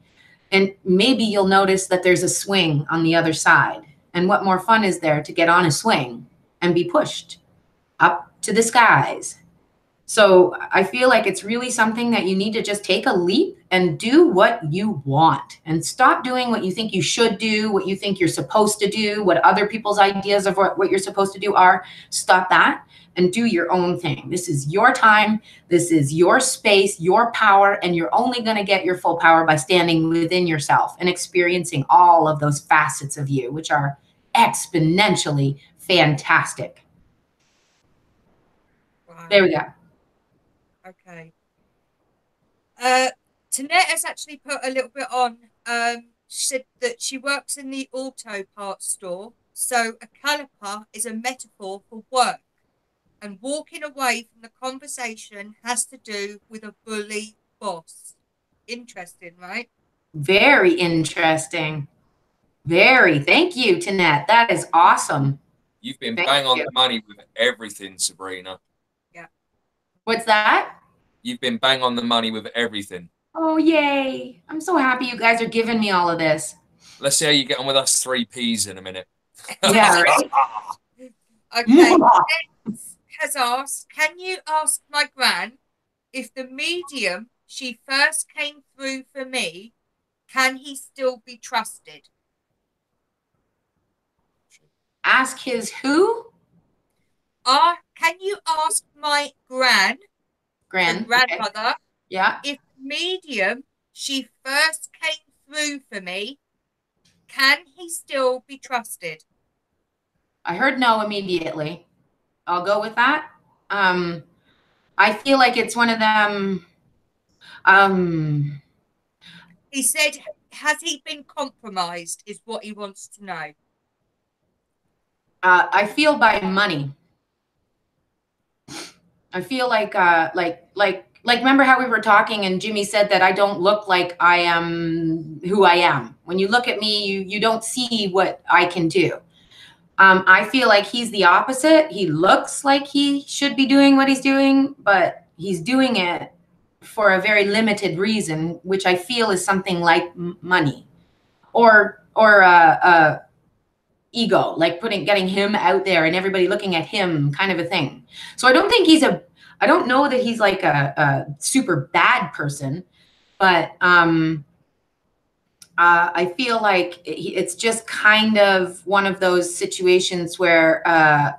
And maybe you'll notice that there's a swing on the other side. And what more fun is there to get on a swing and be pushed up to the skies? So I feel like it's really something that you need to just take a leap and do what you want and stop doing what you think you should do, what you think you're supposed to do, what other people's ideas of what you're supposed to do are. Stop that and do your own thing. This is your time. This is your space, your power, and you're only going to get your full power by standing within yourself and experiencing all of those facets of you, which are exponentially fantastic. Wow. There we go. Okay. Tanette has actually put a little bit on. She said that she works in the auto parts store. So a caliper is a metaphor for work. And walking away from the conversation has to do with a bully boss. Interesting, right? Very interesting. Very. Thank you, Tanette. That is awesome. You've been bang on the money with everything, Sabrina. Yeah. What's that? You've been bang on the money with everything. Oh, yay. I'm so happy you guys are giving me all of this. Let's see how you get on with us 3Ps in a minute. Yeah, right? Okay. Has asked, can you ask my gran if the medium she first came through for me, can he still be trusted? Ask his who? Can you ask my grandmother, okay. Yeah, if the medium she first came through for me, can he still be trusted? I heard no immediately. I'll go with that. I feel like it's one of them. He said has he been compromised is what he wants to know. I feel by money. I feel like remember how we were talking and Jimmy said that I don't look like I am who I am. When you look at me, you don't see what I can do. I feel like he's the opposite. He looks like he should be doing what he's doing, but he's doing it for a very limited reason, which I feel is something like money or ego, like getting him out there and everybody looking at him, kind of a thing. So I don't think I don't know that he's like a super bad person, but I feel like it's just kind of one of those situations where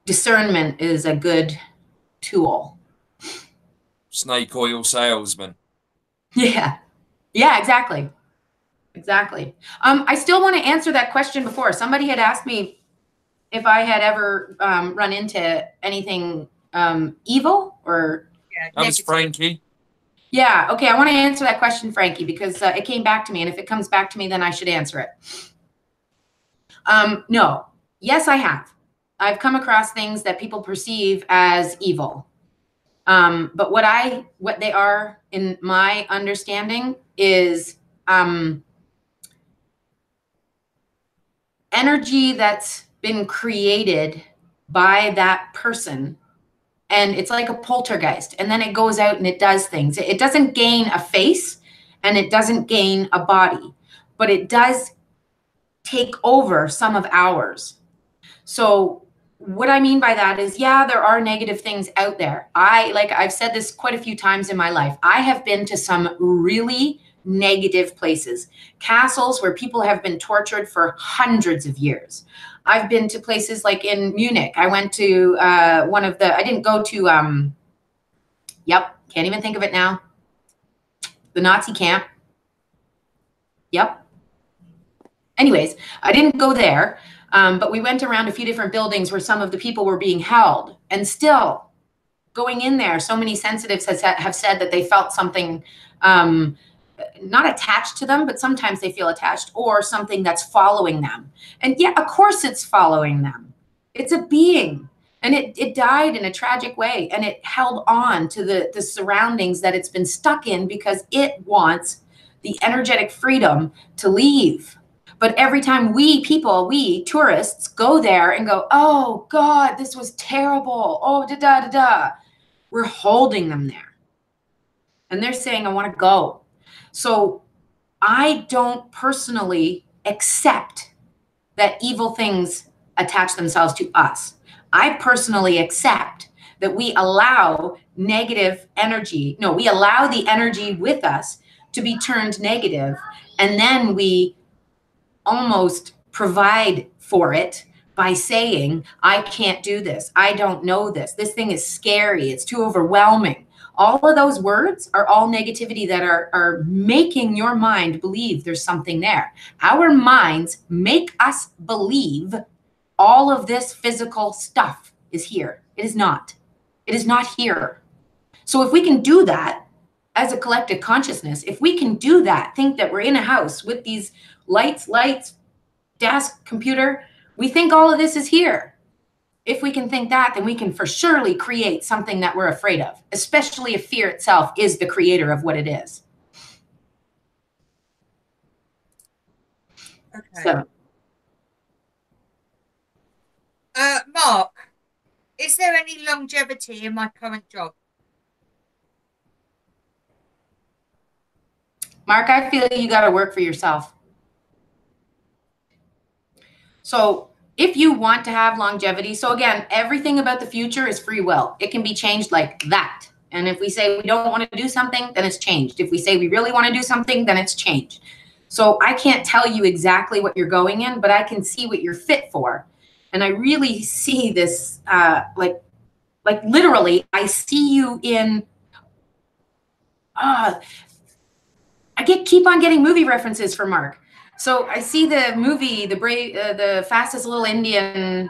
discernment is a good tool. Snake oil salesman. Yeah, exactly. Exactly. I still want to answer that question before. Somebody had asked me if I had ever run into anything evil or. Yeah, that was Frankie. Yeah. Okay. I want to answer that question, Frankie, because it came back to me. And if it comes back to me, then I should answer it. No. Yes, I have. I've come across things that people perceive as evil. But what they are, in my understanding, is energy that's been created by that person. And it's like a poltergeist. And then it goes out and it does things. It doesn't gain a face and it doesn't gain a body, but it does take over some of ours. So what I mean by that is, yeah, there are negative things out there. I've said this quite a few times in my life. I have been to some really negative places, castles where people have been tortured for hundreds of years. I've been to places like in Munich. I went to I didn't go to, can't even think of it now. The Nazi camp. Yep. Anyways, I didn't go there, but we went around a few different buildings where some of the people were being held. And still, going in there, so many sensitives have said that they felt something not attached to them, but sometimes they feel attached, or something that's following them. And yeah, of course it's following them. It's a being. And it died in a tragic way. And it held on to the surroundings that it's been stuck in because it wants the energetic freedom to leave. But every time we tourists go there and go, oh God, this was terrible. Oh, da-da-da-da. We're holding them there. And they're saying, I want to go. So I don't personally accept that evil things attach themselves to us. I personally accept that we allow negative energy. No, we allow the energy with us to be turned negative, and then we almost provide for it by saying, I can't do this. I don't know this. This thing is scary. It's too overwhelming. All of those words are all negativity that are making your mind believe there's something there. Our minds make us believe all of this physical stuff is here. It is not. It is not here. So if we can do that as a collective consciousness, if we can do that, think that we're in a house with these lights, desk, computer, we think all of this is here. If we can think that, then we can for surely create something that we're afraid of, especially if fear itself is the creator of what it is. Okay. So, Mark, is there any longevity in my current job? Mark, I feel you got to work for yourself. So if you want to have longevity, so again, everything about the future is free will. It can be changed like that. And if we say we don't want to do something, then it's changed. If we say we really want to do something, then it's changed. So I can't tell you exactly what you're going in, but I can see what you're fit for. And I really see this, like literally, I see you in, I keep on getting movie references for Mark. So I see the movie, the fastest little Indian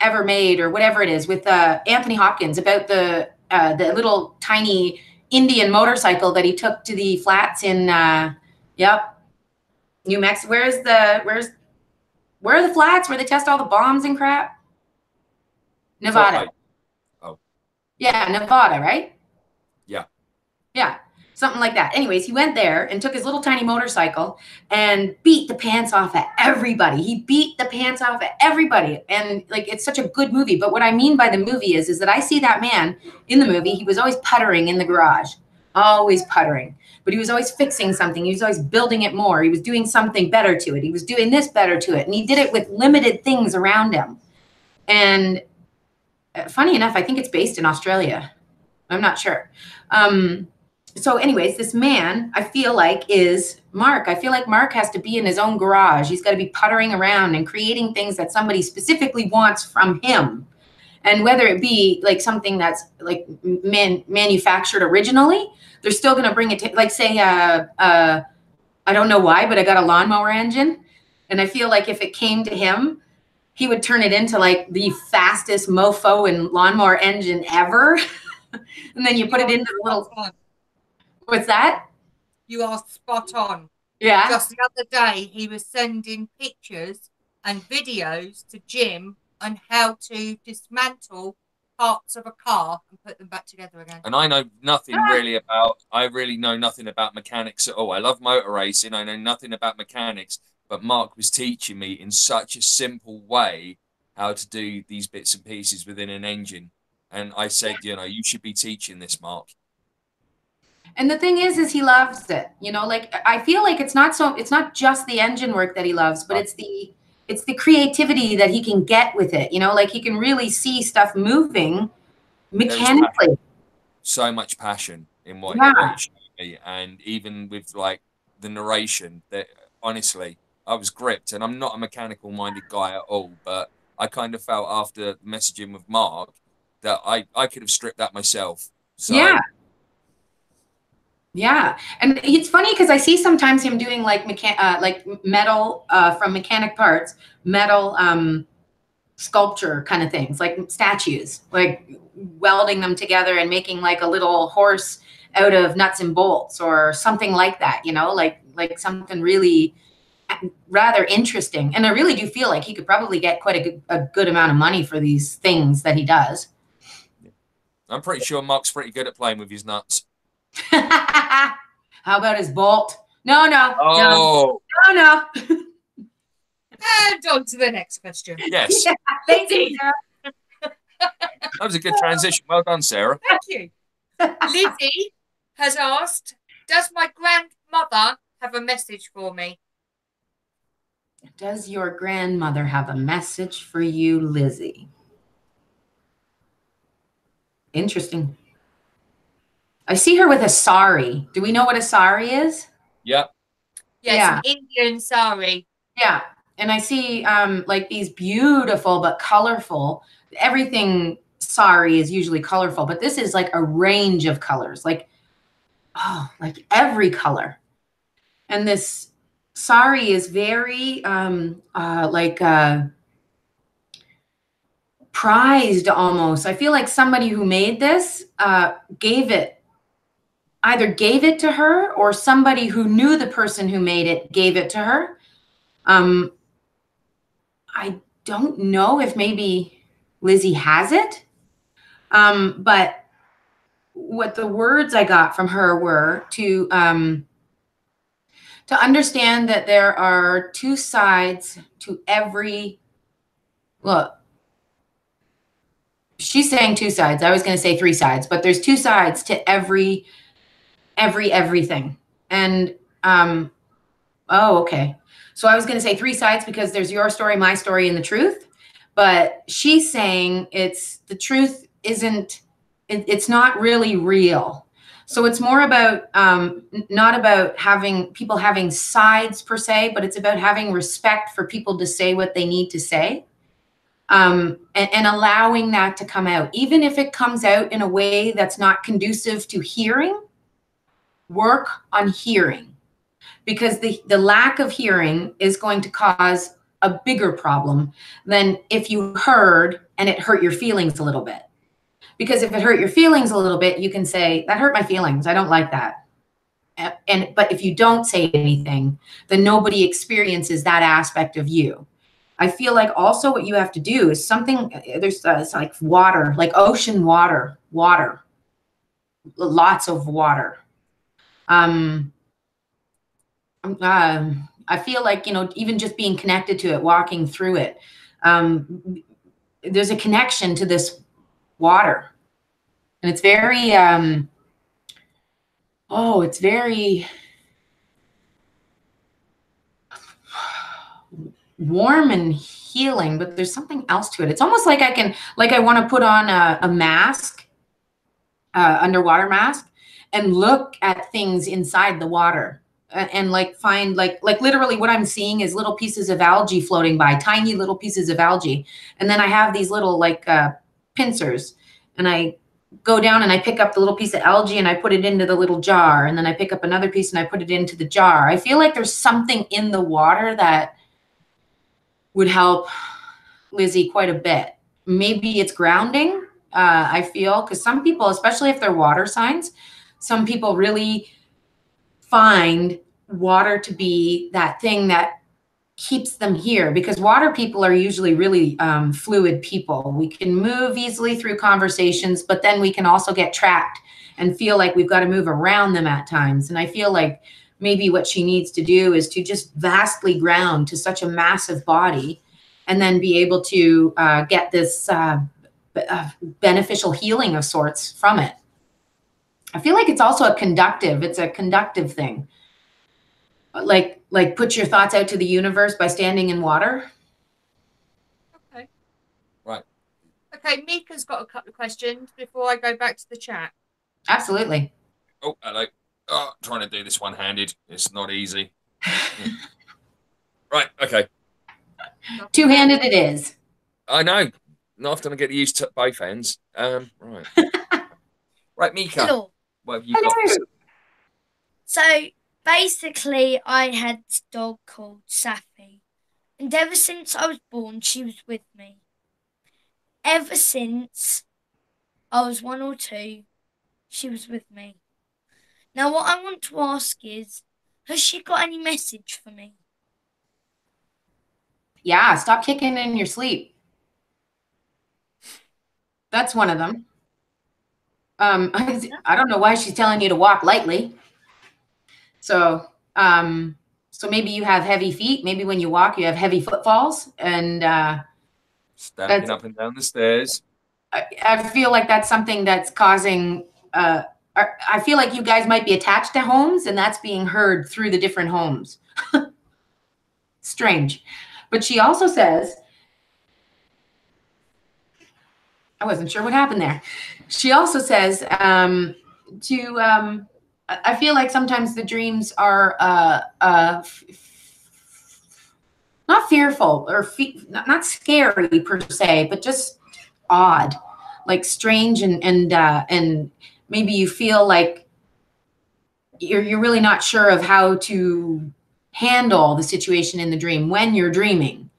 ever made, or whatever it is, with Anthony Hopkins, about the little tiny Indian motorcycle that he took to the flats in, New Mexico. Where are the flats where they test all the bombs and crap? Nevada. Oh. Yeah, Nevada, right? Yeah. Yeah, something like that. Anyways, he went there and took his little tiny motorcycle and beat the pants off at everybody. He beat the pants off at everybody. And like, it's such a good movie. But what I mean by the movie is that I see that man in the movie. He was always puttering in the garage, always puttering. But he was always fixing something. He was always building it more. He was doing something better to it. He was doing this better to it. And he did it with limited things around him. And funny enough, I think it's based in Australia. I'm not sure. So anyways, this man, I feel like, is Mark. I feel like Mark has to be in his own garage. He's got to be puttering around and creating things that somebody specifically wants from him. And whether it be like something that's like manufactured originally, they're still going to bring it to, like, say, I don't know why, but I got a lawnmower engine. And I feel like if it came to him, he would turn it into like the fastest mofo and lawnmower engine ever. And then you put it into the little, what's that? You are spot on. Yeah. Just the other day, he was sending pictures and videos to Jim on how to dismantle parts of a car and put them back together again. And I know nothing really about, I really know nothing about mechanics at all. I love motor racing. I know nothing about mechanics, but Mark was teaching me in such a simple way how to do these bits and pieces within an engine. And I said, you know, you should be teaching this, Mark. And the thing is he loves it. You know, like, I feel like it's not just the engine work that he loves, but it's the creativity that he can get with it. You know, like, he can really see stuff moving mechanically. So much passion in what Yeah. he showed me. And even with like the narration, that honestly, I was gripped. And I'm not a mechanical minded guy at all, but I kind of felt after messaging with Mark that I could have stripped that myself. So yeah. Yeah. And it's funny because I see sometimes him doing like metal from mechanic parts, metal sculpture kind of things, like statues, like welding them together and making like a little horse out of nuts and bolts or something like that, you know, like something really rather interesting. And I really do feel like he could probably get quite a good amount of money for these things that he does. I'm pretty sure Mark's pretty good at playing with his nuts. How about his bolt? No. Oh. No. And on to the next question. Yes. Yeah, thank you, Sarah. That was a good transition. Well done, Sarah. Thank you. Lizzie has asked, does my grandmother have a message for me? Does your grandmother have a message for you, Lizzie? Interesting. I see her with a sari. Do we know what a sari is? Yep. Yes, Yeah. an Indian sari. Yeah. And I see like these beautiful but colorful, everything sari is usually colorful, but this is like a range of colors, like every color. And this sari is very prized almost. I feel like somebody who made this either gave it to her, or somebody who knew the person who made it gave it to her. I don't know if maybe Lizzie has it, but what the words I got from her were to understand that there are two sides to every, look, she's saying two sides. I was going to say three sides, but there's two sides to everything. And, oh, okay. So I was going to say three sides because there's your story, my story, and the truth. But she's saying the truth isn't, it's not really real. So it's more about, not about people having sides per se, but it's about having respect for people to say what they need to say. And allowing that to come out, even if it comes out in a way that's not conducive to hearing. Work on hearing, because the lack of hearing is going to cause a bigger problem than if you heard and it hurt your feelings a little bit. Because if it hurt your feelings a little bit, you can say, that hurt my feelings. I don't like that. But if you don't say anything, then nobody experiences that aspect of you. I feel like also what you have to do is something, there's it's like water, like ocean water, lots of water. I feel like, you know, even just being connected to it, walking through it, there's a connection to this water. And it's very, it's very warm and healing, but there's something else to it. It's almost like I want to put on a mask, underwater mask, and look at things inside the water and like find like literally what I'm seeing is little pieces of algae floating by, tiny little pieces of algae. And then I have these little like pincers, and I go down and I pick up the little piece of algae and I put it into the little jar. And then I pick up another piece and I put it into the jar. I feel like there's something in the water that would help Lizzie quite a bit. Maybe it's grounding, I feel, because some people, especially if they're water signs, some people really find water to be that thing that keeps them here, because water people are usually really fluid people. We can move easily through conversations, but then we can also get trapped and feel like we've got to move around them at times. And I feel like maybe what she needs to do is to just vastly ground to such a massive body, and then be able to get this beneficial healing of sorts from it. I feel like it's also it's a conductive thing. Like put your thoughts out to the universe by standing in water. Okay. Right. Okay, Mika's got a couple of questions before I go back to the chat. Absolutely. Oh, hello. Oh, trying to do this one-handed. It's not easy. Right, okay. Two-handed it is. I know. Not often I get to use both hands. Right. Right, Mika. Hello. What have you got? So basically, I had this dog called Safi, and ever since I was born, she was with me. Ever since I was 1 or 2, she was with me. Now, what I want to ask is, has she got any message for me? Yeah, stop kicking in your sleep. That's one of them. I don't know why she's telling you to walk lightly. So, so maybe you have heavy feet. Maybe when you walk, you have heavy footfalls, and Stamping up and down the stairs. I feel like that's something that's causing. I feel like you guys might be attached to homes, and that's being heard through the different homes. Strange, but she also says, I wasn't sure what happened there. She also says I feel like sometimes the dreams are not fearful or not scary per se, but just odd, like strange, and maybe you feel like you're really not sure of how to handle the situation in the dream when you're dreaming.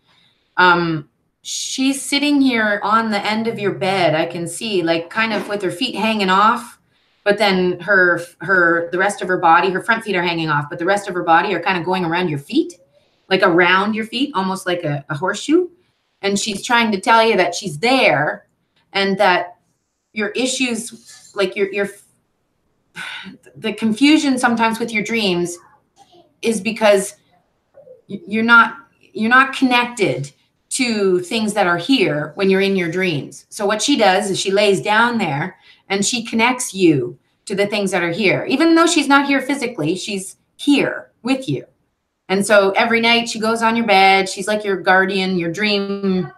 She's sitting here on the end of your bed. I can see, like, kind of with her feet hanging off, but then the rest of her body, her front feet are hanging off, but the rest of her body are kind of going around your feet, like around your feet, almost like a horseshoe. And she's trying to tell you that she's there, and that your issues, like the confusion sometimes with your dreams is because you're not connected to things that are here when you're in your dreams. So what she does is she lays down there and she connects you to the things that are here. Even though she's not here physically, she's here with you. And so every night she goes on your bed. She's like your guardian, your dream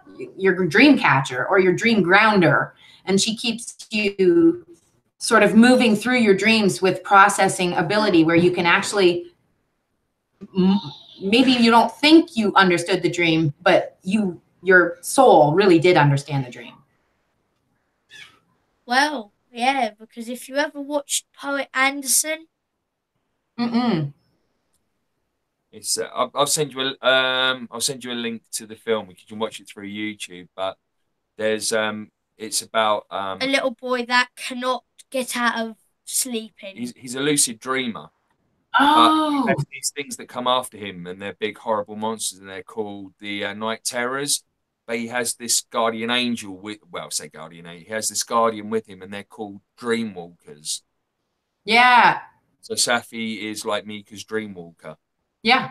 catcher, or your dream grounder. And she keeps you sort of moving through your dreams with processing ability, where you can actually, maybe you don't think you understood the dream, but your soul really did understand the dream. Well, yeah, because if you ever watched Poet Anderson, It's I'll send you a link to the film. You can watch it through YouTube. But there's It's about a little boy that cannot get out of sleeping. He's a lucid dreamer. Oh. But these things that come after him, and they're big, horrible monsters, and they're called the Night Terrors. But he has this guardian angel with, well, say guardian angel. He has this guardian with him, and they're called Dreamwalkers. Yeah. So Safi is like Mika's Dreamwalker. Yeah.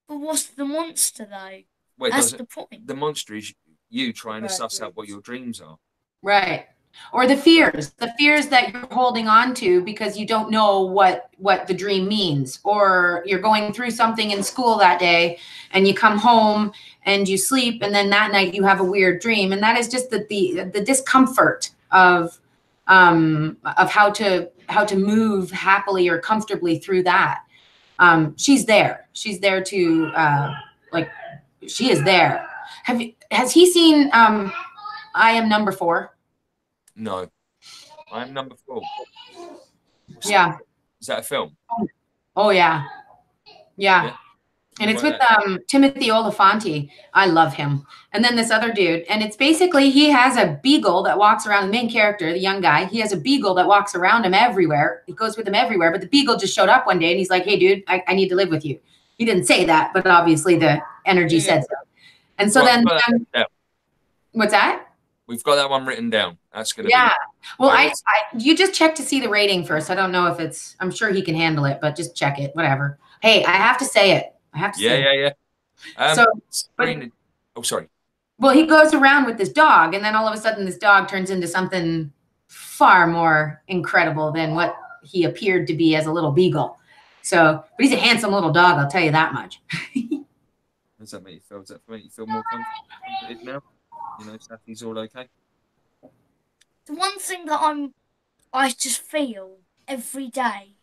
But what's the monster though? Well, that's the point. The monster is you trying to suss out what your dreams are. Right. Or the fears that you're holding on to because you don't know what the dream means, or you're going through something in school that day and you come home and you sleep, and then that night you have a weird dream, and that is just the discomfort of how to move happily or comfortably through that. She's there to like, she is there. Has he seen I Am Number 4? No, I Am Number 4. Yeah. Is that a film? Oh yeah. Yeah. And it's with Timothy Oliphant. I love him. And then this other dude. And it's basically, he has a beagle that walks around, the main character, the young guy. He has a beagle that walks around him everywhere. He goes with him everywhere. But the beagle just showed up one day and he's like, hey, dude, I need to live with you. He didn't say that, but obviously the energy said so. And so then, what's that? We've got that one written down. That's going to be. Well, you just check to see the rating first. I don't know if it's, I'm sure he can handle it, but just check it, whatever. Hey, I have to say it. I have to say it. So, oh, sorry. Well, he goes around with this dog, and then all of a sudden this dog turns into something far more incredible than what he appeared to be as a little beagle. So, but he's a handsome little dog, I'll tell you that much. Does that make you feel? Does that make you feel more comfortable now? You know, Safi's all okay. The one thing that I just feel every day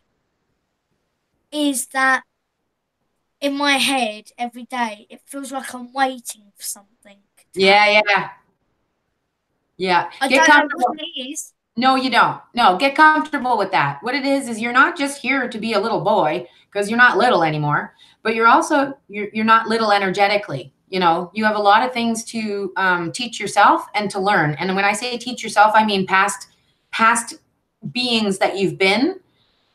is that in my head every day, it feels like I'm waiting for something. Yeah. I don't know what it is. No, you don't. No, get comfortable with that. What it is you're not just here to be a little boy, because you're not little anymore, but you're also, you're not little energetically. You know, you have a lot of things to teach yourself and to learn. And when I say teach yourself, I mean past beings that you've been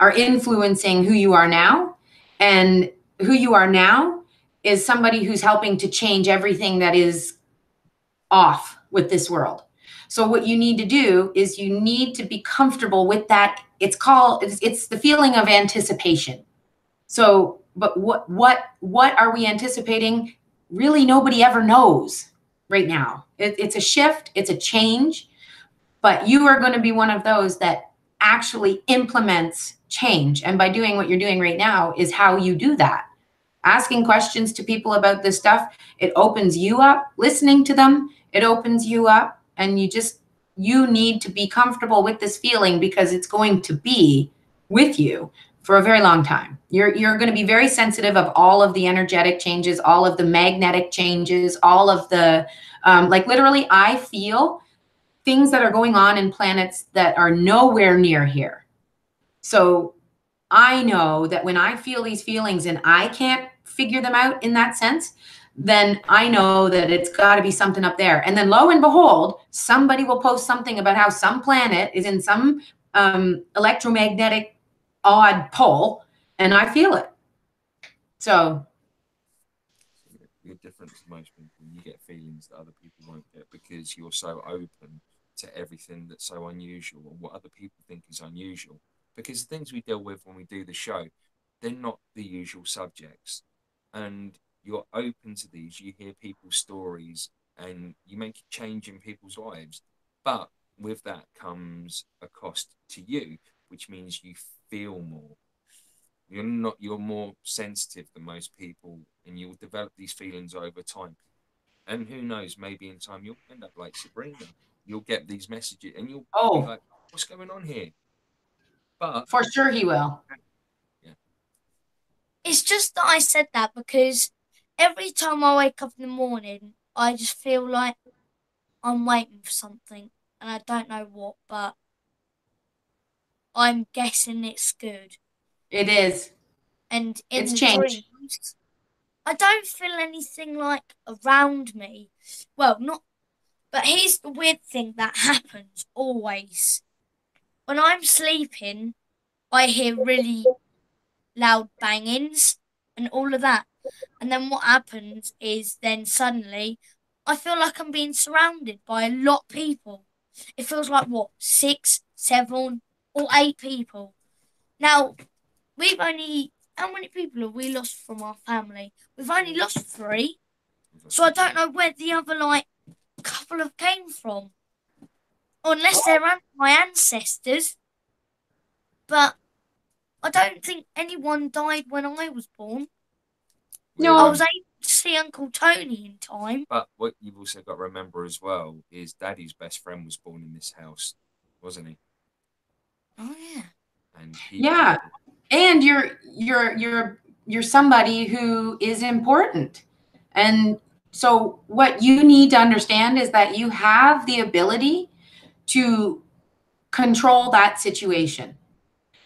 are influencing who you are now. And who you are now is somebody who's helping to change everything that is off with this world. So what you need to do is you need to be comfortable with that. It's the feeling of anticipation. So, but what are we anticipating? Really, nobody ever knows right now. It's a shift, it's a change, but you are going to be one of those that actually implements change. And by doing what you're doing right now is how you do that. Asking questions to people about this stuff, it opens you up. Listening to them, it opens you up. And you need to be comfortable with this feeling, because it's going to be with you for a very long time. You're going to be very sensitive of all of the energetic changes, all of the magnetic changes, all of the, like literally I feel things that are going on in planets that are nowhere near here. So I know that when I feel these feelings and I can't figure them out in that sense, then I know that it's got to be something up there. And then lo and behold, somebody will post something about how some planet is in some electromagnetic odd pole, and I feel it. So you're different to most people. You get feelings that other people won't get because you're so open to everything that's so unusual, or what other people think is unusual. Because the things we deal with when we do the show, they're not the usual subjects. And you're open to these, you hear people's stories, and you make a change in people's lives. But with that comes a cost to you, which means you feel more. You're more sensitive than most people, and you'll develop these feelings over time. And who knows, maybe in time you'll end up like Sabrina. You'll get these messages and you'll be like, what's going on here? But for sure he will. Yeah. It's just that I said that because every time I wake up in the morning, I just feel like I'm waiting for something, and I don't know what, but I'm guessing it's good. It is. And in the dreams, I don't feel anything like around me. Well, not But here's the weird thing that happens always. When I'm sleeping, I hear really loud bangings and all of that. And then what happens is then suddenly I feel like I'm being surrounded by a lot of people. It feels like what, 6, 7, or 8 people. Now, how many people have we lost from our family? We've only lost 3. So I don't know where the other couple have came from. Unless they're my ancestors. But I don't think anyone died when I was born. No. I was able to see Uncle Tony in time. But what you've also got to remember as well is Daddy's best friend was born in this house, wasn't he? Oh yeah. And yeah, and you're somebody who is important, and so what you need to understand is that you have the ability to control that situation.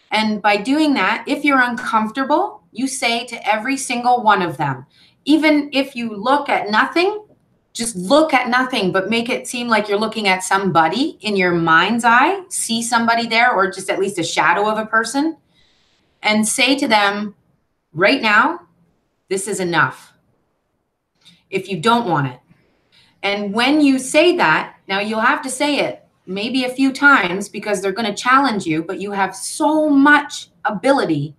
And by doing that, if you're uncomfortable, you say to every single one of them, even if you look at nothing, just look at nothing, but make it seem like you're looking at somebody in your mind's eye, see somebody there, or just at least a shadow of a person, and say to them, right now, this is enough. If you don't want it. And when you say that, now you'll have to say it maybe a few times because they're going to challenge you, but you have so much ability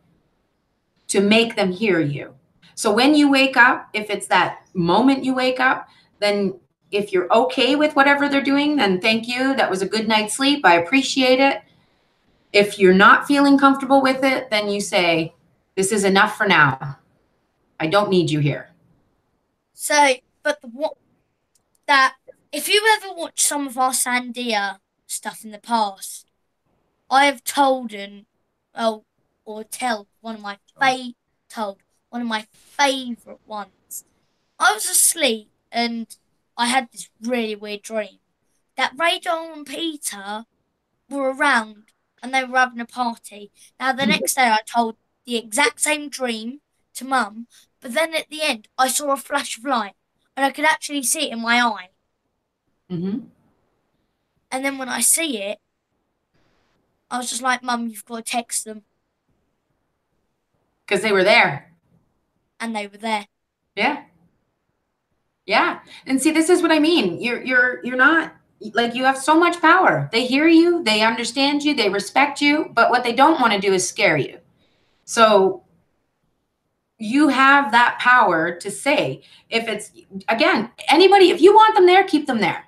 to make them hear you. So when you wake up, if it's that moment you wake up, then if you're okay with whatever they're doing, then thank you. That was a good night's sleep. I appreciate it. If you're not feeling comfortable with it, then you say, this is enough for now. I don't need you here. So, but if you ever watch some of our Sandia stuff in the past, I have told one of my favourite ones. I was asleep and I had this really weird dream that Radar and Peter were around and they were having a party. Now the next day I told the exact same dream to Mum, but then at the end I saw a flash of light and I could actually see it in my eye. Mm-hmm. And then when I see it, I was just like, Mum, you've got to text them. Because they were there. And they were there. Yeah. Yeah. And see, this is what I mean. You're not, like, you have so much power. They hear you, they understand you, they respect you, but what they don't want to do is scare you. So you have that power to say, if it's, again, anybody, if you want them there, keep them there.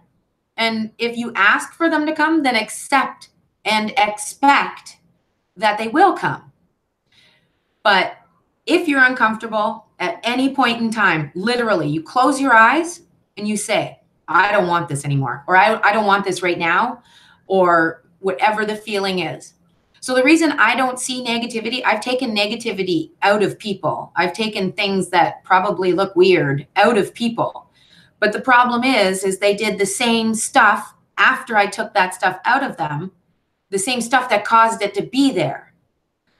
And if you ask for them to come, then accept and expect that they will come. But if you're uncomfortable at any point in time, literally, you close your eyes and you say, I don't want this anymore, or I don't want this right now, or whatever the feeling is. So the reason I don't see negativity, I've taken negativity out of people. I've taken things that probably look weird out of people. But the problem is they did the same stuff after I took that stuff out of them, the same stuff that caused it to be there.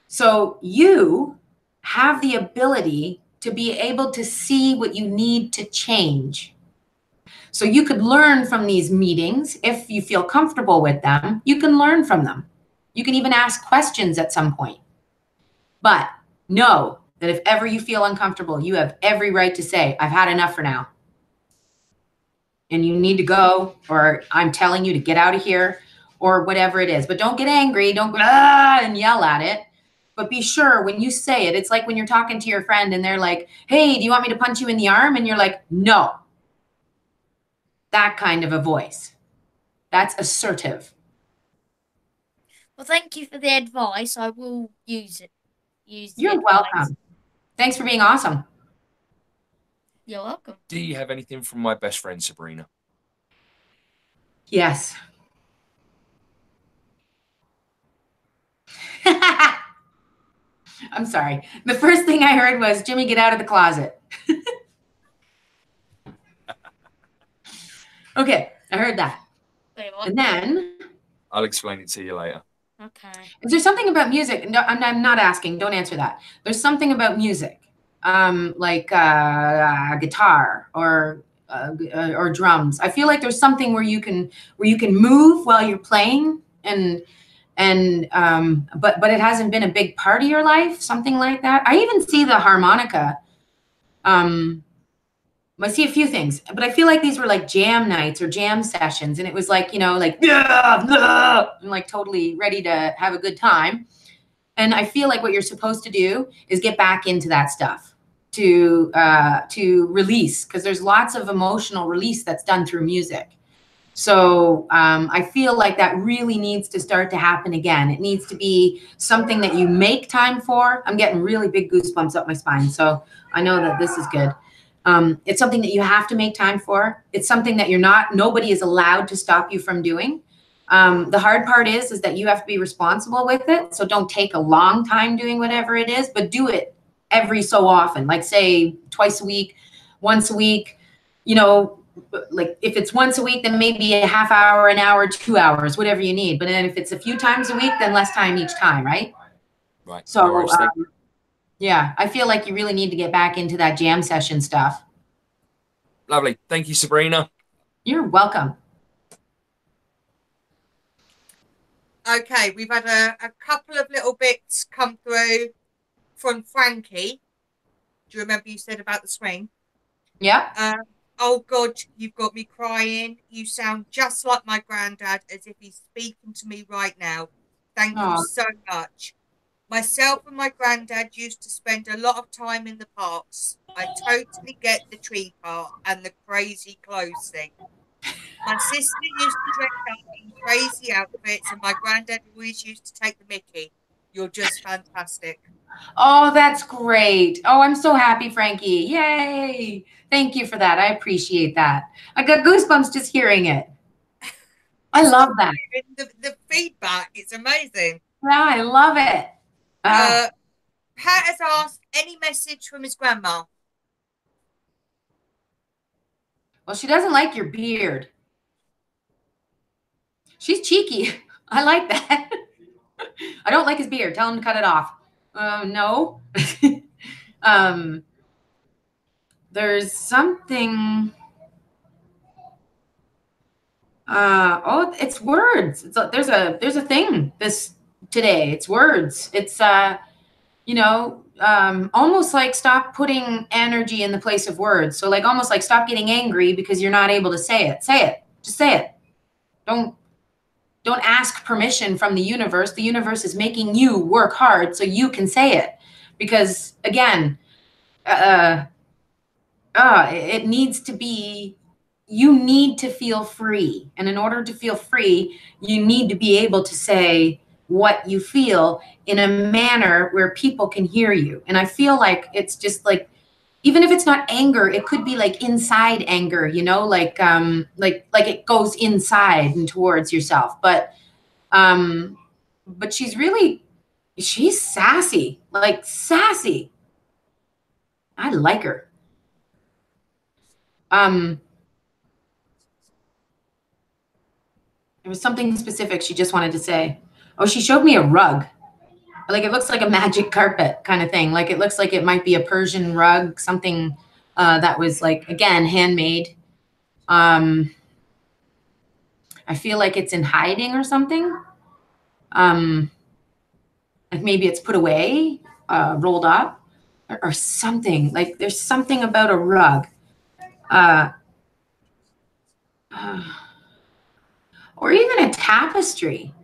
So you have the ability to be able to see what you need to change. So you could learn from these meetings. If you feel comfortable with them, you can learn from them. You can even ask questions at some point. But know that if ever you feel uncomfortable, you have every right to say, I've had enough for now. And you need to go, or I'm telling you to get out of here, or whatever it is. But don't get angry. Don't go and yell at it. But be sure when you say it, it's like when you're talking to your friend and they're like, hey, do you want me to punch you in the arm? And you're like, no. That kind of a voice. That's assertive. Well, thank you for the advice. I will use it. You're welcome. Thanks for being awesome. You're welcome. Do you have anything from my best friend, Sabrina? Yes. I'm sorry. The first thing I heard was, Jimmy, get out of the closet. Okay, I heard that. Wait, what? And then I'll explain it to you later. Okay. Is there something about music? No, I'm not asking. Don't answer that. There's something about music, like guitar or or drums. I feel like there's something where you can move while you're playing, and but it hasn't been a big part of your life, something like that. I even see the harmonica. I see a few things, but I feel like these were like jam nights or jam sessions, and it was like, like yeah, and like totally ready to have a good time. And I feel like what you're supposed to do is get back into that stuff to release, because there's lots of emotional release that's done through music. So I feel like that really needs to start to happen again. It needs to be something that you make time for. I'm getting really big goosebumps up my spine, so I know that this is good. It's something that you have to make time for. It's something that nobody is allowed to stop you from doing. The hard part is that you have to be responsible with it. So don't take a long time doing whatever it is, but do it every so often, like say twice a week, once a week, like if it's once a week, then maybe a half hour, an hour, 2 hours, whatever you need. But then if it's a few times a week, then less time each time, right? Right. So, No worries, yeah, I feel like you really need to get back into that jam session stuff. Lovely. Thank you, Sabrina. You're welcome. Okay, we've had a couple of little bits come through from Frankie. Do you remember you said about the swing? Yeah. Oh God, you've got me crying. You sound just like my granddad, as if he's speaking to me right now. Thank you so much. Myself and my granddad used to spend a lot of time in the parks. I totally get the tree part and the crazy clothes thing. My sister used to dress up in crazy outfits, and my granddad always used to take the mickey. You're just fantastic. Oh, that's great. Oh, I'm so happy, Frankie. Yay. Thank you for that. I appreciate that. I got goosebumps just hearing it. I love that. The feedback, it's amazing. Yeah, I love it. Pat has asked any message from his grandma. Well, she doesn't like your beard. She's cheeky. I like that. I don't like his beard. Tell him to cut it off. No. There's something. Oh, it's words. There's a thing this today. It's words. It's almost like stop putting energy in the place of words. So like almost like stop getting angry because you're not able to say it. Say it. Just say it. Don't ask permission from the universe. The universe is making you work hard so you can say it. Because again, it needs to be, you need to feel free. And in order to feel free, you need to be able to say what you feel in a manner where people can hear you. And I feel like it's just like, even if it's not anger, it could be like inside anger, like it goes inside and towards yourself. But she's sassy, like sassy. I like her. There was something specific she just wanted to say. Oh, she showed me a rug. Like it looks like a magic carpet kind of thing. Like it looks like it might be a Persian rug, something that was like, again, handmade. I feel like it's in hiding or something. Like maybe it's put away, rolled up or something. Like there's something about a rug. Or even a tapestry.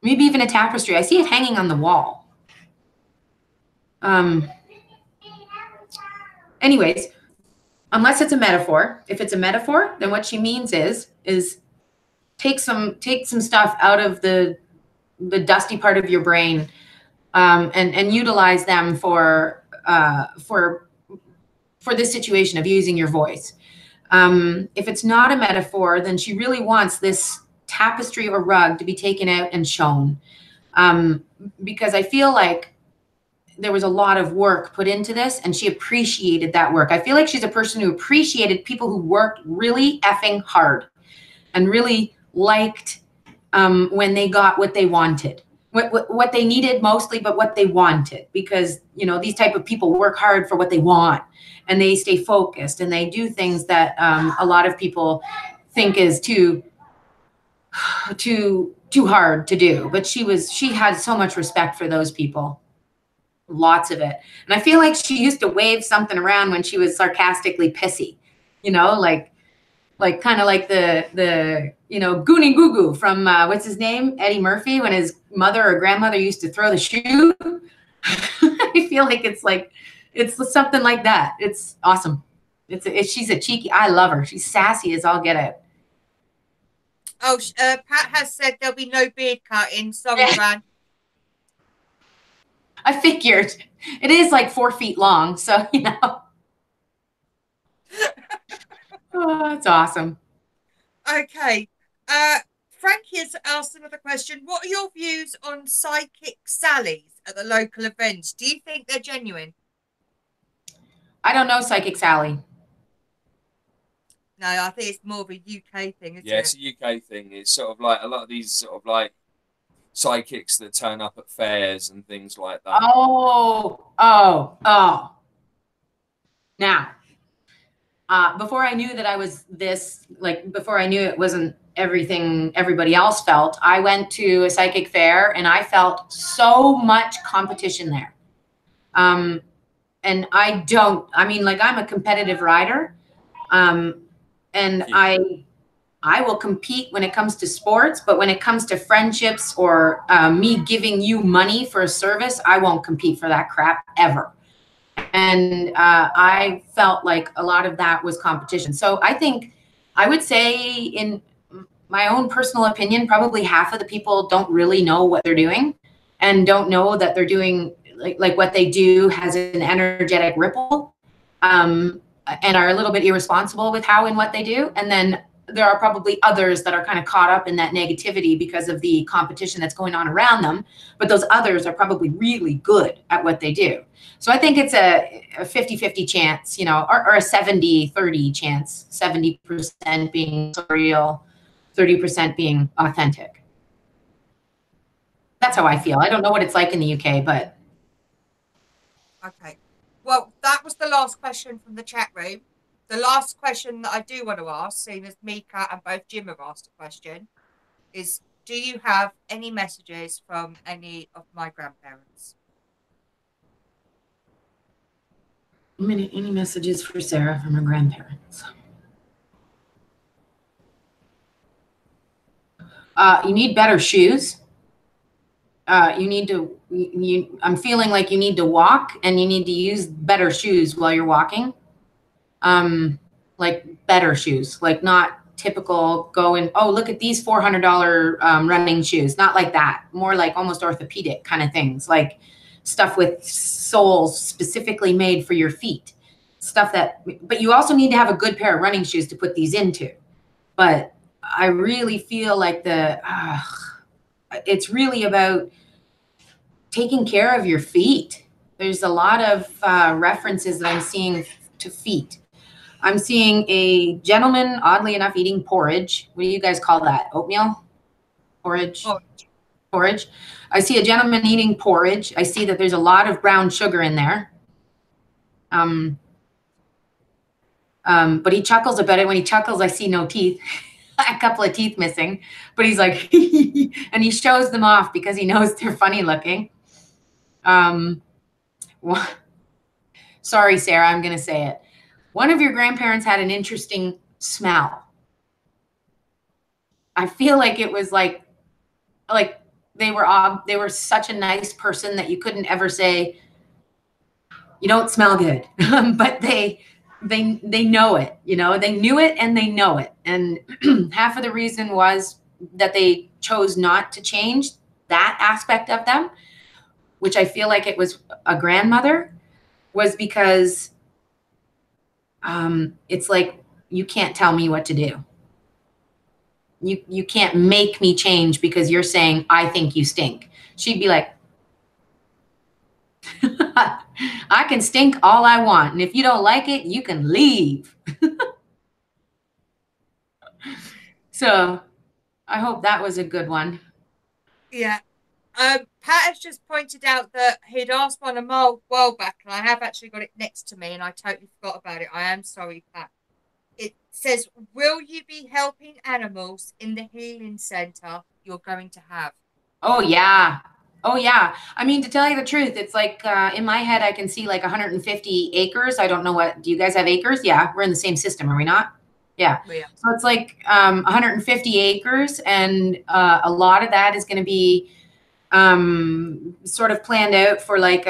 Maybe even a tapestry. I see it hanging on the wall. Anyways, unless it's a metaphor. If it's a metaphor, then what she means is take some stuff out of the dusty part of your brain, and utilize them for this situation of using your voice. If it's not a metaphor, then she really wants this tapestry or rug to be taken out and shown, because I feel like there was a lot of work put into this and she appreciated that work. I feel like she's a person who appreciated people who worked really effing hard and really liked when they got what they wanted. what they needed mostly, but what they wanted, because, you know, these type of people work hard for what they want, and they stay focused, and they do things that a lot of people think is too hard to do. But she had so much respect for those people, lots of it. And I feel like she used to wave something around when she was sarcastically pissy, you know, like kind of like the you know, Goonie Goo Goo from what's his name, Eddie Murphy, when his mother or grandmother used to throw the shoe. I feel like it's something like that. It's awesome. She's a cheeky. I love her. She's sassy as all get out. Oh, Pat has said there'll be no beard cutting. Sorry, Gran. I figured it is like 4 feet long, so you know. Oh, that's awesome. Okay. Frankie has asked another question. What are your views on psychic Sallies at the local events? Do you think they're genuine? I don't know Psychic Sally. No, I think it's more of a UK thing, isn't it? Yeah, it's a UK thing. It's sort of like a lot of these sort of like psychics that turn up at fairs and things like that. Oh. Now, before I knew that I was this, like before I knew it wasn't everything everybody else felt, I went to a psychic fair and I felt so much competition there. And I mean, like, I'm a competitive rider. And I will compete when it comes to sports, but when it comes to friendships or me giving you money for a service, I won't compete for that crap ever. And I felt like a lot of that was competition. So I think I would say, in my own personal opinion, probably half of the people don't really know what they're doing and don't know that they're doing like what they do has an energetic ripple, and are a little bit irresponsible with how and what they do. And then there are probably others that are kind of caught up in that negativity because of the competition that's going on around them. But those others are probably really good at what they do. So I think it's a 50-50 chance, you know, or a 70-30 chance, 70% being real, 30% being authentic. That's how I feel. I don't know what it's like in the UK, but. Okay. Well, that was the last question from the chat room. The last question that I do want to ask, seeing as Mika and both Jim have asked a question, is, do you have any messages from any of my grandparents? Any messages for Sarah from her grandparents? You need better shoes. You need to, I'm feeling like you need to walk, and you need to use better shoes while you're walking. Like better shoes, like not typical going, oh, look at these $400 running shoes. Not like that. More like almost orthopedic kind of things, like stuff with soles specifically made for your feet. Stuff that, but you also need to have a good pair of running shoes to put these into. But I really feel like it's really about taking care of your feet. There's a lot of references that I'm seeing to feet. I'm seeing a gentleman, oddly enough, eating porridge. What do you guys call that? Oatmeal? Porridge? Porridge. I see a gentleman eating porridge. I see that there's a lot of brown sugar in there. But he chuckles about it. When he chuckles, I see no teeth. A couple of teeth missing. But he's like, and he shows them off because he knows they're funny looking. Sorry, Sarah, I'm going to say it. One of your grandparents had an interesting smell. I feel like it was like they were such a nice person that you couldn't ever say, you don't smell good. But they know it, you know, they knew it and they know it. And half of the reason was that they chose not to change that aspect of them, which I feel like it was a grandmother, was because it's like, you can't tell me what to do. You can't make me change because you're saying, I think you stink. She'd be like, I can stink all I want. And if you don't like it, you can leave. So I hope that was a good one. Yeah. Pat has just pointed out that he'd asked one a while back, and I have actually got it next to me, and I totally forgot about it. I am sorry, Pat. It says, will you be helping animals in the healing center you're going to have? Oh, yeah. Oh, yeah. I mean, to tell you the truth, it's like in my head, I can see like 150 acres. I don't know do you guys have acres? Yeah, we're in the same system, are we not? Yeah. Yeah. So it's like 150 acres, and a lot of that is going to be sort of planned out for like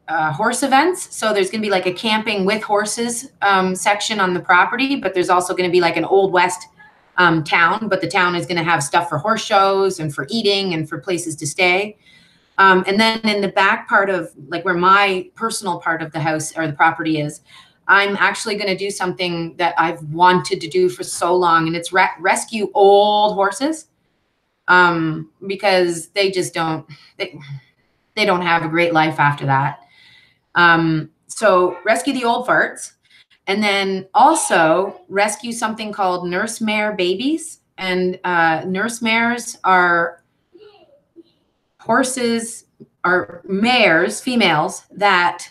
horse events. So there's going to be like a camping with horses section on the property, but there's also going to be like an Old West town, but the town is going to have stuff for horse shows and for eating and for places to stay. And then in the back part of like where my personal part of the house or the property is, I'm actually going to do something that I've wanted to do for so long, and it's rescue old horses. Because they just don't, they don't have a great life after that. So rescue the old farts, and then also rescue something called nurse mare babies. And nurse mares are horses, are mares, females that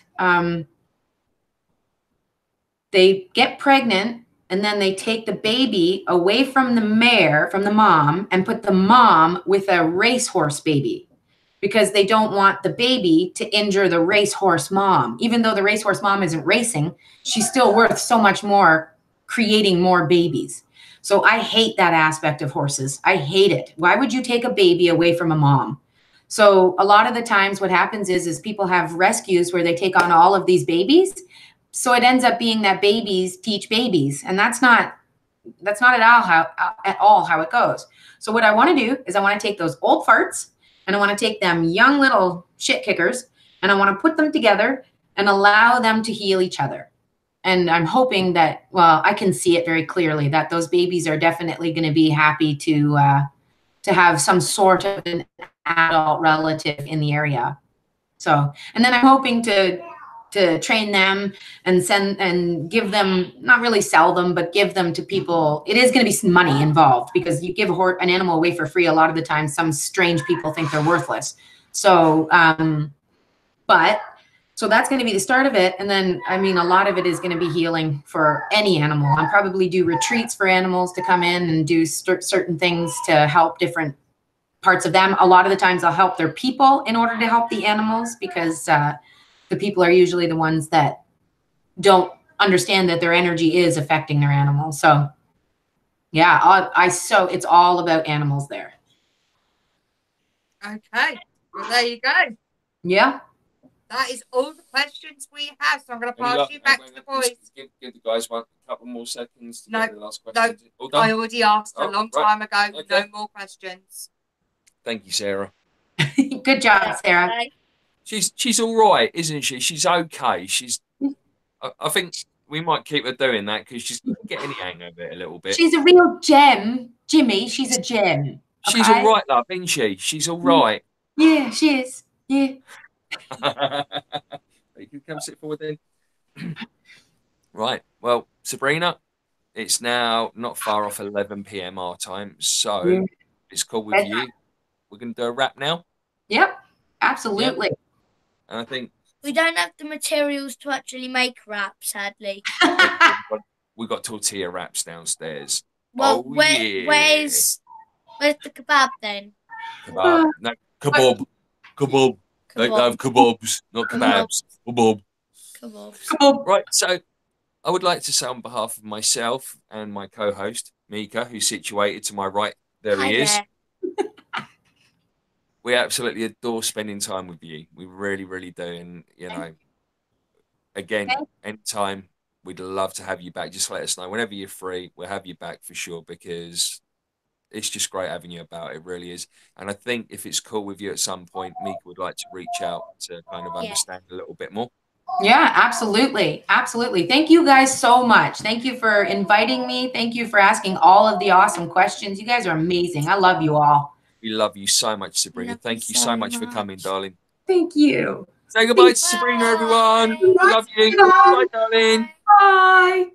they get pregnant, and then they take the baby away from the mare, from the mom, and put the mom with a racehorse baby, because they don't want the baby to injure the racehorse mom. Even though the racehorse mom isn't racing, she's still worth so much more creating more babies. So I hate that aspect of horses. I hate it. Why would you take a baby away from a mom? So a lot of the times what happens is people have rescues where they take on all of these babies. So it ends up being that babies teach babies, and that's not at all how it goes. So what I want to do is I want to take those old farts, and I want to take them young little shit kickers, and I want to put them together and allow them to heal each other. And I'm hoping that, well, I can see it very clearly that those babies are definitely going to be happy to have some sort of an adult relative in the area. So, and then I'm hoping to train them and send and give them, not really sell them, but give them to people. It is going to be some money involved, because you give an animal away for free. A lot of the time, some strange people think they're worthless. So, so that's going to be the start of it. And then, I mean, a lot of it is going to be healing for any animal. I'll probably do retreats for animals to come in and do certain things to help different parts of them. A lot of the times I'll help their people in order to help the animals, because the people are usually the ones that don't understand that their energy is affecting their animals. So yeah, so it's all about animals there. Okay, well, there you go. Yeah. That is all the questions we have. So I'm going to pass you back to the boys. Give the guys a couple more seconds to get the last No, question. All done? I already asked a long time ago. Okay. No more questions. Thank you, Sarah. Good job, Sarah. She's all right, isn't she? She's okay. I think we might keep her doing that, because she's getting the hang of it a little bit. She's a real gem, Jimmy. She's a gem. Okay? She's all right, love, isn't she? She's all right. Yeah, she is. Yeah. You can come sit forward then. Right. Well, Sabrina, it's now not far off 11 p.m. our time, so it's cool with you. We're going to do a wrap now. Yep, absolutely. Yep. And I think we don't have the materials to actually make wraps, sadly. We've got tortilla wraps downstairs. Well, where's the kebab then? Kebab. No, kebab. Kebab. They have kebabs, not kebabs. Kebab. Kebabs. Right, so I would like to say on behalf of myself and my co-host, Mika, who's situated to my right, there he is. We absolutely adore spending time with you. We really, really do. And, you know, again, anytime, we'd love to have you back. Just let us know. Whenever you're free, we'll have you back for sure, because it's just great having you about. It really is. And I think if it's cool with you at some point, Mika would like to reach out to kind of understand a little bit more. Yeah, absolutely. Absolutely. Thank you guys so much. Thank you for inviting me. Thank you for asking all of the awesome questions. You guys are amazing. I love you all. We love you so much, Sabrina. Thank you so much for coming, darling. Thank you. Say goodbye to Sabrina, everyone. We love you. Bye, darling. Bye.